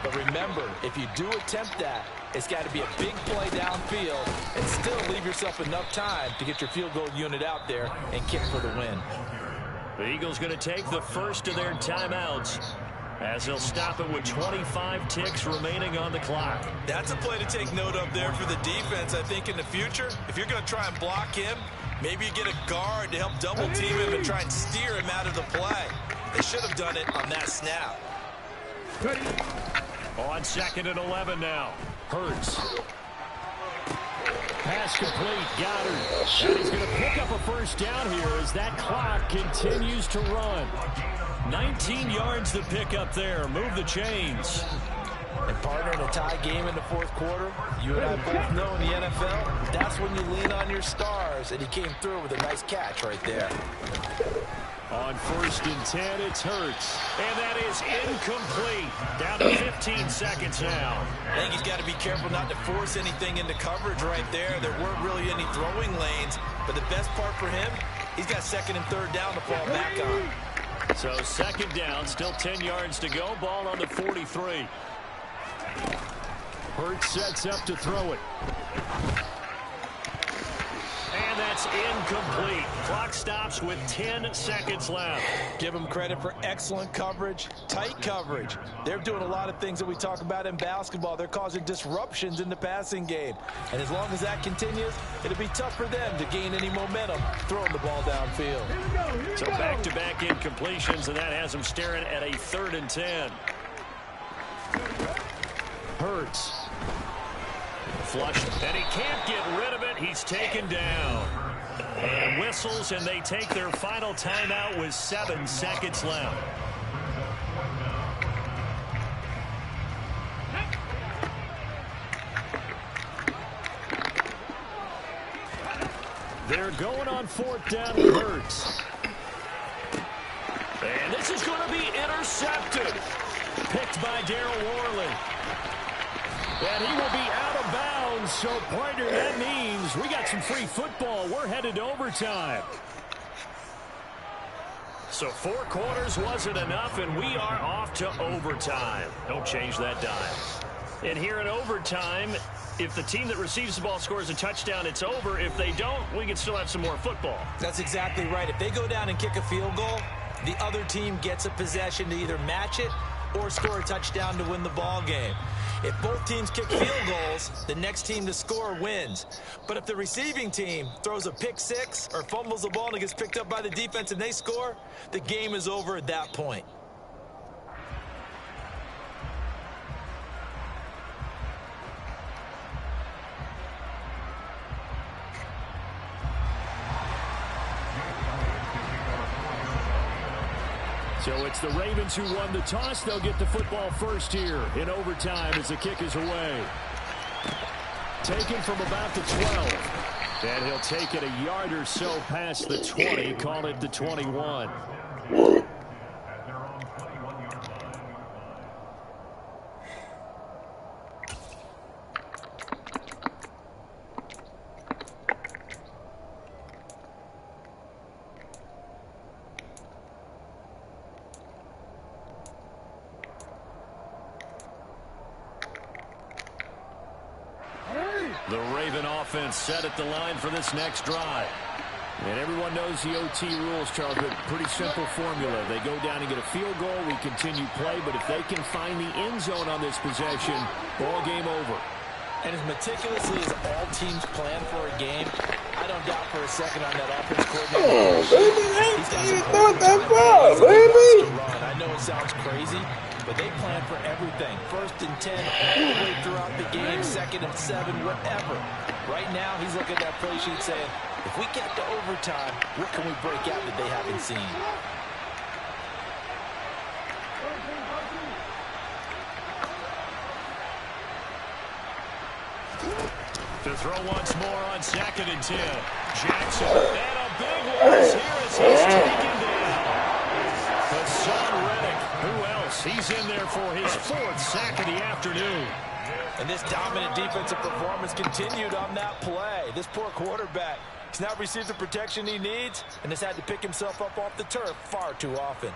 But remember, if you do attempt that, it's got to be a big play downfield and still leave yourself enough time to get your field goal unit out there and kick for the win. The Eagles going to take the first of their timeouts as they'll stop it with 25 ticks remaining on the clock. That's a play to take note of there for the defense. I think in the future, if you're going to try and block him, maybe you get a guard to help double team him and try and steer him out of the play. They should have done it on that snap. On 2nd and 11 now. Hurts. Pass complete. Goddard. And he's going to pick up a first down here as that clock continues to run. 19 yards to pick up there. Move the chains. And partner, in a tie game in the fourth quarter, you and I both know in the NFL, that's when you lean on your stars. And he came through with a nice catch right there. On 1st and 10, it's Hurts. And that is incomplete. Down to 15 seconds now. I think he's got to be careful not to force anything into coverage right there. There weren't really any throwing lanes. But the best part for him, he's got 2nd and 3rd down to fall back on. So 2nd down, still 10 yards to go. Ball on the 43. Hurts sets up to throw it. And that's incomplete. Clock stops with 10 seconds left. Give them credit for excellent coverage, tight coverage. They're doing a lot of things that we talk about in basketball. They're causing disruptions in the passing game. And as long as that continues, it'll be tough for them to gain any momentum throwing the ball downfield. So back-to-back incompletions, and that has them staring at a 3rd and 10. Hurts. Flush, and he can't get rid of it. He's taken down. And whistles, and they take their final timeout with 7 seconds left. They're going on 4th down with Hurts. And this is going to be intercepted. Picked by Darryl Worley. And he will be out of bounds, so partner, that means we got some free football. We're headed to overtime. So 4 quarters wasn't enough, and we are off to overtime. Don't change that dial. And here in overtime, if the team that receives the ball scores a touchdown, it's over. If they don't, we can still have some more football. That's exactly right. If they go down and kick a field goal, the other team gets a possession to either match it or score a touchdown to win the ball game. If both teams kick field goals, the next team to score wins. But if the receiving team throws a pick six or fumbles the ball and it gets picked up by the defense and they score, the game is over at that point. So it's the Ravens who won the toss. They'll get the football first here in overtime as the kick is away. Taken from about the 12. And he'll take it a yard or so past the 20. Call it the 21. The Raven offense set at the line for this next drive. And everyone knows the OT rules, Charles, but pretty simple formula. They go down and get a field goal, we continue play, but if they can find the end zone on this possession, ball game over. And as meticulously as all teams plan for a game, I don't doubt for a second on that offense coordinator. I know it sounds crazy, but they plan for everything. 1st and 10, all the way throughout the game, 2nd and 7, whatever. Right now, he's looking at that play sheet saying, if we get to overtime, what can we break out that they haven't seen? To throw once more on 2nd and 10. Jackson, and a big one here as he's taken down. Hassan Reddick, who else? He's in there for his 4th sack of the afternoon. And this dominant defensive performance continued on that play. This poor quarterback, he's not received the protection he needs and has had to pick himself up off the turf far too often.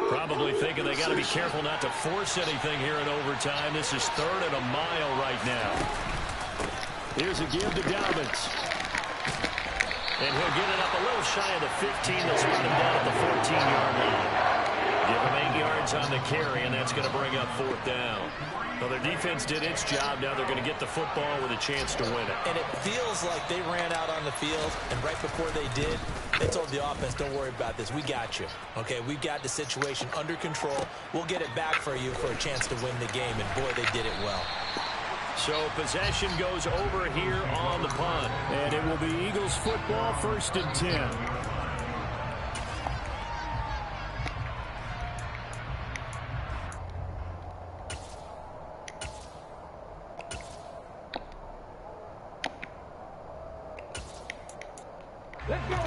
Probably thinking they got to be careful not to force anything here in overtime. This is 3rd and a mile right now. Here's a give to Dobbins. And he'll get it up a little shy of the 15. They'll spot him down at the 14-yard line. Give him 8 yards on the carry, and that's going to bring up 4th down. Well, their defense did its job. Now they're going to get the football with a chance to win it. And it feels like they ran out on the field, and right before they did, they told the offense, don't worry about this. We got you. Okay, we got the situation under control. We'll get it back for you for a chance to win the game, and boy, they did it well. So possession goes over here on the punt. And it will be Eagles football, 1st and 10.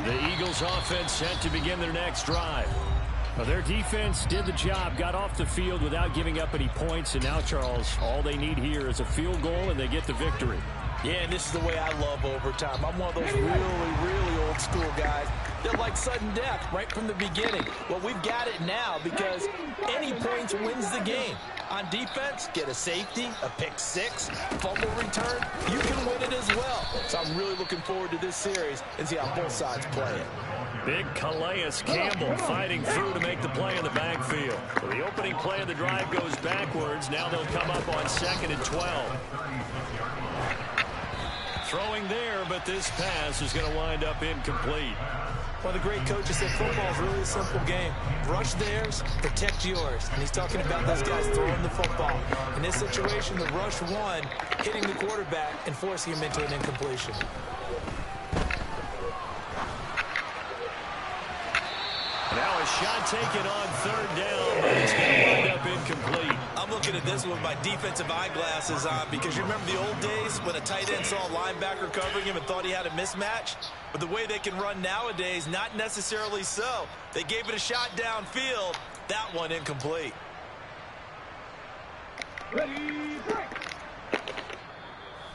The Eagles offense set to begin their next drive. Well, their defense did the job, got off the field without giving up any points, and now, Charles, all they need here is a field goal, and they get the victory. Yeah, and this is the way I love overtime. I'm one of those really old school guys that like sudden death right from the beginning. Well, we've got it now because any points wins the game. On defense, get a safety, a pick six, fumble return, you can win it as well. So I'm really looking forward to this series and see how both sides play it. Big Calais Campbell fighting through to make the play in the backfield. So the opening play of the drive goes backwards. Now they'll come up on 2nd and 12. Throwing there, but this pass is going to wind up incomplete. Well, the great coach has said football is really a simple game. Rush theirs, protect yours. And he's talking about those guys throwing the football. In this situation, the rush one, hitting the quarterback and forcing him into an incompletion. Now a shot taken on 3rd down, but it's going to wind up incomplete. I'm looking at this with my defensive eyeglasses on because you remember the old days when a tight end saw a linebacker covering him and thought he had a mismatch? But the way they can run nowadays, not necessarily so. They gave it a shot downfield. That one incomplete.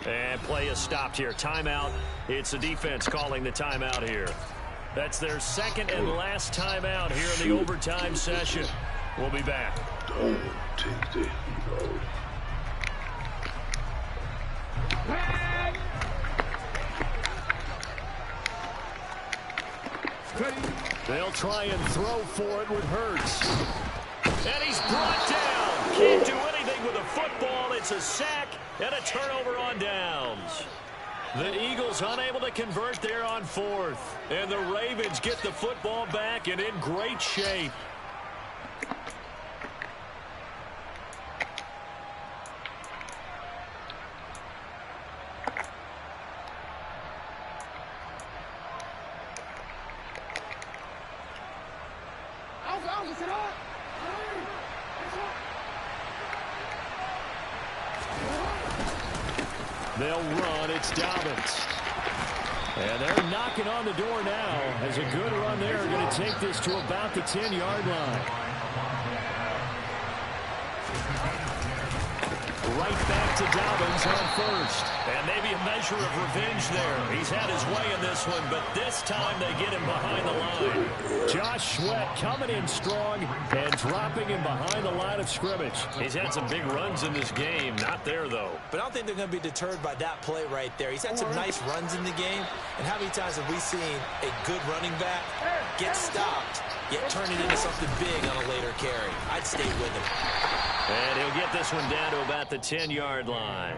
And play is stopped here. Timeout. It's the defense calling the timeout here. That's their 2nd and last timeout here in the overtime session. We'll be back. Don't take the heat off. They'll try and throw for it with Hurts. And he's brought down. Can't do anything with a football. It's a sack and a turnover on downs. The Eagles unable to convert there on 4th. And the Ravens get the football back and in great shape. They'll run. It's Dobbins. And they're knocking on the door now. As a good run there, going to take this to about the 10-yard line. Right back to Dobbins on 1st. And maybe a measure of revenge there. He's had his way in this one, but this time they get him behind the line. Josh Sweat coming in strong and dropping him behind the line of scrimmage. He's had some big runs in this game. Not there, though. But I don't think they're going to be deterred by that play right there. He's had some nice runs in the game. And how many times have we seen a good running back get stopped, yet turn it into something big on a later carry? I'd stay with him. And he'll get this one down to about the 10-yard line.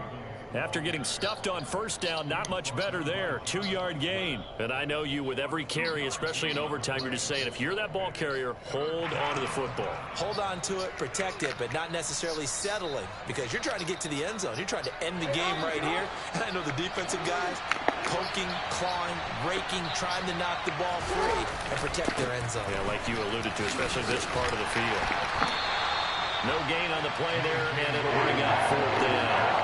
After getting stuffed on 1st down, not much better there. 2-yard gain. And I know you, with every carry, especially in overtime, you're just saying, if you're that ball carrier, hold on to the football. Hold on to it, protect it, but not necessarily settling, because you're trying to get to the end zone. You're trying to end the game right here. And I know the defensive guys poking, clawing, raking, trying to knock the ball free and protect their end zone. Yeah, like you alluded to, especially this part of the field. No gain on the play there, and it'll bring up 4th down.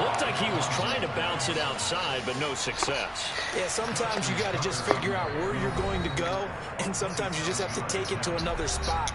Looked like he was trying to bounce it outside, but no success. Yeah, sometimes you got to just figure out where you're going to go, and sometimes you just have to take it to another spot.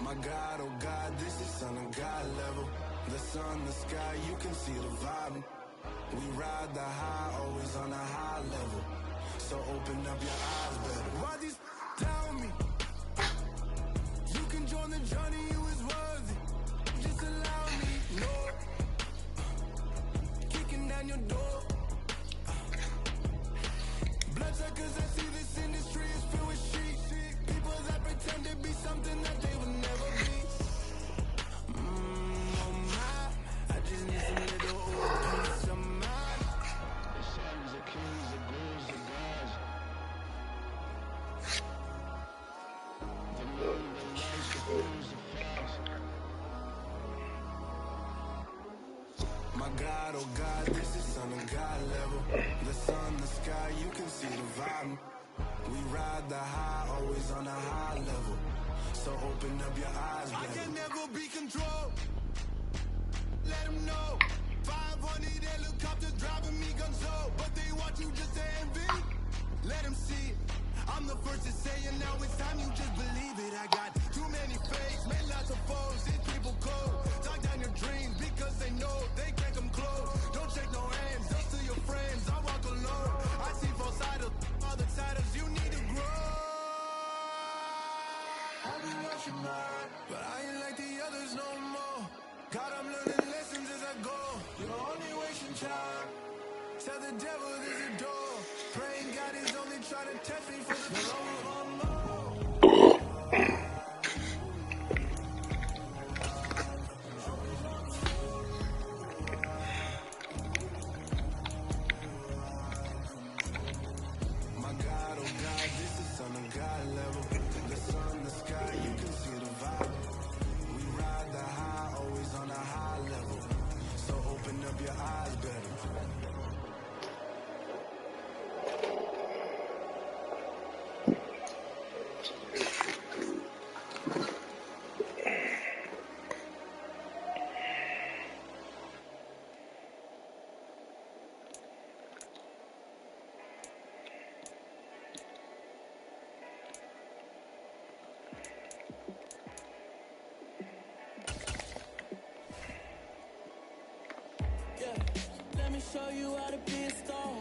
My God, oh God, this is Son of God level. The sun, the sky, you can see the vibe. We ride the high, always on a high level. So open up your eyes better. Why these tell me? You can join the journey, you is worthy. Just allow me, no. Kicking down your door. Bloodsuckers, I see this industry is filled with sheep. People that pretend to be something that they would never be. Oh my, I just need some little old peace of mind. The sons of kings, the ghouls, the gods. The moon, the lights, the blues, the flags. My God, oh God, this is Son of God level. The sun, the sky, you can see the vibe. We ride the high, always on a high level. So open up your eyes, baby. I can never be controlled. Let them know. 500 helicopters driving me gonzo. But they want you just to envy. Let them see it. I'm the first to say it, now it's time you just believe it. I got too many fakes, made lots of foes. These people cold. Talk down your dreams because they know they can't come close. Don't shake no hands, just to your friends. I walk alone. I see false idols, other titles. You need to grow. I be lost your mind, but I ain't like the others no more. God, I'm learning lessons as I go. You're only wasting time. Tell the devil there's a door. Praying God is only trying to test me for the My God, oh God, this is Son of God level. The sun, the sky, you can see the vibe. We ride the high, always on a high level. So open up your eyes better. me show you how to be a star.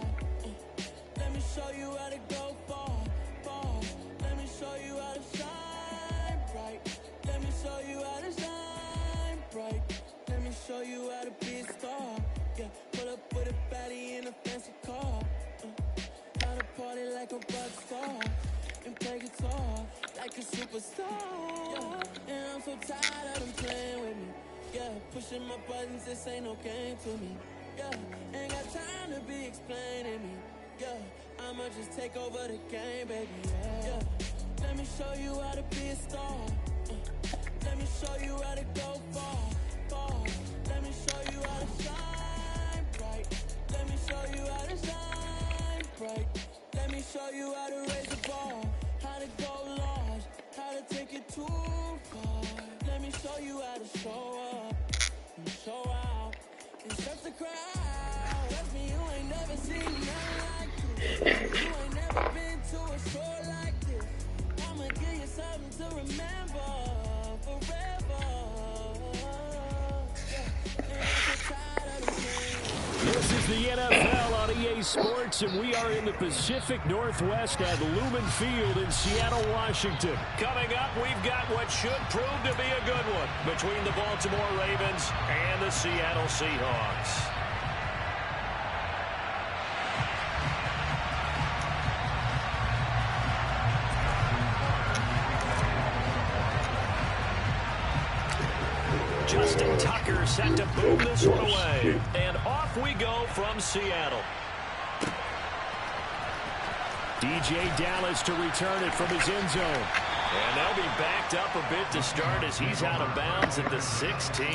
Let me show you how to go far, far. Let me show you how to shine bright. Let me show you how to shine bright. Let me show you how to be a star. Yeah, pull up with a baddie in a fancy car. How to party like a rock star and play guitar like a superstar. Yeah, and I'm so tired of them playing with me. Yeah, pushing my buttons, this ain't no game to me. Yeah, ain't got time to be explaining me. Yeah, I'ma just take over the game, baby. Yeah, let me show you how to be a star. Let me show you how to go far, far. Let me show you how to shine bright. Let me show you how to shine bright. Let me show you how to raise the bar, how to go large, how to take it too far. Let me show you how to show up and show out and search the crowd. Trust me, you ain't never seen nothing like this. You ain't never been to a show like this. I'ma give you something to remember forever. Yeah, and I'm so tired of the pain. This is the NFL on EA Sports, and we are in the Pacific Northwest at Lumen Field in Seattle, Washington. Coming up, we've got what should prove to be a good one between the Baltimore Ravens and the Seattle Seahawks. Justin Tucker set to boom this one away. And off we go from Seattle. DJ Dallas to return it from his end zone. And they'll be backed up a bit to start as he's out of bounds at the 16.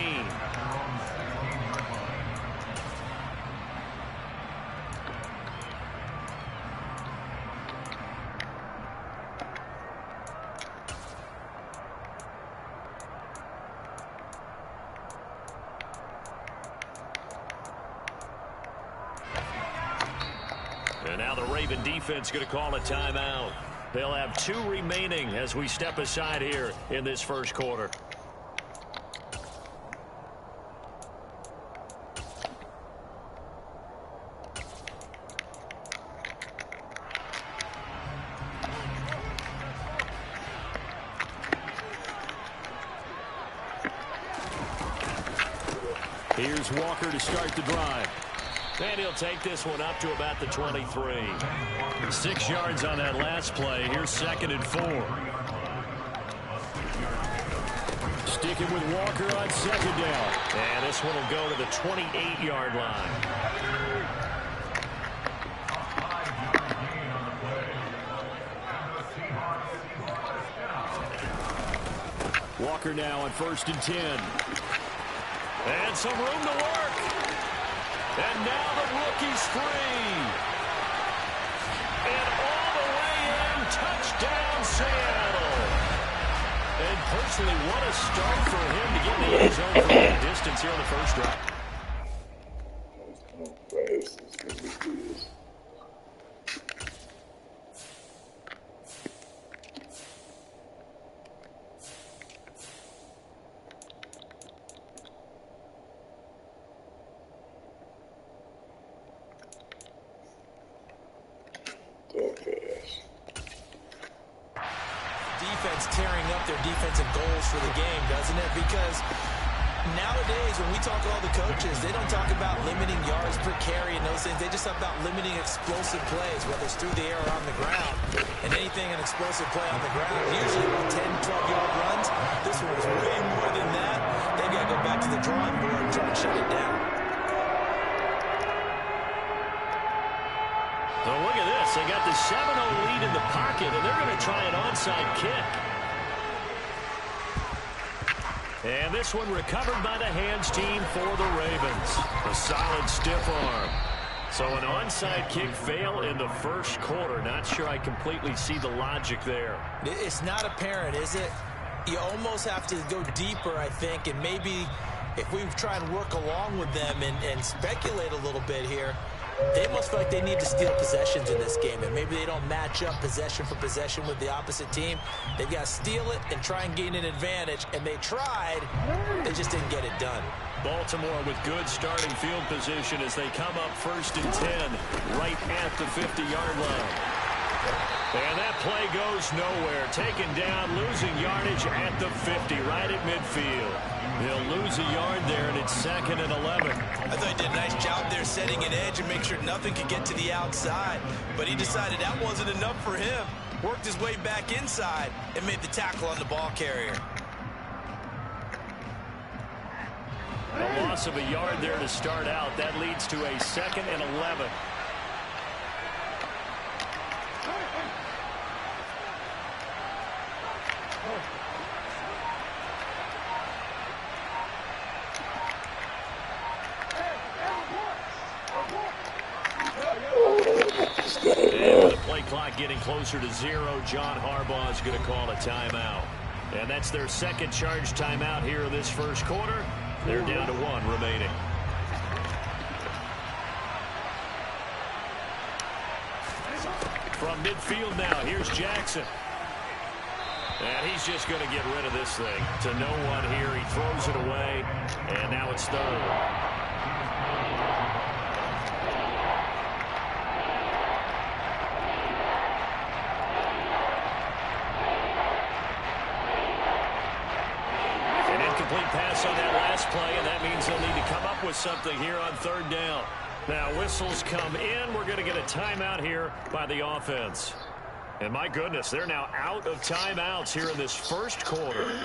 And now the Raven defense going to call a timeout. They'll have 2 remaining as we step aside here in this first quarter. Here's Walker to start the drive. And he'll take this one up to about the 23. 6 yards on that last play. Here's 2nd and 4. Sticking with Walker on 2nd down. And this one will go to the 28-yard line. Walker now on 1st and 10. And some room to work. And now the rookie's free. And all the way in, touchdown Seattle. And personally, what a start for him to get in the end zone from that distance here on the first drive. Defense tearing up their defensive goals for the game, doesn't it? Because nowadays, when we talk to all the coaches, they don't talk about limiting yards per carry and those things. They just talk about limiting explosive plays, whether it's through the air or on the ground. And anything an explosive play on the ground, usually about 10, 12-yard runs. This one was way more than that. They've got to go back to the drawing board and try to shut it down. So look at this. They got the 7-0 lead in the pocket, and they're going to try an onside kick. And this one recovered by the hands team for the Ravens. A solid stiff arm. So an onside kick fail in the first quarter. Not sure I completely see the logic there. It's not apparent, is it? You almost have to go deeper, I think, and maybe if we try and work along with them and speculate a little bit here, They must feel like they need to steal possessions in this game, and maybe they don't match up possession for possession with the opposite team. They've got to steal it and try and gain an advantage, and they tried. They just didn't get it done. Baltimore with good starting field position as they come up 1st and 10 right at the 50-yard line. And that play goes nowhere. Taken down, losing yardage at the 50, right at midfield. He'll lose a yard there, and it's 2nd and 11. I thought he did a nice job there setting an edge and make sure nothing could get to the outside. But he decided that wasn't enough for him. Worked his way back inside and made the tackle on the ball carrier. A loss of a yard there to start out. That leads to a 2nd and 11. And with the play clock getting closer to 0, John Harbaugh is going to call a timeout. And that's their second charge timeout here in this first quarter. They're down to 1 remaining. From midfield now, here's Jackson. And he's just going to get rid of this thing. To no one here, he throws it away, and now it's 3rd. Pass on that last play, and that means they'll need to come up with something here on 3rd down. Now whistles come in. We're going to get a timeout here by the offense. And my goodness, they're now out of timeouts here in this first quarter.